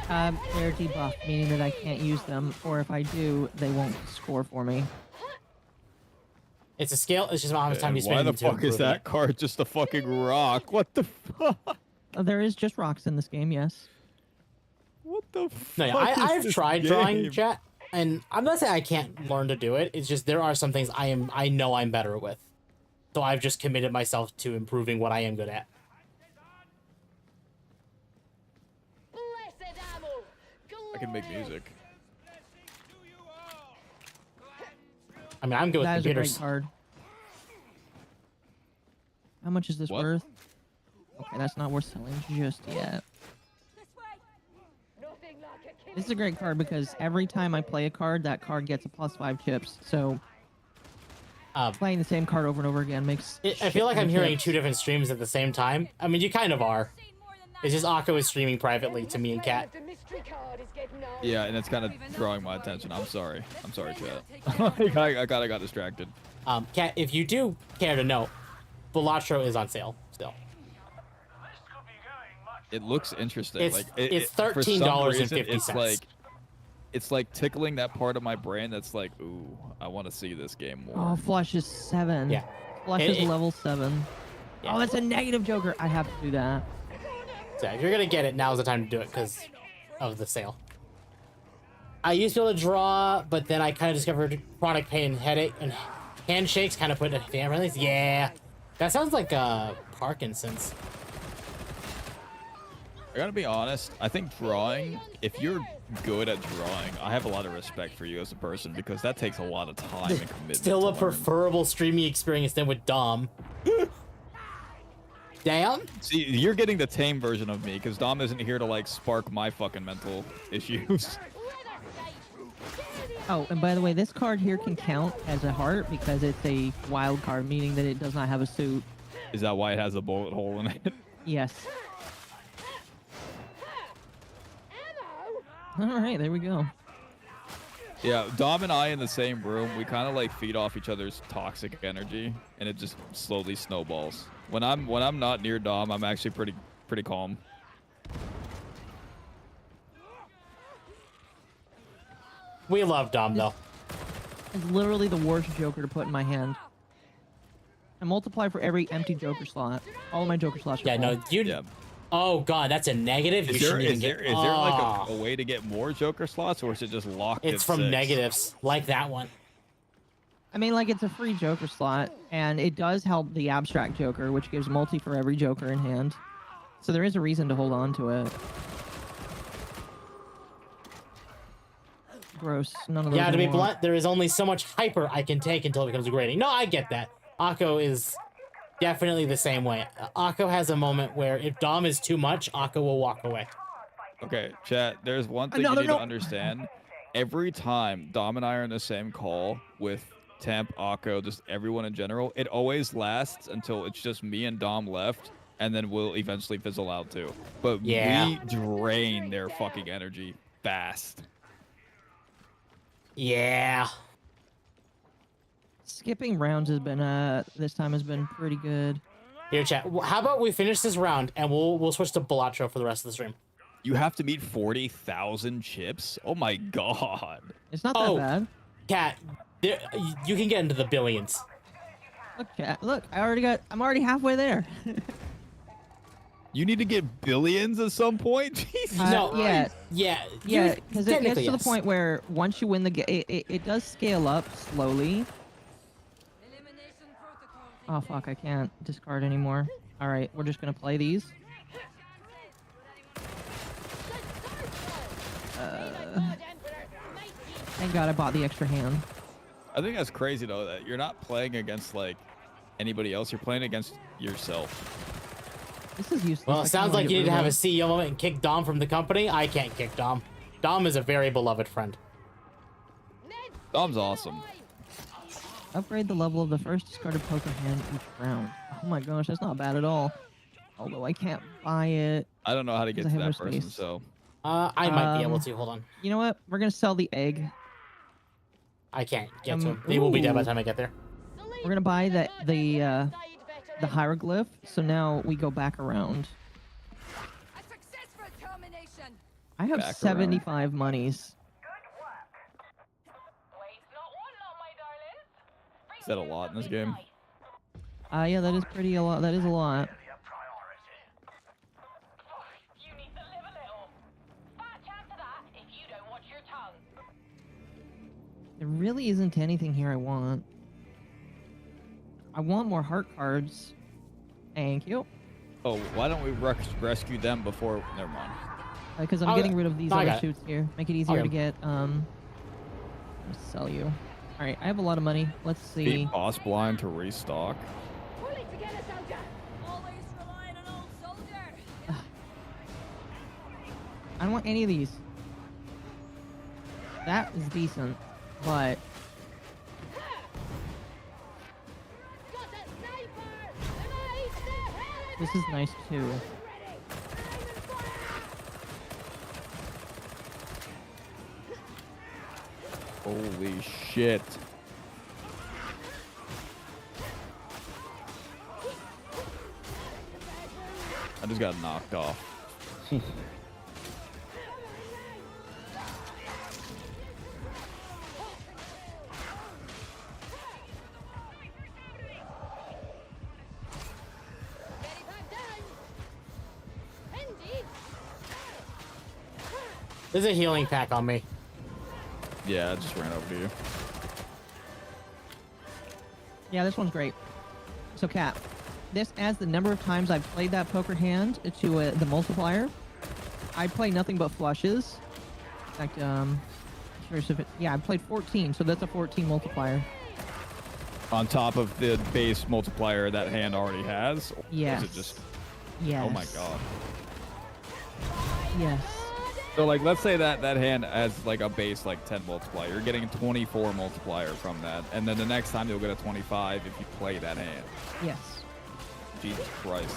They're debuffed, meaning that I can't use them, or if I do, they won't score for me. It's a scale. It's just how much time you spend. Why the to fuck is improve that it. card just a fucking rock? What the fuck? There is just rocks in this game, yes. What the fuck? No, yeah, I've this tried game? drawing, chat, and I'm not saying I can't learn to do it. It's just there are some things I know I'm better with, so I've just committed myself to improving what I am good at. Blessed ammo. I can make music. I mean, I'm good with That is a great computers. card. How much is this What? worth? Okay, that's not worth selling just yet. Nothing like a king. This is a great card because every time I play a card, that card gets a +5 chips. So playing the same card over and over again makes. I feel like I'm hearing chips. 2 different streams at the same time. I mean, you kind of are. It's just Akko is streaming privately to me and Kat. The mystery card is getting old. Yeah, and it's kind of drawing my attention. I'm sorry. I'm sorry, chat. I got distracted. Kat, if you do care to know, Balatro is on sale still. It looks interesting. It's- like it's for some reason, $13.50. It's like tickling that part of my brain that's like, ooh, I want to see this game more. Oh, Flush is 7. Yeah. Flush It- is it- level 7. Yeah. Oh, that's a negative Joker. I have to do that. So if you're gonna get it, now's the time to do it because of the sale. I used to be able to draw, but then I kind of discovered chronic pain, headache, and handshakes kind of put a damn release. Yeah, that sounds like Parkinson's. I gotta be honest. I think drawing, if you're good at drawing, I have a lot of respect for you as a person because that takes a lot of time and commitment. Still a to learn. preferable streaming experience than with Dom. Damn. See, you're getting the tame version of me because Dom isn't here to like spark my fucking mental issues. Oh, and by the way, this card here can count as a heart because it's a wild card, meaning that it does not have a suit. Is that why it has a bullet hole in it? Yes. All right, there we go. Yeah, Dom and I in the same room, we kind of like feed off each other's toxic energy, and it just slowly snowballs. When I'm not near Dom, I'm actually pretty calm. We love Dom though. It's literally the worst Joker to put in my hand. I multiply for every empty Joker slot. All of my Joker slots are Yeah, full. no, you. Yeah. Oh god, that's a negative. You Is there shouldn't even get. like a way to get more Joker slots, or is it just locked? It's at from 6? negatives, like that one. I mean, like, it's a free Joker slot, and it does help the abstract Joker, which gives multi for every Joker in hand. So there is a reason to hold on to it. Gross. None of those. Yeah, to I be want. blunt, there is only so much hyper I can take until it becomes degrading. No, I get that. Akko is definitely the same way. Akko has a moment where if Dom is too much, Akko will walk away. Okay, chat. There's one thing you need to understand. Every time Dom and I are in the same call with Temp, Akko, just everyone in general, it always lasts until it's just me and Dom left, and then we'll eventually fizzle out too. But Yeah. we drain their fucking energy fast. Yeah. Skipping rounds has been this time has been pretty good. Here, chat. How about we finish this round and we'll switch to Balatro for the rest of the stream. You have to meet 40,000 chips? Oh my god. It's not that bad. Cat, you can get into the billions. Look, chat. Look, I'm already halfway there. You need to get billions at some point? Jesus No, Christ. yeah, Because it gets technically, to the yes. point where once you win the game, it does scale up slowly. Oh fuck, I can't discard anymore. All right, we're just gonna play these. Thank God I bought the extra hand. I think that's crazy though that you're not playing against like anybody else. You're playing against yourself. This is useless. Well, I it sounds kinda like wanna you need get to have a rid of CEO moment and kick Dom from the company. I can't kick Dom. Dom is a very beloved friend. Dom's awesome. Upgrade the level of the first discarded poker hand each round. Oh my gosh, that's not bad at all. Although I can't buy it. I don't know how to get Because to I have that no person, space. so I might be able to. Hold on. You know what? We're gonna sell the egg. I can't get to him. They will be dead by the ooh. time I get there. We're gonna buy the hieroglyph. So now we go back around. A successful termination. I have Back around. 75 monies. Waste not, want not, my darlings. is that a lot in this game? Yeah, that is pretty a lot. That is a lot. You need to live a little. Fat chance of that if you don't watch your tongue. There really isn't anything here I want. I want more heart cards. Thank you. Oh, why don't we rescue them before? Never mind. Because I'm I'll- getting rid of these no, I other got it. shoots here. Make it easier Okay. to get. Sell you. All right, I have a lot of money. Let's see. Beat boss blind to restock. Pull it together, soldier. Always rely on an old soldier. I don't want any of these. That is decent, but Got a sniper! Nice to hell this is nice too. ready! Holy shit. I just got knocked off. Ready, back down! Indeed! There's a healing pack on me. Yeah, I just ran over to you. Yeah, this one's great. So, Cap, this adds the number of times I've played that poker hand to the multiplier. I play nothing but flushes. In fact, curious if it, yeah, I played 14, so that's a 14 multiplier. On top of the base multiplier that hand already has? Or Yes. Is it just... Yes. Oh my god. Yes. So like, let's say that hand has like a base like 10 multiplier. You're getting 24 multiplier from that, and then the next time you'll get a 25 if you play that hand. Yes. Jesus Christ.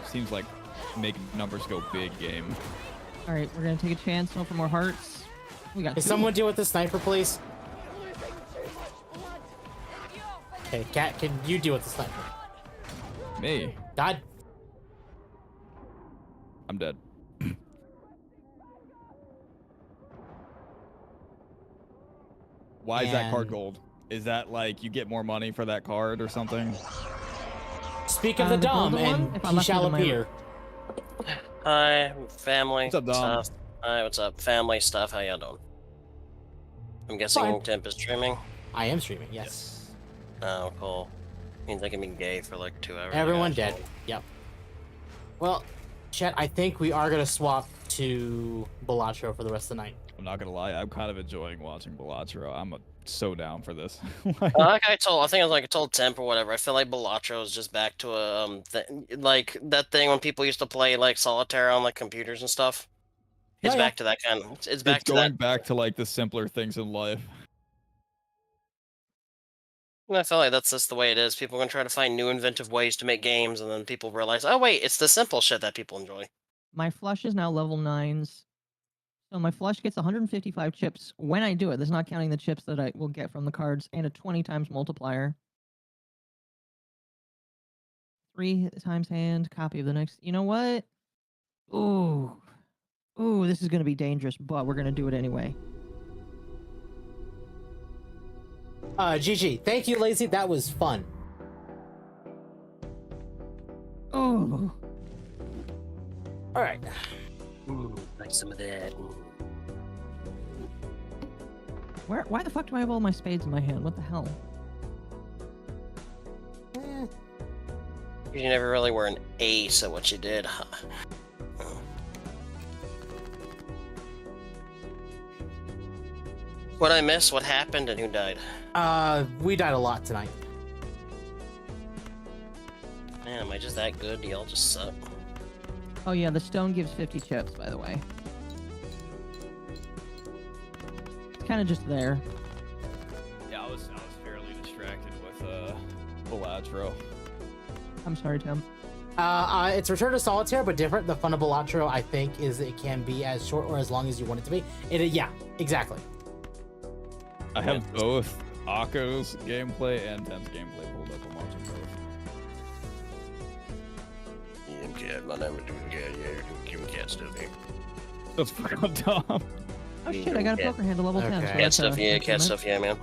Seems like making numbers go big game. All right, we're gonna take a chance. No for more hearts. We got. Can 2. someone deal with the sniper, please? Okay, Cat, can you deal with the sniper? Me? God. I'm dead. Why is that card And- gold? Is that like you get more money for that card or something? Speak of the The dumb, golden one? and If I he left it shall in my- appear. Hi, family What's up, Dom? stuff. Hi, what's up? Family stuff. How y'all doing? I'm guessing Fine. Temp is streaming. I am streaming, yes. Oh, cool. Means I can be gay for like 2 hours. Everyone Yeah, dead. Yep. Well, Chet, I think we are gonna swap to Balatro for the rest of the night. I'm not gonna lie, I'm kind of enjoying watching Balatro. I'm so down for this. Like I told Temp or whatever. I feel like Balatro is just back to a like that thing when people used to play like solitaire on like computers and stuff. It's Yeah, back to that kind of. It's back to going that. back to like the simpler things in life. I feel like that's just the way it is. People are gonna try to find new inventive ways to make games, and then people realize, oh wait, it's the simple shit that people enjoy. My flush is now level 9s. So my flush gets 155 chips when I do it. That's not counting the chips that I will get from the cards, and a 20 times multiplier. 3 times hand, copy of the next. You know what? Ooh. Ooh, this is going to be dangerous, but we're going to do it anyway. GG. Thank you, Lazy. That was fun. Oh. All right. Like some of that. Why the fuck do I have all my spades in my hand? What the hell? You never really were an ace at what you did, huh? What I miss? What happened? And who died? We died a lot tonight. Man, am I just that good? Do y'all just suck? Oh yeah, the stone gives 50 chips, by the way. It's kind of just there. Yeah, I was fairly distracted with Balatro. I'm sorry, Tim. It's Return to Solitaire, but different. The fun of Balatro, I think, is it can be as short or as long as you want it to be. Yeah, exactly. I have both Akko's gameplay and Temp's gameplay pulled up. I'm watching both. Yeah, my name is Kim Cat stuff here. That's fucking dumb. Oh shit, I got a poker hand to level 10. So Okay. Cat that's, stuff, yeah, that's cat nice. stuff, yeah, man.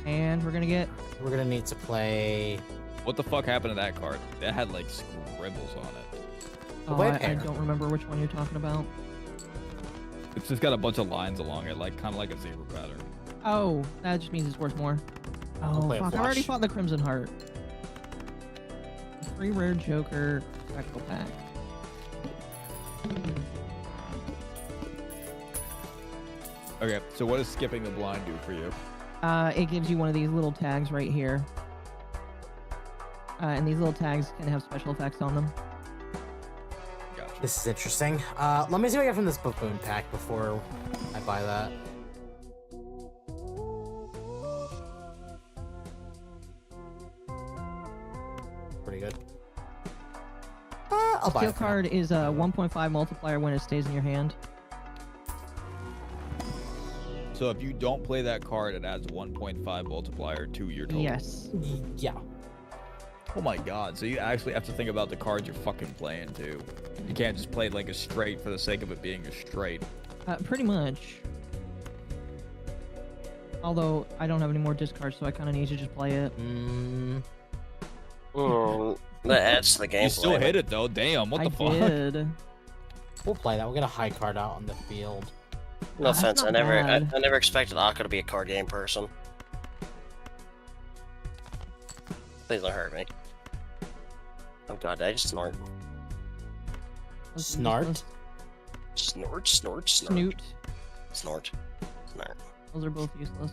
And we're gonna get. We're gonna need to play. What the fuck happened to that card? That had like scribbles on it. Oh, web I hair. don't remember which one you're talking about. It's just got a bunch of lines along it, like kind of like a zebra pattern. Oh, that just means it's worth more. I'll Oh play a fuck! I already flush. fought the Crimson Heart. 3 rare Joker spectral pack. Okay, so what does skipping the blind do for you? It gives you one of these little tags right here. And these little tags can have special effects on them. Gotcha. This is interesting. Let me see what I get from this buffoon pack before I buy that. Pretty good. I'll buy Steel it. card is a 1.5 multiplier when it stays in your hand. So if you don't play that card, it adds 1.5 multiplier to your total. Yes. Yeah. Oh my god, so you actually have to think about the cards you're fucking playing too. You can't just play it like a straight for the sake of it being a straight. Pretty much. Although I don't have any more discards, so I kind of need to just play it. That adds to the gameplay. You still hit it though, damn, what the fuck? I did. We'll play that. We'll get a high card out on the field. No That's offense, I not never bad. expected Akko to be a card game person. Please don't hurt me. Oh god, did I just snort? Those are Snart? useless. Snort, snort, snort. Snoot. Snort. Snort. Those are both useless.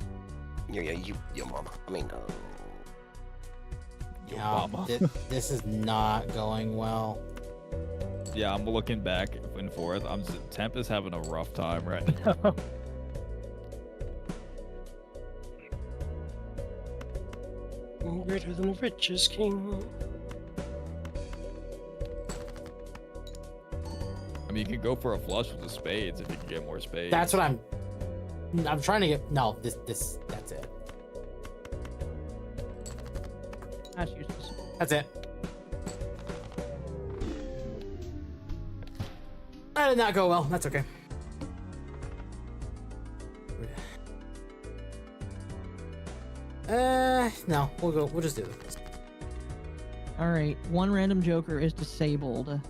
Yo, mama. I mean, Yeah, mama. this is not going well. Yeah, I'm looking back and forth. Temp is having a rough time right now. Greater than the richest king. I mean, you can go for a flush with the spades if you can get more spades. That's what I'm trying to get. No, that's it. That's useless. That's it. That did not go well. That's okay. No, we'll just do this. All right, one random joker is disabled.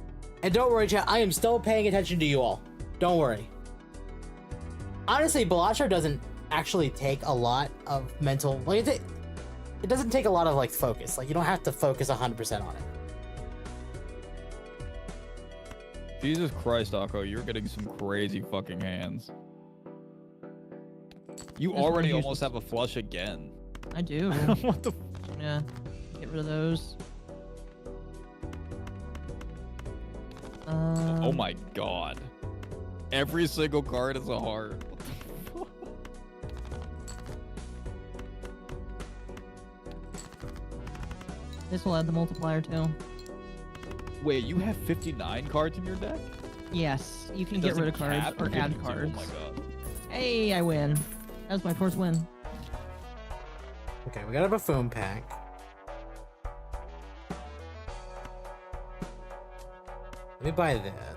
And don't worry, chat, I am still paying attention to you all. Don't worry. Honestly, Balatro doesn't actually take a lot of mental, like, it doesn't take a lot of, like, focus. Like, you don't have to focus 100% on it. Jesus Christ, Akko, you're getting some crazy fucking hands. You This already one almost have a flush again. I do. What the? Yeah, get rid of those. Oh my god. Every single card is a heart. This will add the multiplier too. Wait, you have 59 cards in your deck? Yes, you can It get rid of doesn't cards cap or add 52? cards. Oh my god. Hey, I win. That was my first win. Okay, we got a buffoon pack. Let me buy that.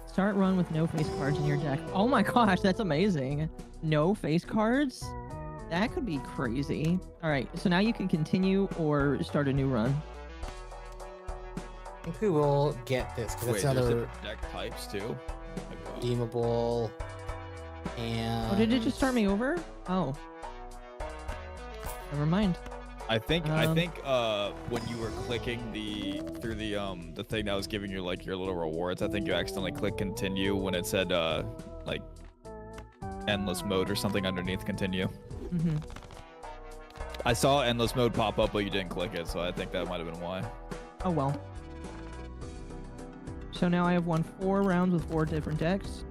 Start run with no face cards in your deck. Oh my gosh, that's amazing. No face cards? That could be crazy. All right, so now you can continue or start a new run. I think we will get this because Wait, it's there's another different deck types too? Oh my god. redeemable. And Oh, did it just start me over? Oh. Never mind. I think when you were clicking through the thing that was giving you like your little rewards, I think you accidentally clicked continue when it said like endless mode or something underneath continue. Mm-hmm. I saw endless mode pop up, but you didn't click it, so I think that might have been why. Oh well. So now I have won 4 rounds with 4 different decks.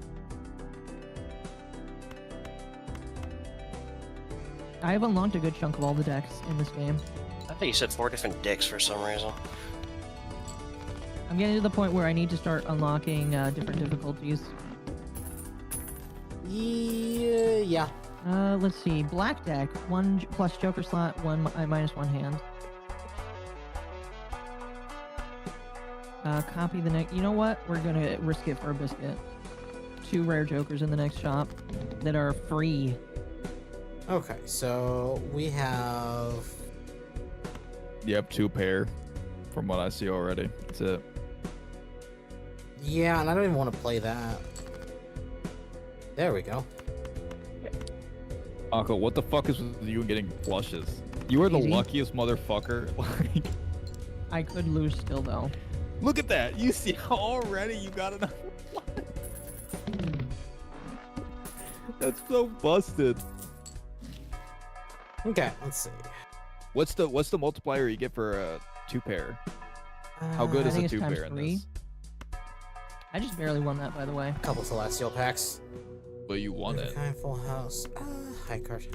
I have unlocked a good chunk of all the decks in this game. I thought you said 4 different dicks for some reason. I'm getting to the point where I need to start unlocking different difficulties. yeah. Let's see. Black deck, 1 plus Joker slot, 1 minus 1 hand. Copy the next. You know what? We're gonna risk it for a biscuit. 2 rare Jokers in the next shop that are free. Okay, so we have. Yep, 2 pair from what I see already. That's it. Yeah, and I don't even want to play that. There we go. Akko, what the fuck is with you getting flushes? You are the Easy. luckiest motherfucker. Like, I could lose still though. look at that. You see how already you got another flush? That's so busted. Okay, let's see. What's the multiplier you get for a 2 pair? How good I is think a it's 2 times pair in 3. this? I just barely won that, by the way. Couple Celestial packs. But you won it. Kind full house. High card.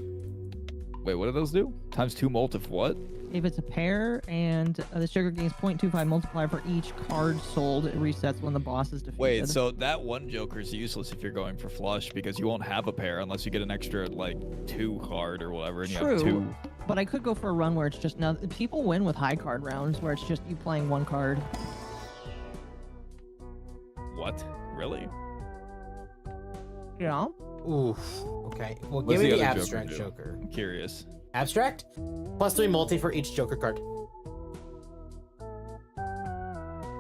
Wait, what do those do? Times 2 multif what? If it's a pair and the sugar gains 0.25 multiplier for each card sold, it resets when the boss is defeated. Wait, so that 1 Joker is useless if you're going for flush because you won't have a pair unless you get an extra like 2 card or whatever, and you have 2. But I could go for a run where it's just now. People win with high card rounds where it's just you playing 1 card. What? Really? Yeah. Oof. Okay. Well, What's give me the the other abstract Joker do? Joker. I'm curious. Abstract? Plus 3 multi for each Joker card.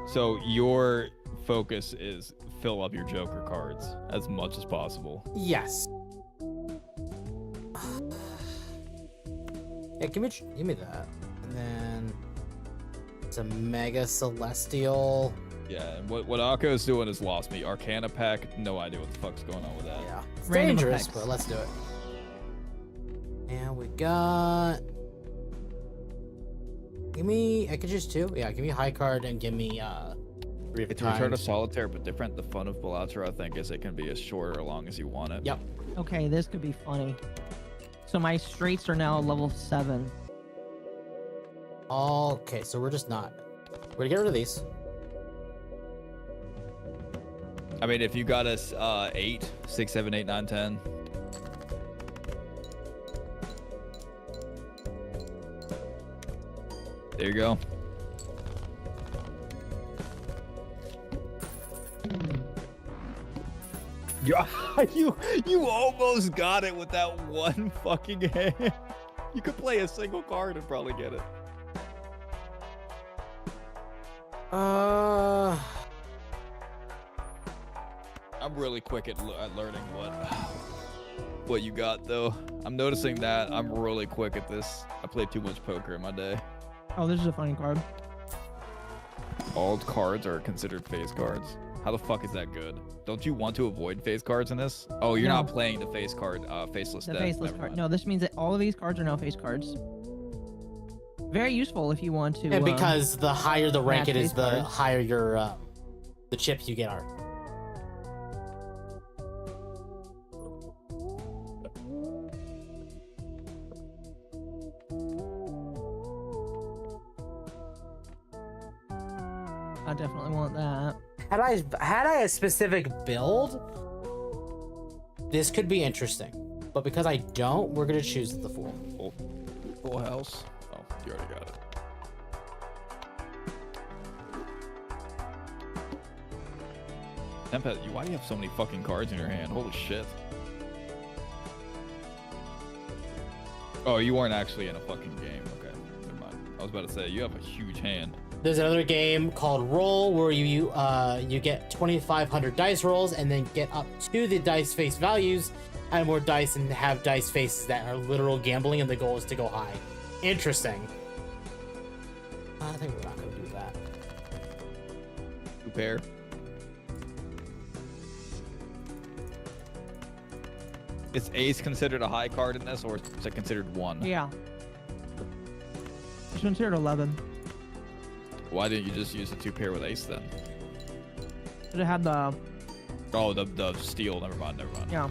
So your focus is fill up your Joker cards as much as possible. Yes. Yeah, give me that. And then it's a Mega Celestial. Yeah, and what Akko's doing is lost me. Arcana pack, no idea what the fuck's going on with that. Yeah. It's Random dangerous, effects. but let's do it. And we got. I could choose 2. Yeah, give me high card and give me It's Return of Solitaire, but different. The fun of Balatro, I think, is it can be as short or long as you want it. Yep. Okay, this could be funny. So my straights are now level 7. Okay, so we're just not. We're gonna get rid of these. I mean, if you got us 8, 6, 7, 8, 9, 10. There you go. You almost got it with that one fucking hand. You could play a single card and probably get it. I'm really quick at learning what you got though. I'm noticing that I'm really quick at this. I play too much poker in my day. Oh, this is a funny card. All cards are considered face cards. How the fuck is that good? Don't you want to avoid face cards in this? Oh, you're not playing the face card, faceless death. The faceless card. No, this means that all of these cards are now face cards. Very useful if you want to. And because the higher the rank it is, the cards. higher your the chips you get are. I definitely want that. Had I a specific build, this could be interesting. But because I don't, we're gonna choose the Fool. Full house. Oh, you already got it. TempKitsempt, why do you have so many fucking cards in your hand? Holy shit. Oh, you weren't actually in a fucking game. Okay, never mind. I was about to say, you have a huge hand. There's another game called Roll where you get 2,500 dice rolls and then get up to the dice face values, add more dice, and have dice faces that are literal gambling, and the goal is to go high. Interesting. I think we're not going to do that. 2 pair. Is ace considered a high card in this, or is it considered 1? Yeah. It's considered 11. Why didn't you just use the 2 pair with ace then? It had the... Oh, the steel. Never mind. Yeah.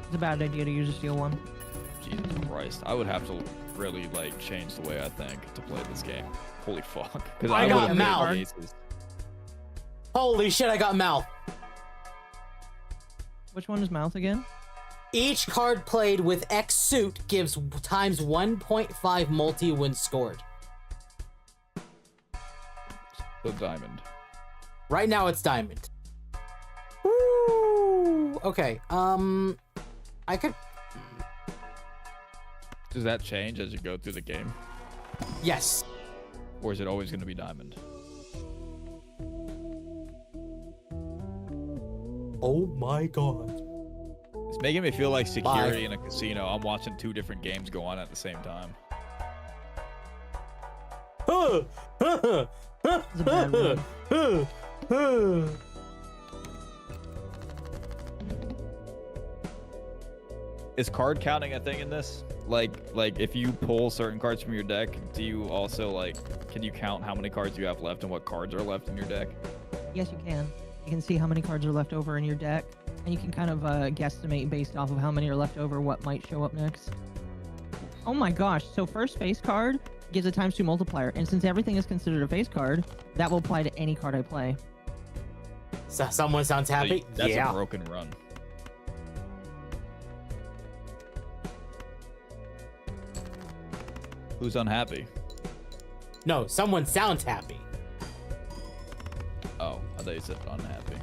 It's a bad idea to use a steel one. Jesus Christ. I would have to really, like, change the way I think to play this game. Holy fuck. Because I got would've mouth. played aces. Holy shit, I got mouth. Which one is mouth again? Each card played with X suit gives times 1.5 multi-win scored. The diamond. Right now it's diamond. Woo! Okay, I could... Does that change as you go through the game? Yes. Or is it always going to be diamond? Oh my god. It's making me feel like security in a casino. I'm watching 2 different games go on at the same time. It's a bad one. Is card counting a thing in this? Like if you pull certain cards from your deck, do you also can you count how many cards you have left and what cards are left in your deck? Yes, you can. You can see how many cards are left over in your deck, and you can kind of guesstimate based off of how many are left over what might show up next. Oh my gosh, so first face card gives a ×2 multiplier, and since everything is considered a face card, that will apply to any card I play. So someone sounds happy? That's yeah. a broken run. Who's unhappy? No, someone sounds happy. Oh, I thought you said unhappy.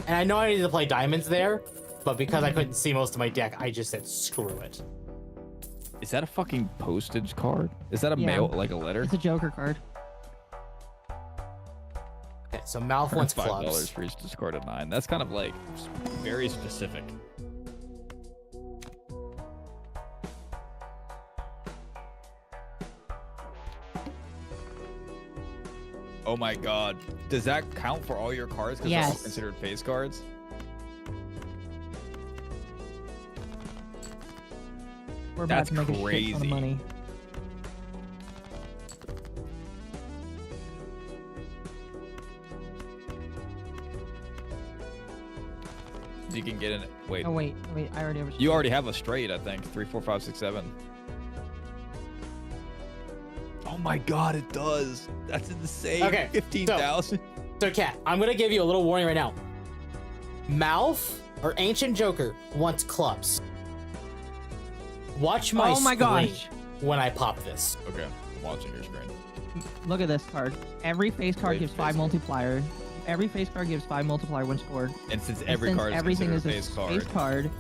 And I know I needed to play diamonds there, but because I couldn't see most of my deck, I just said screw it. Is that a fucking postage card? Is that a mail, like a letter? It's a Joker card. Okay, so Mouth wants clubs. $5 for each discard of 9. That's kind of like very specific. Oh my god. Does that count for all your cards? Because they're all considered face cards? We're about That's to make a shit ton crazy. of money. you can get in. Wait. Oh wait, I already have a You already have a straight, I think. 3, 4, 5, 6, 7. Oh my god, it does. That's insane. Okay, 15,000. So, Kat, I'm gonna give you a little warning right now. Mouth or Ancient Joker wants clubs. Watch my Oh my screen gosh. when I pop this. Okay, I'm watching your screen. Look at this card. Every face card Wait, gives 5 face. multiplier. Every face card gives 5 multiplier when scored. And since And every since card is everything considered is a a face face card, card.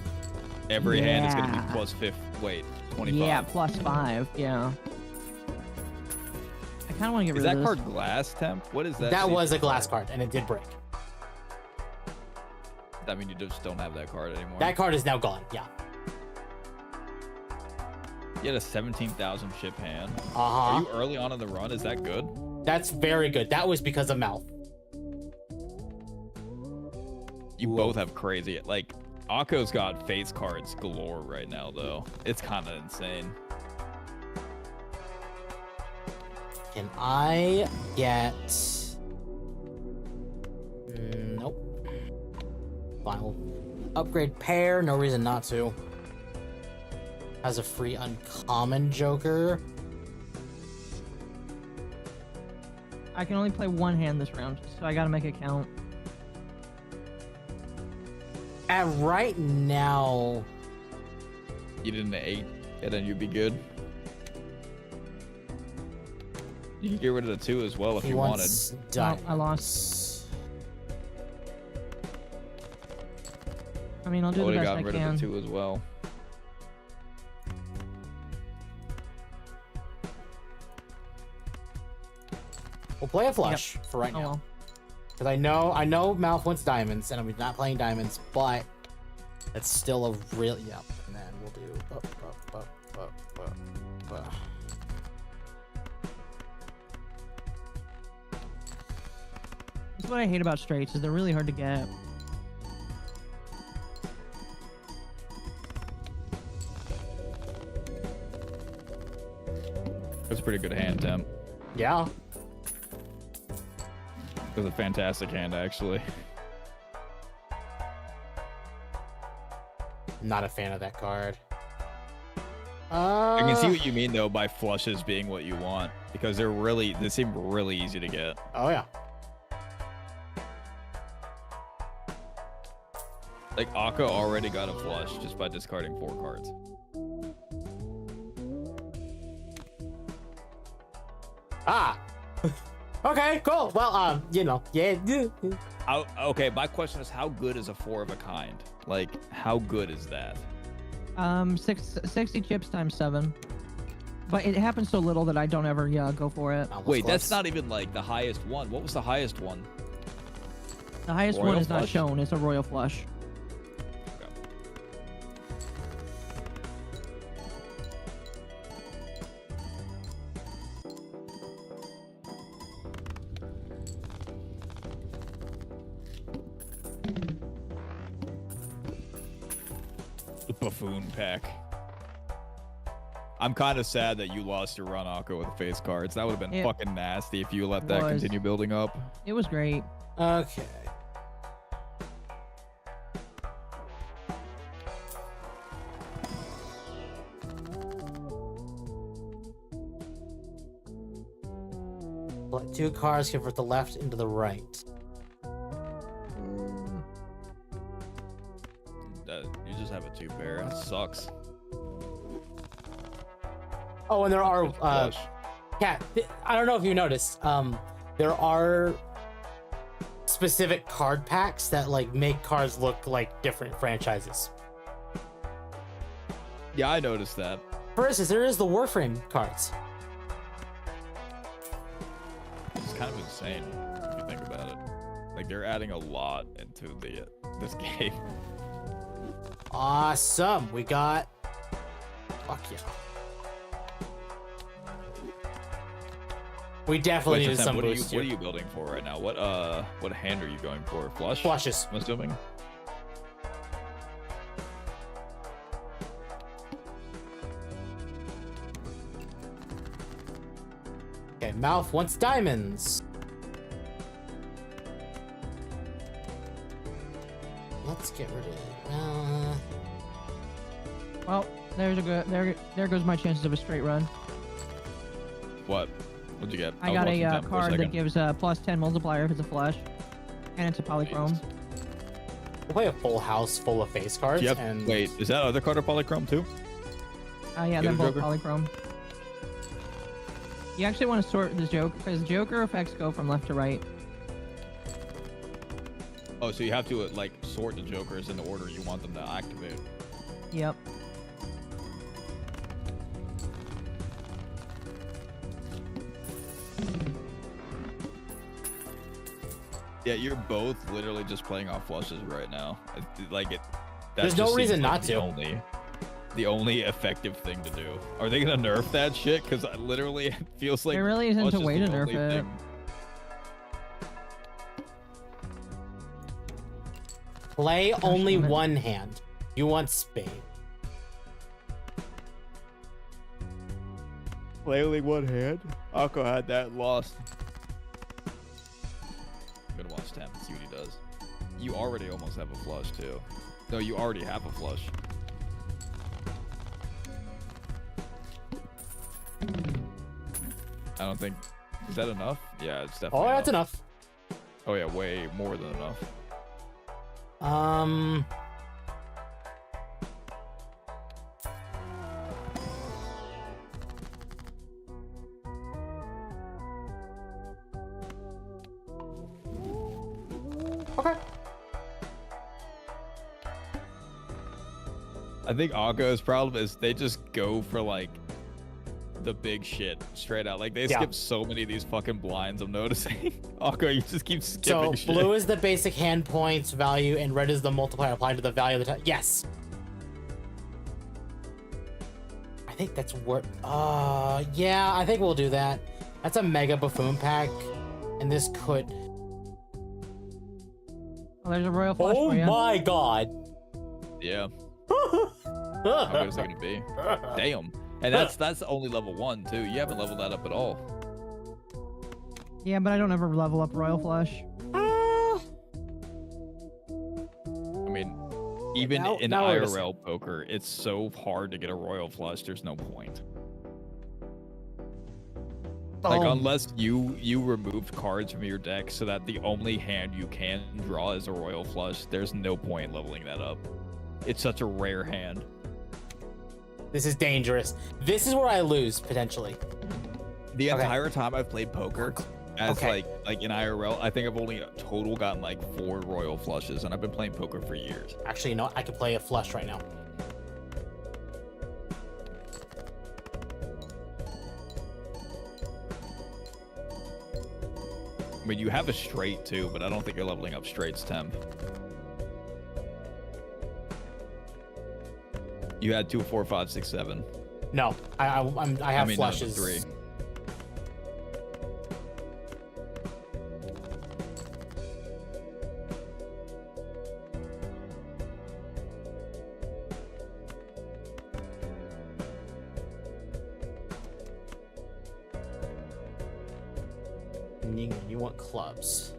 every hand is going to be Yeah. plus 25. Yeah, plus 5. Yeah. I kind of want to get Is rid that of card this. glass, Temp? What is that? That was a secret glass card, and it did break. That mean you just don't have that card anymore? That card is now gone. Yeah. You had a 17,000 chip hand. Uh Are huh. you early on in the run? Is that good? That's very good. That was because of mouth. You both have crazy. Like, Akko's got face cards galore right now, though. It's kind of insane. Can I get? Nope. Final upgrade pair. No reason not to. Has a free uncommon Joker. I can only play 1 hand this round, so I gotta make it count. At right now, You did an 8, and then you'd be good. You can get rid of the 2 as well if he you wanted. wants No, I lost. I mean, I'll I do would the have best gotten I rid can. of the 2 as well. We'll play a flush for right Oh now. well. Because I know Mouth wants diamonds, and I'm not playing diamonds, but it's still a real yeah. And then we'll do. That's what I hate about straights, is they're really hard to get. It's a pretty good hand, Tim. Yeah. It was a fantastic hand, actually. Not a fan of that card. I can see what you mean, though, by flushes being what you want. Because they seem really easy to get. Oh yeah. Like, Akko already got a flush just by discarding 4 cards. Ah. Okay, cool. Well, yeah. Okay, my question is, how good is a 4 of a kind? Like, how good is that? 60 chips times 7. But it happens so little that I don't ever go for it. Almost Wait, close. that's not even, like, the highest one. What was the highest one? The highest one Royal is not flush? shown. It's a royal flush. The buffoon pack. I'm kind of sad that you lost your run, Akko, with the face cards. That would have been It fucking nasty if you let that was. continue building up. It was great. Okay. Let 2 cards convert the left into the right. You just have a 2 pair. That sucks. Oh, and there are Flush. Kat, I don't know if you noticed. There are specific card packs that like make cards look like different franchises. Yeah, I noticed that. For instance, there is the Warframe cards. It's kind of insane if you think about it. Like, they're adding a lot into this game. Awesome. We got. Fuck yeah. We definitely Wait, needed so some Sam, boost what are here. you building for right now? What hand are you going for? Flush? Flushes. I'm assuming. Okay, Mouth wants diamonds. let's get rid of. Well, there's a good. There goes my chances of a straight run. What? What'd you get? I was got watching a Temp for card that second. gives a +10 multiplier if it's a flush, and it's a polychrome. Jesus. We'll play a full house full of face cards. Yep. And Wait, is that other card a polychrome too? Yeah, Get they're a both Joker? polychrome. You actually want to sort the joke because Joker effects go from left to right. Oh, so you have to like sort the jokers in the order you want them to activate. Yep. Yeah, you're both literally just playing off flushes right now. Like it. that There's no just seems reason like not the to. The only effective thing to do. Are they gonna nerf that shit? Because literally it feels like There really isn't flush a is way the to nerf only it. thing. play only damn it. one hand. You want spade. Play only one hand. Akko had that lost. I'm gonna watch Temp and see what he does. You already almost have a flush too. No, you already have a flush. I don't think. Is that enough? Yeah, it's definitely. Oh, that's enough. Oh yeah, way more than enough. Okay. I think Akko's problem is they just go for like the big shit straight out. Like they Yeah. skip so many of these fucking blinds. I'm noticing. Akko, you just keep So skipping shit. blue is the basic hand points value, and red is the multiplier applied to the value of the yes. I think that's worth. Yeah, I think we'll do that. That's a mega buffoon pack, and this could. Well, there's a royal flush Oh for you. my god. Yeah. How good is it gonna be? Damn. And that's only level 1 too. You haven't leveled that up at all. Yeah, but I don't ever level up royal flush. I mean, even now- in now we're IRL poker, it's so hard to get a royal flush. There's no point. Like unless you removed cards from your deck so that the only hand you can draw is a royal flush, there's no point leveling that up. It's such a rare hand. This is dangerous. This is where I lose potentially. The Okay. entire time I've played poker, as Okay. like in IRL, I think I've only total gotten like 4 royal flushes, and I've been playing poker for years. Actually, you know, I could play a flush right now. I mean, you have a straight too, but I don't think you're leveling up straights, Temp. You had 2, 4, 5, 6, 7. No, I have mean, no, flushes. 3. You want clubs.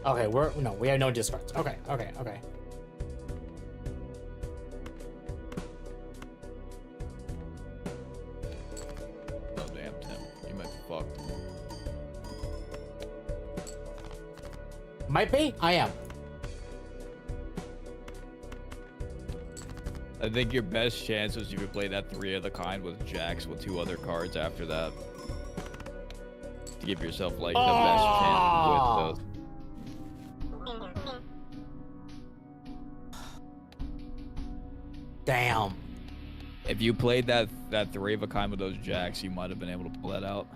Okay, we have no discards. Okay. Oh damn, Temp, you might be fucked. Might be. I am. I think your best chance was you could play that 3 of the kind with jacks with 2 other cards after that. To give yourself like the best chance with those. Damn. If you played that 3 of a kind with those jacks, you might have been able to pull that out.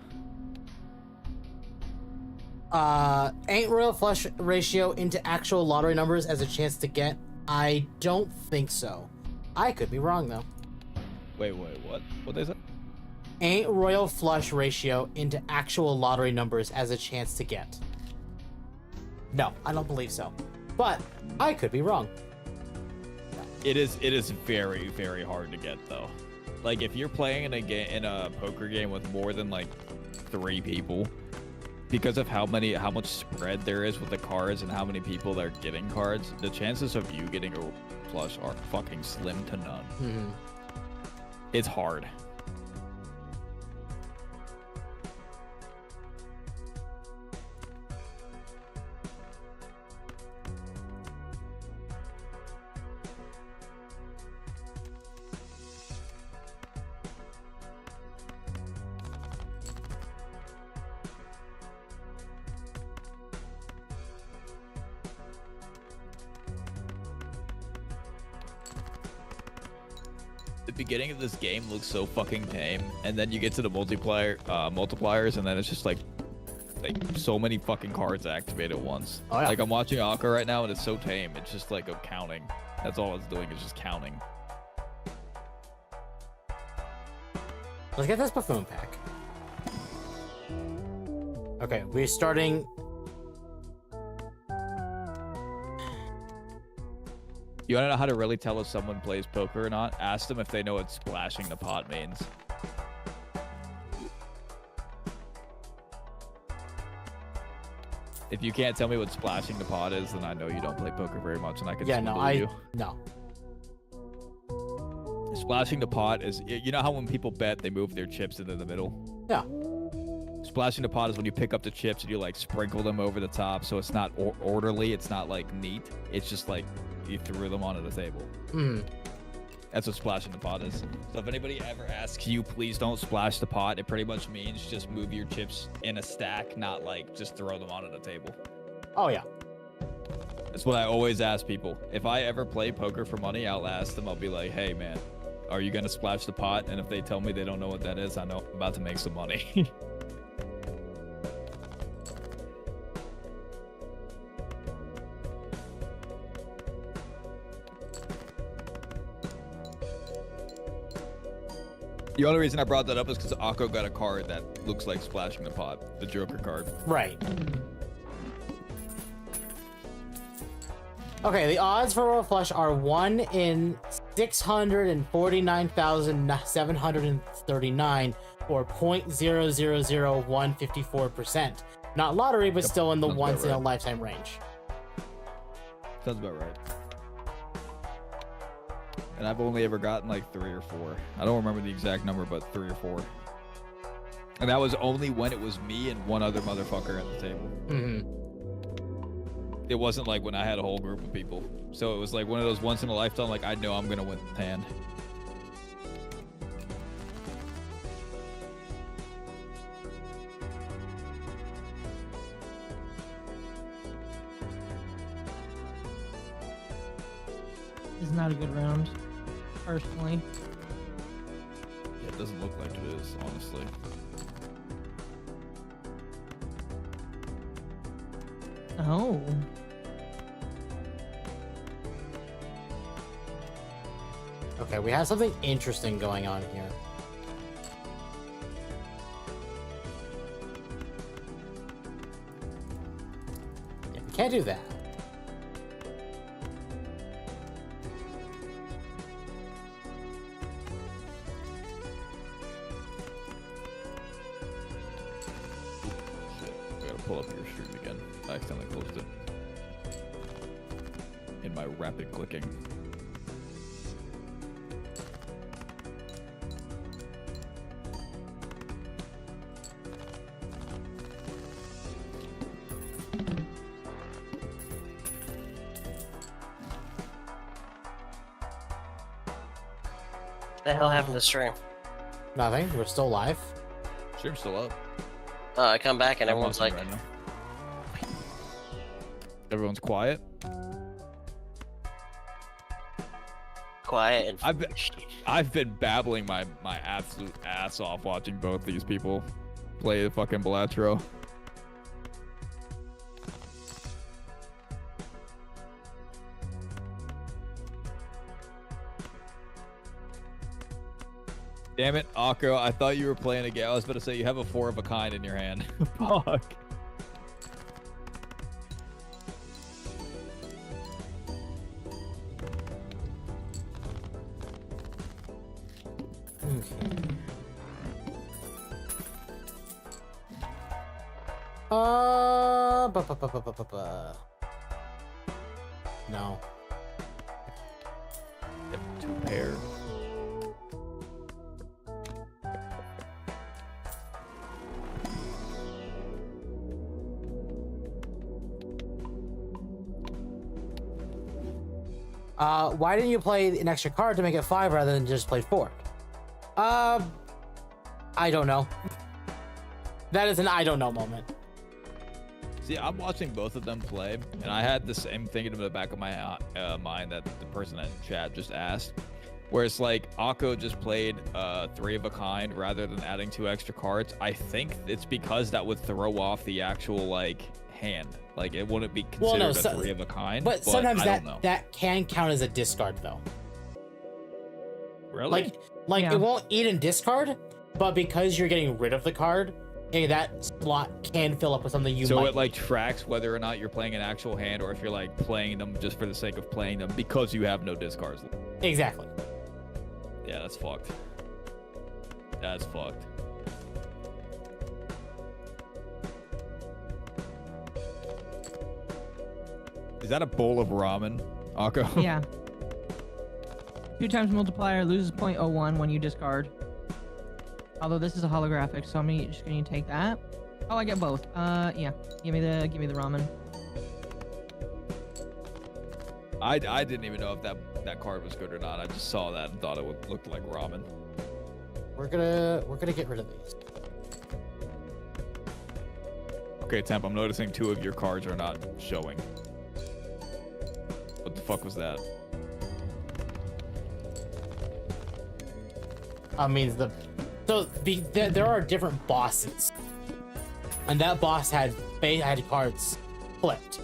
Ain't royal flush ratio into actual lottery numbers as a chance to get? I don't think so. I could be wrong though. Wait, what? What they said? Ain't royal flush ratio into actual lottery numbers as a chance to get? No, I don't believe so. But I could be wrong. It is very, very hard to get though. Like if you're playing in a poker game with more than like 3 people, because of how much spread there is with the cards and how many people that are getting cards, the chances of you getting a flush are fucking slim to none. Mm-hmm. It's hard. The beginning of this game looks so fucking tame, and then you get to the multipliers, and then it's just like so many fucking cards activate at once. Oh, yeah. Like I'm watching Akka right now, and it's so tame. It's just like a counting. That's all it's doing is just counting. Let's get this buffoon pack. Okay, we're starting. You want to know how to really tell if someone plays poker or not? Ask them if they know what splashing the pot means. If you can't tell me what splashing the pot is, then I know you don't play poker very much, and I can swindle you. No. Splashing the pot is, you know how when people bet, they move their chips into the middle? Yeah. Splashing the pot is when you pick up the chips and you like sprinkle them over the top, so it's not orderly, it's not like neat. It's just like you threw them onto the table. Mm. That's what splashing the pot is. So if anybody ever asks you, please don't splash the pot, it pretty much means just move your chips in a stack, not like just throw them onto the table. Oh, yeah. That's what I always ask people. If I ever play poker for money, I'll ask them, I'll be like, hey man, are you gonna splash the pot? And if they tell me they don't know what that is, I know I'm about to make some money. The only reason I brought that up is because Akko got a card that looks like splashing the pot, the Joker card. Right. Okay, the odds for Royal Flush are 1 in 649,739, or 0.0000154%. Not lottery, but still in the once in a lifetime range. Sounds about right. And I've only ever gotten like 3 or 4. I don't remember the exact number, but 3 or 4. And that was only when it was me and one other motherfucker at the table. Mm-hmm. It wasn't like when I had a whole group of people. So it was like one of those once in a lifetime, like I know I'm gonna win the hand. It's not a good round, personally. Yeah, it doesn't look like it is, honestly. Oh. Okay, we have something interesting going on here. Yeah, we can't do that. Pull up your stream again. I accidentally closed it. In my rapid clicking. The hell happened to the stream? Nothing. We're still live. Stream's still up. I come back and I'm everyone's watching like, right now. Everyone's quiet. quiet and I've been babbling my absolute ass off watching both these people play the fucking Balatro. Damn it, Akko, I thought you were playing a game. I was about to say you have a 4 of a kind in your hand. Fuck. No. Yep, 2 pair. Why didn't you play an extra card to make it 5 rather than just play 4? I don't know. That is an I don't know moment. See, I'm watching both of them play, and I had the same thing in the back of my mind that the person in chat just asked, where it's like Akko just played 3 of a kind rather than adding 2 extra cards. I think it's because that would throw off the actual like hand. Like it wouldn't be considered a 3 of a kind. But sometimes I don't know. that can count as a discard though. Really? Like Yeah. it won't eat and discard, but because you're getting rid of the card, that slot can fill up with something you So might it like tracks whether or not you're playing an actual hand or if you're like playing them just for the sake of playing them because you have no discards. Exactly. Yeah, that's fucked. That's fucked. Is that a bowl of ramen, Akko? Yeah. 2 times multiplier loses 0.01 when you discard. Although this is a holographic, so I'm just gonna take that. Oh, I get both. Yeah. Give me the ramen. I didn't even know if that card was good or not. I just saw that and thought it looked like ramen. We're gonna get rid of these. Okay, Temp, I'm noticing 2 of your cards are not showing. What the fuck was that? Means there are different bosses, and that boss had cards flipped.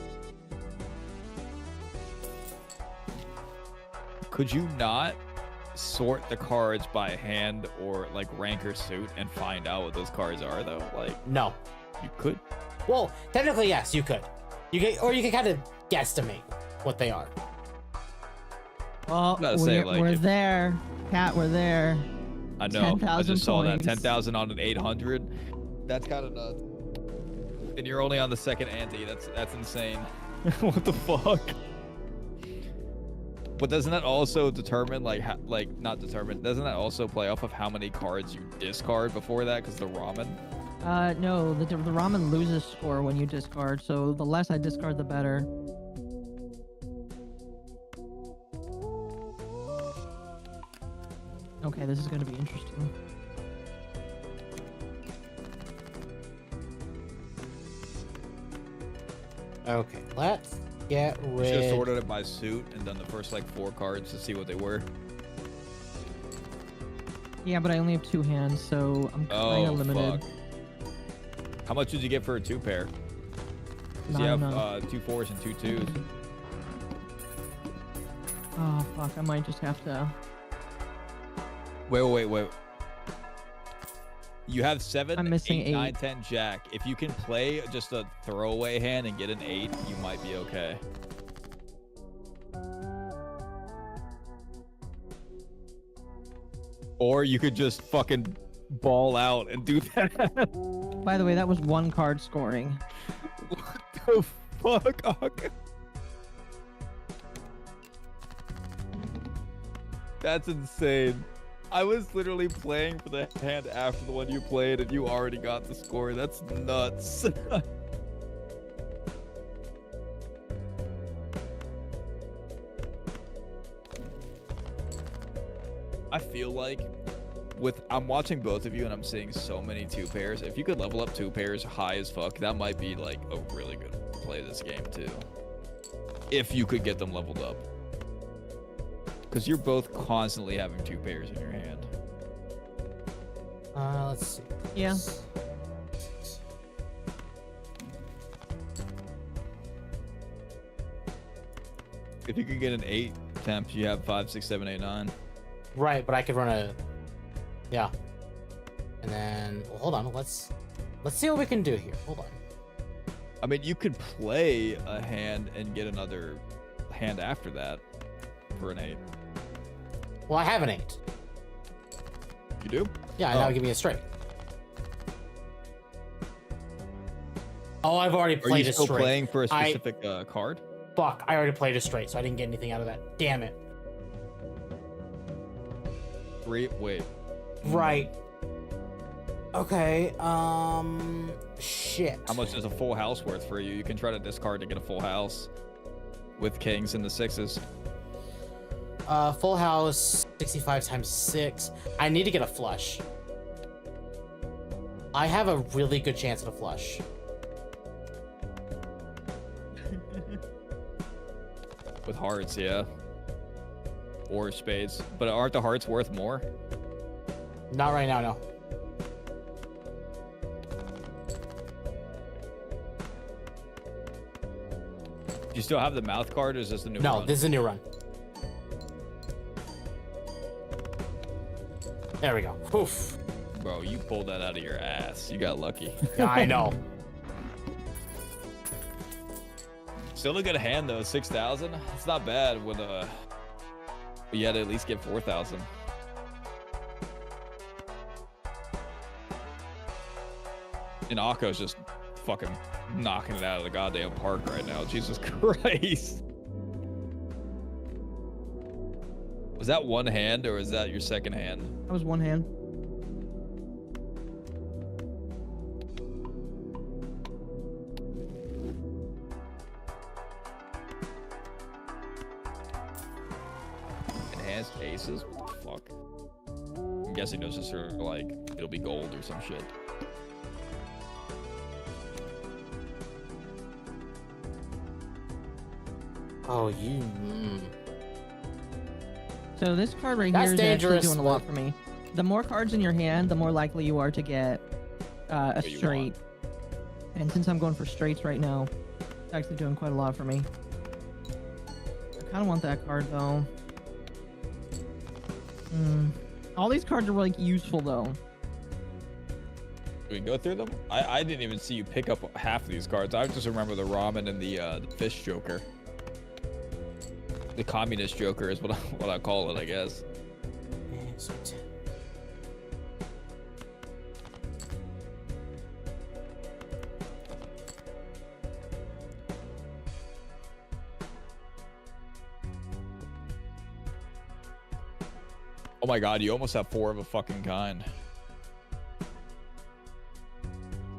Could you not sort the cards by hand or like rank or suit and find out what those cards are though? Like No. you could. Well, technically yes, you could. You could kind of guesstimate what they are. Well, Gotta say, we're, like, if- there. Cat, we're there. I know. I 10,000 just saw that. points. 10,000 on an 800. That's kind of nuts. And you're only on the second ante. That's insane. What the fuck? But doesn't that also determine not determine? Doesn't that also play off of how many cards you discard before that? Because the ramen. No, the ramen loses score when you discard, so the less I discard, the better. Okay, this is going to be interesting. Okay, let's get Should have rid. sorted it by suit and done the first like 4 cards to see what they were. Yeah, but I only have 2 hands, so I'm kind of limited. Fuck. How much did you get for a 2 pair? 'Cause Not you have enough. 2 4s and 2 2s. Oh, fuck, I might just have to... Wait. You have 7, I'm missing 8, 9, 8. 10 jack. If you can play just a throwaway hand and get an 8, you might be okay. Or you could just fucking ball out and do that. By the way, that was 1 card scoring. What the fuck? Ak? That's insane. I was literally playing for the hand after the one you played and you already got the score. That's nuts. I feel like I'm watching both of you and I'm seeing so many 2 pairs. If you could level up 2 pairs high as fuck, that might be like a really good play this game too. If you could get them leveled up. Because you're both constantly having 2 pairs in your hand. Let's see. Yeah. If you could get an 8 temp, you have 5, 6, 7, 8, 9. Right, but I could run a. Yeah. And then, well, hold on. Let's see what we can do here. Hold on. I mean, you could play a hand and get another hand after that for an 8. Well, I have an 8. You do? Yeah, and that'll give me a straight. Oh, I've already Are played you a still straight. playing for a specific card? Fuck, I already played a straight, so I didn't get anything out of that. Damn it. Wait. Right. Okay, shit. How much is a full house worth for you? You can try to discard to get a full house with kings and the sixes. Full house, 65 times 6. I need to get a flush. I have a really good chance at a flush. With hearts, yeah. Or spades. But aren't the hearts worth more? Not right now, no. Do you still have the mouth card, or is this the new No, run? this is a new run. There we go. Oof. Bro, you pulled that out of your ass. You got lucky. Yeah, I know. Still a good hand, though. 6,000. It's not bad with a... But you had to at least get 4,000. And Akko's just fucking knocking it out of the goddamn park right now. Jesus Christ. Was that one hand, or is that your second hand? That was one hand. Enhanced aces? What the fuck? I'm guessing those just are like, it'll be gold or some shit. Oh, you... So this card right That's here is dangerous, actually doing a lot but- for me. The more cards in your hand, the more likely you are to get a What you straight. And since I'm going for straights right now, it's actually doing quite a lot for me. I kind of want that card though. All these cards are like useful though. Do we go through them? I didn't even see you pick up half of these cards. I just remember the ramen and the fish joker. The communist joker is what I call it, I guess. Oh my god, you almost have 4 of a fucking kind.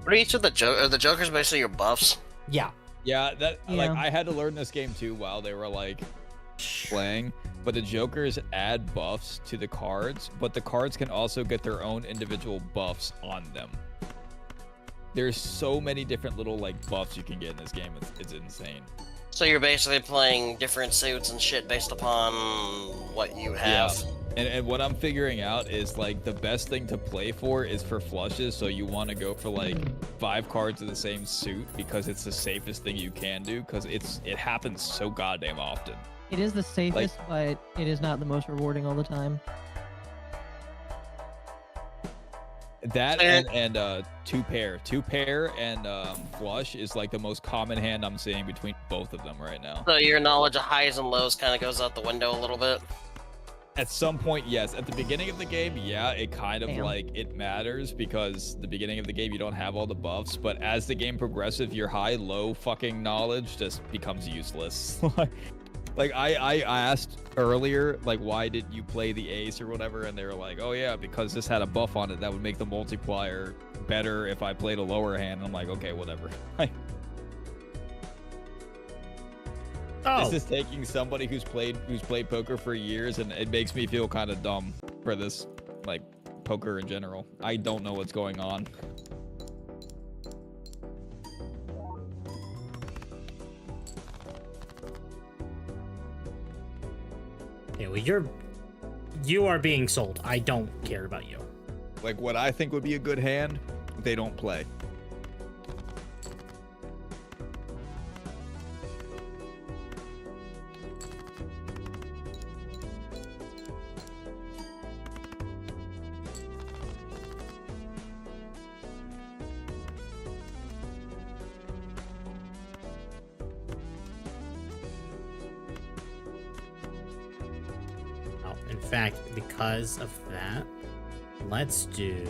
What are each of the Jokers basically your buffs? Yeah. Yeah, like Yeah. I had to learn this game too while they were like playing. But the jokers add buffs to the cards, but the cards can also get their own individual buffs on them. There's so many different little like buffs you can get in this game. It's insane. So you're basically playing different suits and shit based upon what you have. Yeah. And what I'm figuring out is like the best thing to play for is for flushes. So you want to go for like 5 cards of the same suit because it's the safest thing you can do because it happens so goddamn often. It is the safest, but it is not the most rewarding all the time. That and 2 pair and flush is like the most common hand I'm seeing between both of them right now. So your knowledge of highs and lows kind of goes out the window a little bit. At some point, yes. At the beginning of the game, yeah, it kind of like it matters because the beginning of the game you don't have all the buffs, but as the game progresses, your high-low fucking knowledge just becomes useless. Like I asked earlier, like why did you play the ace or whatever, and they were like, oh yeah, because this had a buff on it that would make the multiplier better if I played a lower hand. And I'm like, okay, whatever. Oh. This is taking somebody who's played poker for years, and it makes me feel kind of dumb for this, like, poker in general. I don't know what's going on. Yeah, well, you are being sold. I don't care about you. Like, what I think would be a good hand, they don't play. In fact, because of that, let's do...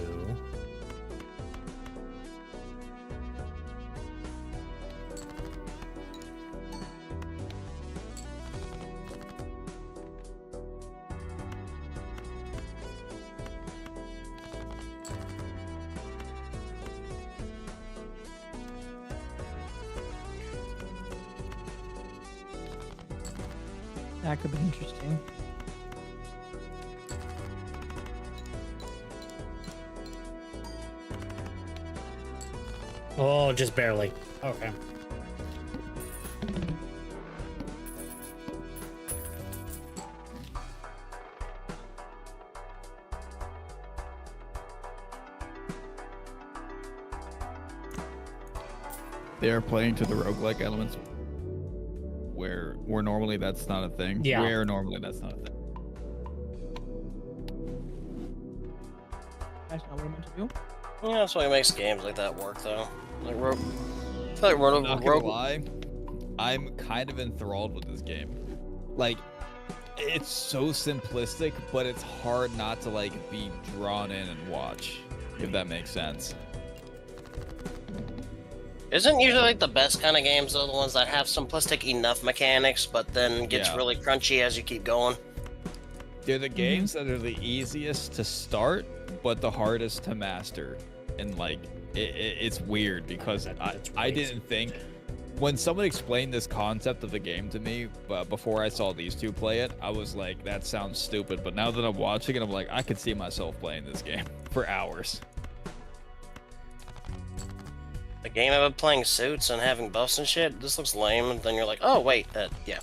That could be interesting. Oh, just barely. Okay. They are playing to the roguelike elements where normally that's not a thing. Yeah. Where normally that's not a thing. That's not what I meant to do. Yeah, that's why it makes games like that work, though. Like, I feel like Not gonna lie, I'm kind of enthralled with this game. Like, it's so simplistic, but it's hard not to like be drawn in and watch, if that makes sense. Isn't usually like the best kind of games though the ones that have simplistic enough mechanics, but then gets Yeah. really crunchy as you keep going? They're the games that are the easiest to start, but the hardest to master. And like, it's weird because I didn't think when someone explained this concept of the game to me, but before I saw these two play it, I was like, that sounds stupid. But now that I'm watching it, I'm like, I could see myself playing this game for hours. The game of playing suits and having buffs and shit, this looks lame, and then you're like, oh wait, yeah.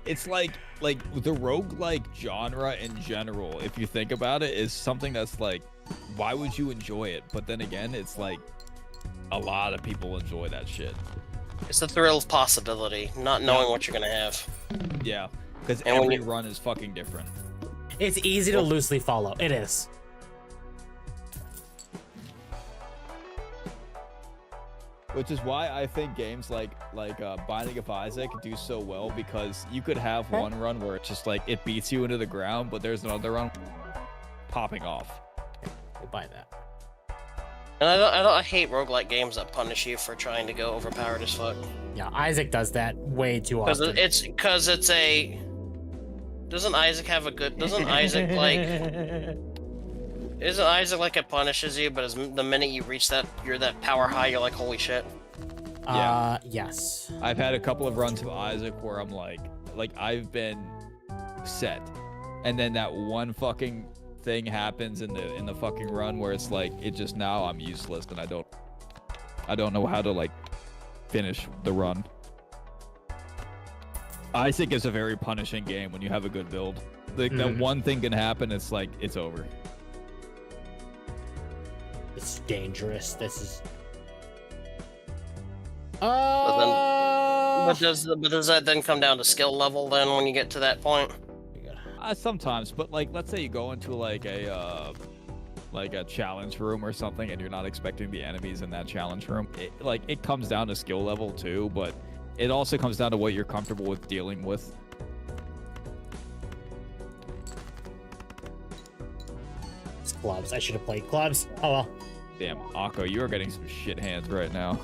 It's like the roguelike genre in general, if you think about it, is something that's like, why would you enjoy it? But then again, it's like a lot of people enjoy that shit. It's the thrill of possibility, not knowing what you're gonna have. Yeah, because And when every you- run is fucking different. It's easy to loosely follow. It is. Which is why I think games like Binding of Isaac do so well, because you could have one run where it's just like it beats you into the ground, but there's another run popping off. We'll buy that. And I hate roguelike games that punish you for trying to go overpowered as fuck. Yeah, Isaac does that way too often. Because it's a... Doesn't Isaac have a good... Doesn't Isaac like... Isn't Isaac like it punishes you, but the minute you reach that, you're that power high, you're like, holy shit. Yeah. Yes. I've had a couple of runs of Isaac where I'm like I've been set, and then that one fucking thing happens in the fucking run where it's like it just now I'm useless and I don't know how to like finish the run. Isaac is a very punishing game when you have a good build. Like that one thing can happen, it's like it's over. It's dangerous. This is. But does that then come down to skill level then when you get to that point? Sometimes, but like let's say you go into like a challenge room or something and you're not expecting the enemies in that challenge room. It comes down to skill level too, but it also comes down to what you're comfortable with dealing with. It's clubs. I should have played clubs. Oh well. Damn, Akko, you are getting some shit hands right now.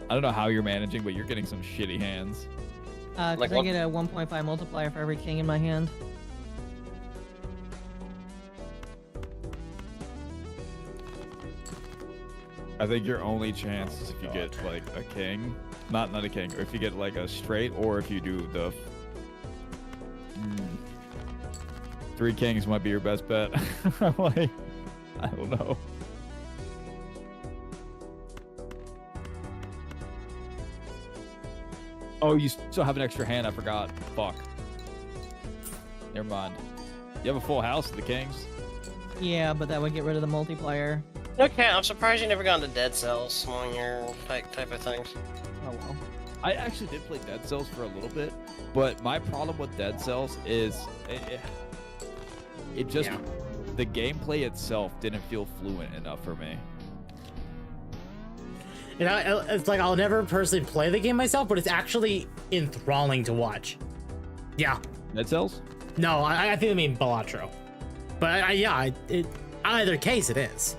I don't know how you're managing, but you're getting some shitty hands. Because Like I what? get a 1.5 multiplier for every king in my hand. I think your only chance is if you get like a king, not a king, or if you get like a straight, or if you do the 3 kings might be your best bet. Like, I don't know. Oh, you still have an extra hand. I forgot. Fuck. Never mind. You have a full house of the kings. Yeah, but that would get rid of the multiplier. Okay, I'm surprised you never got into Dead Cells on your type of things. Oh well. I actually did play Dead Cells for a little bit, but my problem with Dead Cells is it just the gameplay itself didn't feel fluent enough for me. And it's like I'll never personally play the game myself, but it's actually enthralling to watch. Yeah. Dead Cells? No, I think I mean Balatro. But either case it is.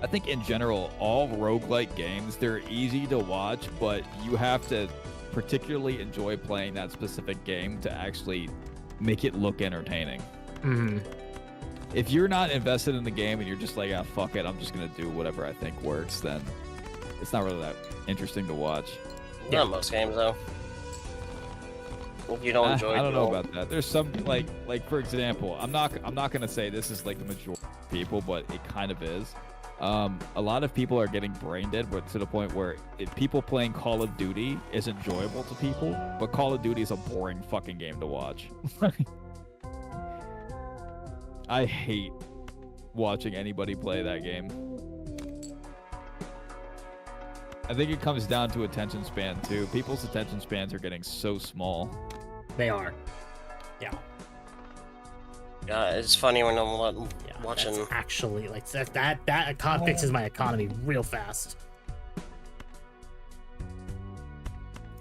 I think in general, all roguelike games, they're easy to watch, but you have to particularly enjoy playing that specific game to actually make it look entertaining. Mm-hmm. If you're not invested in the game and you're just like, ah, fuck it, I'm just going to do whatever I think works, then it's not really that interesting to watch. Not most games, though. If you don't enjoy it, I don't know you about that. There's some like for example, I'm not gonna say this is like the majority of people, but it kind of is. A lot of people are getting brain dead, but to the point where people playing Call of Duty is enjoyable to people, but Call of Duty is a boring fucking game to watch. I hate watching anybody play that game. I think it comes down to attention span too. People's attention spans are getting so small. They are. Yeah. Yeah, it's funny when I'm watching. That's actually, like that fixes my economy real fast.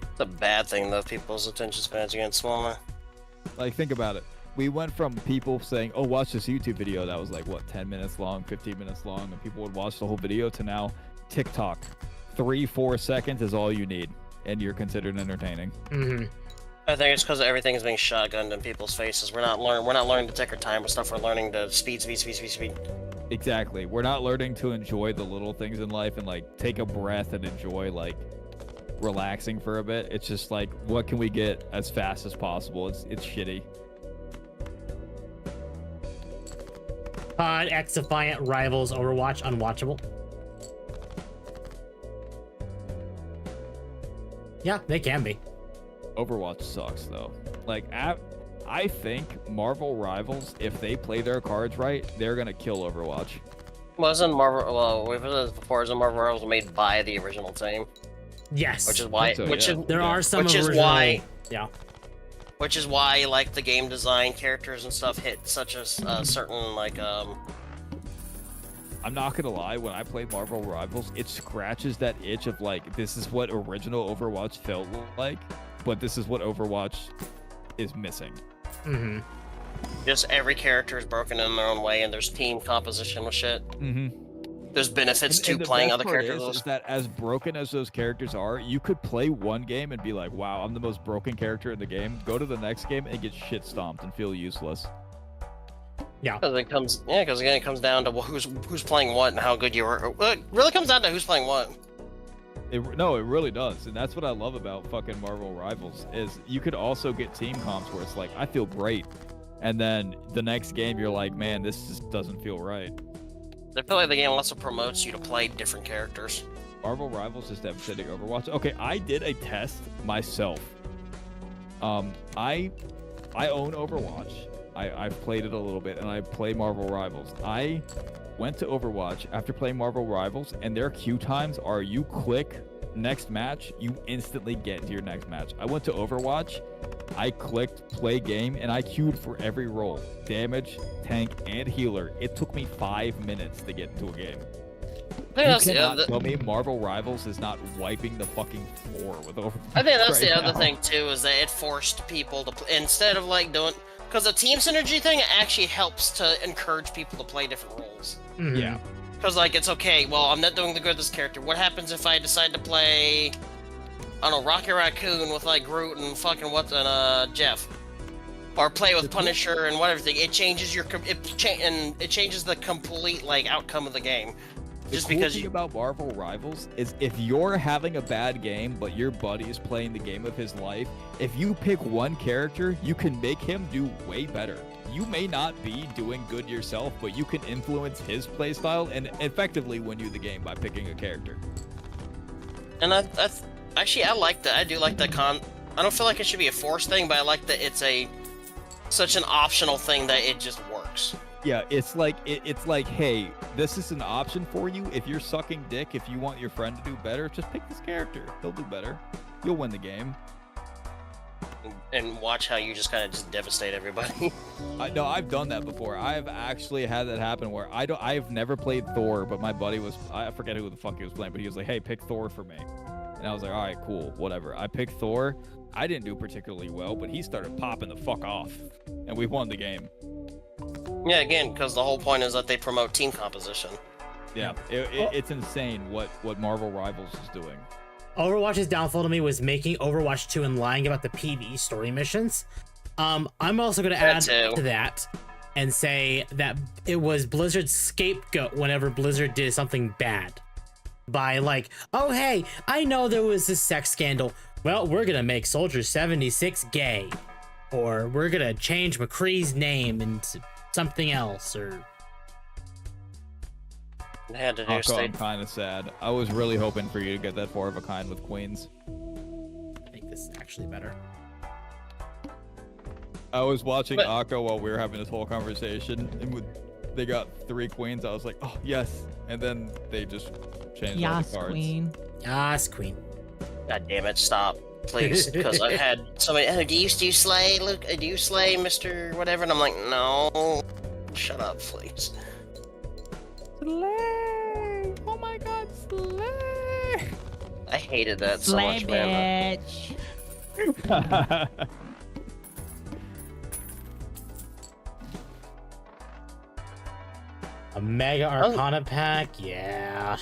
It's a bad thing though. People's attention spans are getting smaller. Like, think about it. We went from people saying, "Oh, watch this YouTube video that was like what 10 minutes long, 15 minutes long," and people would watch the whole video, to now TikTok, 3-4 seconds is all you need, and you're considered entertaining. Mm-hmm. I think it's because everything is being shotgunned in people's faces. We're not learning to take our time with stuff. We're learning to speed. Exactly. We're not learning to enjoy the little things in life and like take a breath and enjoy like relaxing for a bit. It's just like, what can we get as fast as possible? It's shitty. Pod X Defiant Rivals Overwatch unwatchable. Yeah, they can be. Overwatch sucks though. Like, I think Marvel Rivals, if they play their cards right, they're gonna kill Overwatch. Wasn't Marvel? Well, we've heard this before. Isn't Marvel Rivals made by the original team? Yes. Which is why. So, which yeah. is There are some. Which is original, why. Yeah. Which is why, like, the game design, characters and stuff hit such a certain like I'm not gonna lie, when I play Marvel Rivals, it scratches that itch of like, this is what original Overwatch felt like, but this is what Overwatch is missing. Mm-hmm. Just every character is broken in their own way, and there's team composition with shit. Mm-hmm. There's benefits to the playing best other part characters. is that as broken as those characters are, you could play one game and be like, wow, I'm the most broken character in the game. Go to the next game and get shit stomped and feel useless. Yeah. Because again, it comes down to who's playing what and how good you are. It really comes down to who's playing what. No, it really does, and that's what I love about fucking Marvel Rivals, is you could also get team comps where it's like, I feel great, and then the next game you're like, man, this just doesn't feel right. I feel like the game also promotes you to play different characters. Marvel Rivals is devastating Overwatch. Okay, I did a test myself. I own Overwatch. I've played it a little bit, and I play Marvel Rivals. I went to Overwatch after playing Marvel Rivals, and their queue times are, you click next match, you instantly get to your next match. I went to Overwatch, I clicked play game, and I queued for every role. Damage, tank, and healer. It took me 5 minutes to get into a game. You cannot tell me Marvel Rivals is not wiping the fucking floor with Overwatch. I think that's right the other now. thing too, is that it forced people to instead of like doing, because the team synergy thing actually helps to encourage people to play different roles. Mm-hmm. Yeah. Because, like, it's okay, well, I'm not doing the good of this character. What happens if I decide to play, I don't know, Rocket Raccoon with, like, Groot and fucking Jeff? Or play with Punisher and whatever. It changes your, it changes the complete, like, outcome of the game. Just the cool because thing you... about Marvel Rivals is if you're having a bad game, but your buddy is playing the game of his life, if you pick one character, you can make him do way better. You may not be doing good yourself, but you can influence his playstyle and effectively win you the game by picking a character. And I like that. I do like that I don't feel like it should be a forced thing, but I like that it's such an optional thing that it just works. Yeah, it's like, hey, this is an option for you. If you're sucking dick, if you want your friend to do better, just pick this character. He'll do better. You'll win the game. And watch how you just kind of just devastate everybody. No, I've done that before. I've actually had that happen where I've never played Thor, but my buddy was, I forget who the fuck he was playing, but he was like, hey, pick Thor for me. And I was like, all right, cool, whatever. I picked Thor. I didn't do particularly well, but he started popping the fuck off, and we won the game. Yeah, again, because the whole point is that they promote team composition. Yeah, it's insane what Marvel Rivals is doing. Overwatch's downfall to me was making Overwatch 2 and lying about the PvE story missions. I'm also going to add to that and say that it was Blizzard's scapegoat whenever Blizzard did something bad. by like, oh hey, I know there was this sex scandal. Well, we're gonna make Soldier 76 gay, or we're gonna change McCree's name into something else, or. Had to do I'm kind of sad. I was really hoping for you to get that 4 of a kind with queens. I think this is actually better. I was watching Akko while we were having this whole conversation, and they got 3 queens. I was like, oh yes, and then they just changed all the cards. Queen. Yas, queen. God damn it! Stop, please, because I've had somebody. Oh, do you slay? Look, do you slay, Mr. Whatever? And I'm like, no. Shut up, please. Slay! Oh my God, slay! I hated that so much, man. Bitch. A Mega Arcana pack, yeah.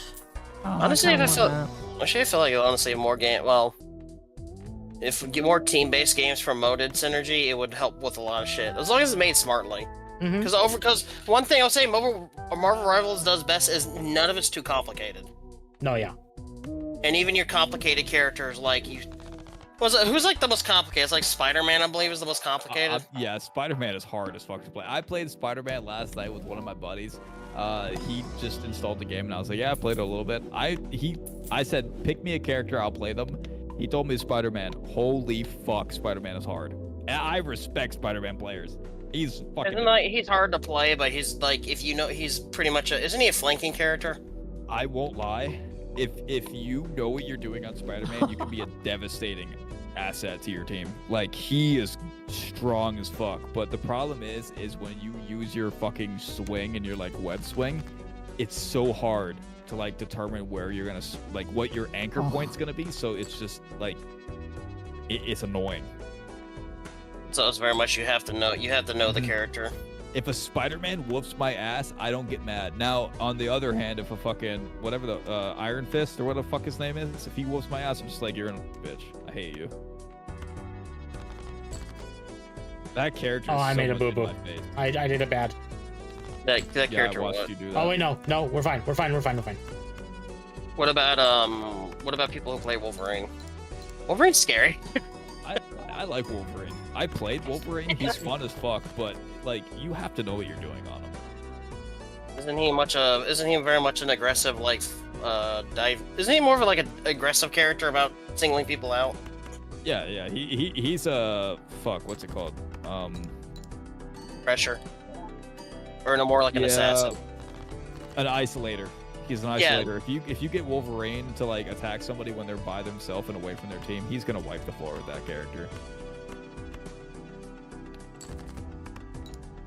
Oh, Honestly, I feel like honestly more game. Well, if we get more team-based games from modded synergy, it would help with a lot of shit. As long as it's made smartly. Because one thing I'll say, Marvel Rivals does best is none of it's too complicated. No, yeah. And even your complicated characters, like you. Who's like the most complicated? It's like Spider-Man, I believe, is the most complicated. Yeah, Spider-Man is hard as fuck to play. I played Spider-Man last night with one of my buddies. He just installed the game, and I was like, yeah, I played it a little bit. I said, pick me a character, I'll play them. He told me Spider-Man. Holy fuck, Spider-Man is hard. And I respect Spider-Man players. He's fucking. He's hard to play, but he's like, if you know, he's pretty much isn't he a flanking character? I won't lie. If you know what you're doing on Spider-Man, you can be a devastating asset to your team. Like, he is strong as fuck. But the problem is when you use your fucking swing and your like web swing, it's so hard to like determine where you're gonna like what your anchor point's gonna be. So it's just like it's annoying. So it's very much you have to know the character. If a Spider-Man whoops my ass, I don't get mad. Now, on the other hand, if a fucking whatever the Iron Fist or what the fuck his name is, if he whoops my ass, I'm just like, you're a bitch. I hate you. That character. Oh, I made a boo boo. I did it bad. That character. I watched you do that. Oh wait, no, we're fine. We're fine. What about people who play Wolverine? Wolverine's scary. I like Wolverine. I played Wolverine. He's fun as fuck, but like you have to know what you're doing on him. Isn't he very much an aggressive like dive? Isn't he more of like an aggressive character about singling people out? Yeah. He's a fuck. What's it called? Pressure. Or no more like an assassin. An isolator. He's an isolator. Yeah. If you get Wolverine to like attack somebody when they're by themselves and away from their team, he's gonna wipe the floor with that character.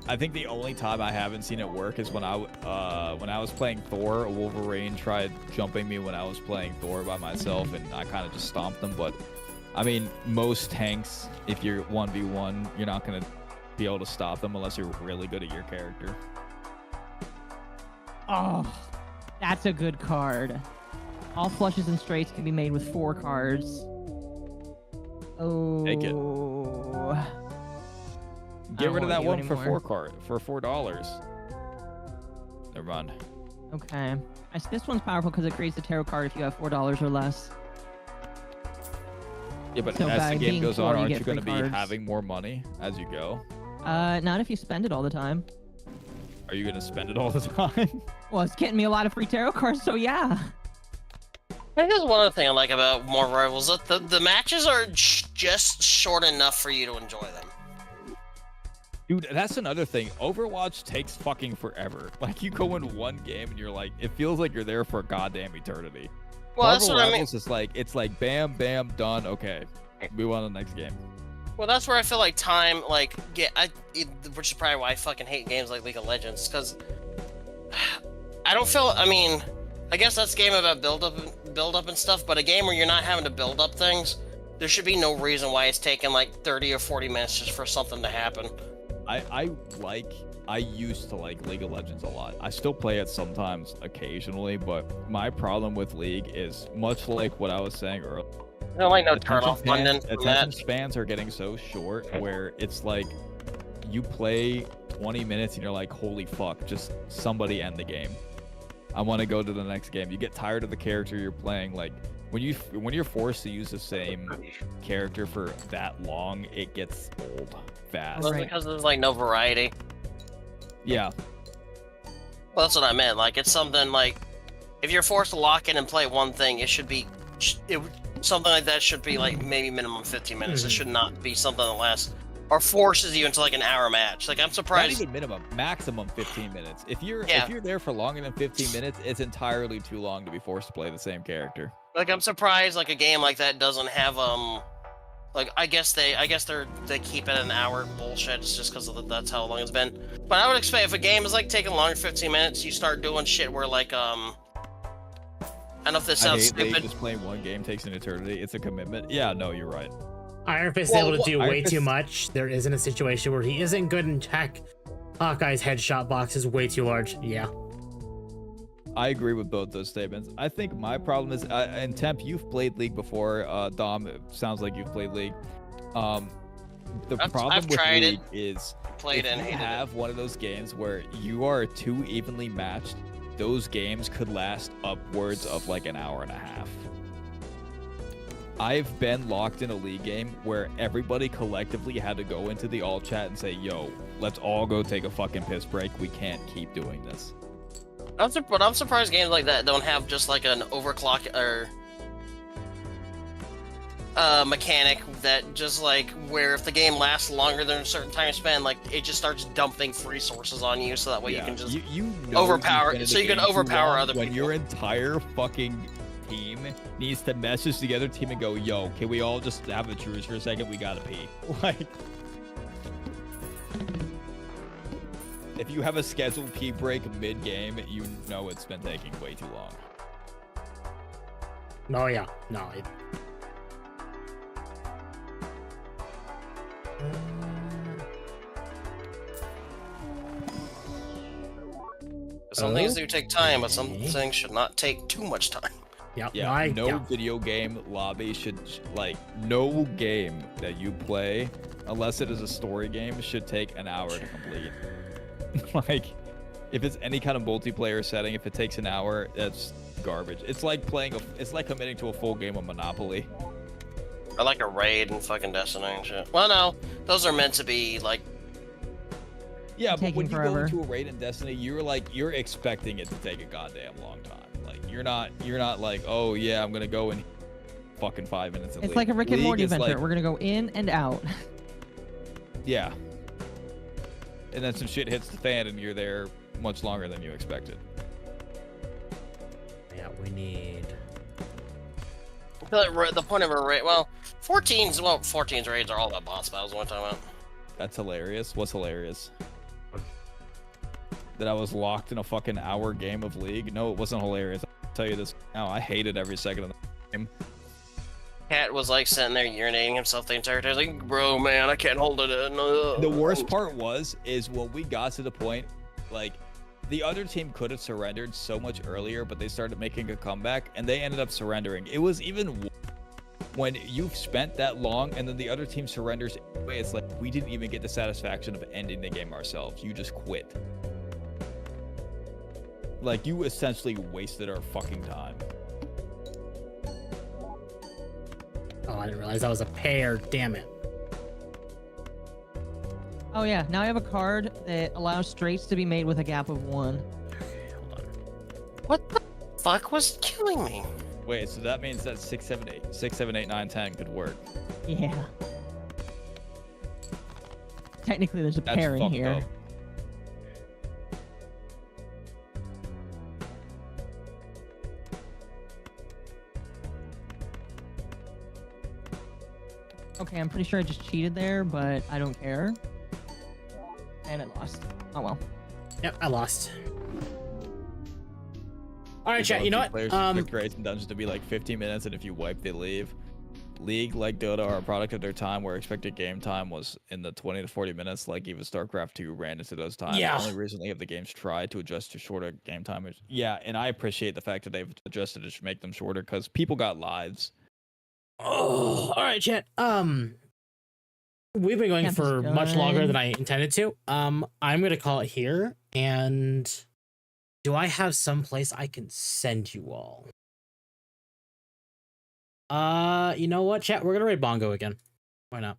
I think the only time I haven't seen it work is when I was playing Thor. A Wolverine tried jumping me when I was playing Thor by myself, and I kind of just stomped them. But I mean, most tanks, if you're 1v1, you're not gonna be able to stop them unless you're really good at your character. Oh, that's a good card. All flushes and straights can be made with 4 cards. Oh. Take it. Get rid of that one for $4. Never mind. Okay. This one's powerful because it creates a tarot card if you have $4 or less. Yeah, but so as the game goes on, aren't you going to be having more money as you go? Not if you spend it all the time. Are you going to spend it all the time? Well, it's getting me a lot of free tarot cards, so yeah. I think there's one other thing I like about more Rivals. The matches are just short enough for you to enjoy them. Dude, that's another thing. Overwatch takes fucking forever. Like, you go in one game and you're like, it feels like you're there for a goddamn eternity. Well, that's what I mean. It's like bam, bam, done. Okay, move on to the next game. Well, that's where I feel like time, like, which is probably why I fucking hate games like League of Legends, because I don't feel. I mean, I guess that's a game about build up and stuff, but a game where you're not having to build up things, there should be no reason why it's taking like 30 or 40 minutes just for something to happen. I used to like League of Legends a lot. I still play it sometimes, occasionally, but my problem with League is much like what I was saying earlier. I don't like no turn-off button. Attention spans are getting so short where it's like you play 20 minutes and you're like, holy fuck, just somebody end the game. I want to go to the next game. You get tired of the character you're playing. Like when you're forced to use the same character for that long, it gets old fast. Well, Right. because there's like no variety. Yeah. Well, that's what I meant. Like, it's something like, if you're forced to lock in and play one thing, it should be, something like that should be like maybe minimum 15 minutes. It should not be something that lasts, or forces you into like an hour match. Like, I'm Not surprised. even minimum, maximum 15 minutes. If you're Yeah. there for longer than 15 minutes, it's entirely too long to be forced to play the same character. Like, I'm surprised like a game like that doesn't have like I guess they keep it an hour bullshit. It's just because that's how long it's been. But I would expect if a game is like taking longer than 15 minutes, you start doing shit where like I don't know if this I sounds hate that stupid. just playing one game takes an eternity. It's a commitment. Yeah, no, you're right. Iron Fist is Well, able to do Iron way too Fist- much. There isn't a situation where he isn't good in tech. Hawkeye's headshot box is way too large. Yeah. I agree with both those statements. I think my problem is, and Temp, you've played League before. Dom, it sounds like you've played League. The problem I've with tried League it, is played it, if and you hated have one of those games where you are too evenly matched, those games could last upwards of like an hour and a half. I've been locked in a League game where everybody collectively had to go into the all chat and say, yo, let's all go take a fucking piss break. We can't keep doing this. But I'm surprised games like that don't have just like an overclock or mechanic that just like where if the game lasts longer than a certain time span, like it just starts dumping resources on you, so that way you can just you know overpower- you've been in so the you can game too overpower long other when people. your entire fucking team needs to message the other team and go, yo, can we all just have a truce for a second? We gotta pee. Like, if you have a scheduled pee break mid-game, you know it's been taking way too long. No, yeah. No. some things do take time, but some Okay. things should not take too much time. Yep. Yeah, no, no video game lobby should, like, no game that you play, unless it is a story game, should take an hour to complete. Like, if it's any kind of multiplayer setting, if it takes an hour, that's garbage. It's like it's like committing to a full game of Monopoly. I like a raid and fucking Destiny and shit. Well, no, those are meant to be like. Yeah, but Taking when you go forever. into a raid in Destiny, you're expecting it to take a goddamn long time. Like, you're not like, oh yeah, I'm gonna go in fucking 5 minutes. It's like a Rick and League Morty is adventure. like- We're gonna go in and out. Yeah. And then some shit hits the fan and you're there much longer than you expected. Yeah, we need. I feel like the point of a raid. Well, 14's raids are all about boss battles. What I'm talking about. That's hilarious. What's hilarious? That I was locked in a fucking hour game of League? No, it wasn't hilarious. I'll tell you this now. I hated every second of the game. Cat was like sitting there urinating himself the entire time. Like, bro, man, I can't hold it in. The worst part is when we got to the point, like, the other team could have surrendered so much earlier, but they started making a comeback, and they ended up surrendering. It was even when you've spent that long, and then the other team surrenders anyway. It's like, we didn't even get the satisfaction of ending the game ourselves. You just quit. Like, you essentially wasted our fucking time. Oh, I didn't realize that was a pair. Damn it. Oh yeah, now I have a card that allows straights to be made with a gap of 1. Okay, hold on. What the fuck was killing me? Wait, so that means that 6, 7, 8, 9, 10 could work. Yeah. Technically, there's a That's pair in fucked here. up. Okay, I'm pretty sure I just cheated there, but I don't care. And I lost. Oh well. Yep, I lost. All right, chat. Both You know the what? Players expect raids and dungeons to be like 15 minutes, and if you wipe, they leave. League, like Dota, are a product of their time, where expected game time was in the 20 to 40 minutes. Like even StarCraft 2 ran into those times. Yeah. Only recently have the games tried to adjust to shorter game time. Yeah, and I appreciate the fact that they've adjusted to make them shorter because people got lives. Oh, all right, chat. We've been going Camp is for much longer done. than I intended to. I'm gonna call it here, and Do I have some place I can send you all? You know what, chat? We're gonna raid Bongo again. Why not?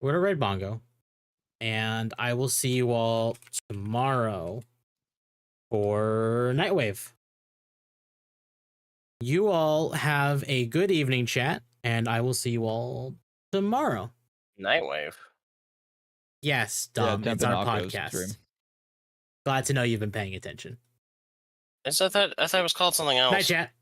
We're gonna raid Bongo, and I will see you all tomorrow for Nightwave. You all have a good evening, chat, and I will see you all tomorrow. Nightwave. Yes, Yeah, Dom, Temp it's and our Akko's podcast. stream. Glad to know you've been paying attention. I thought it was called something else. Night, chat.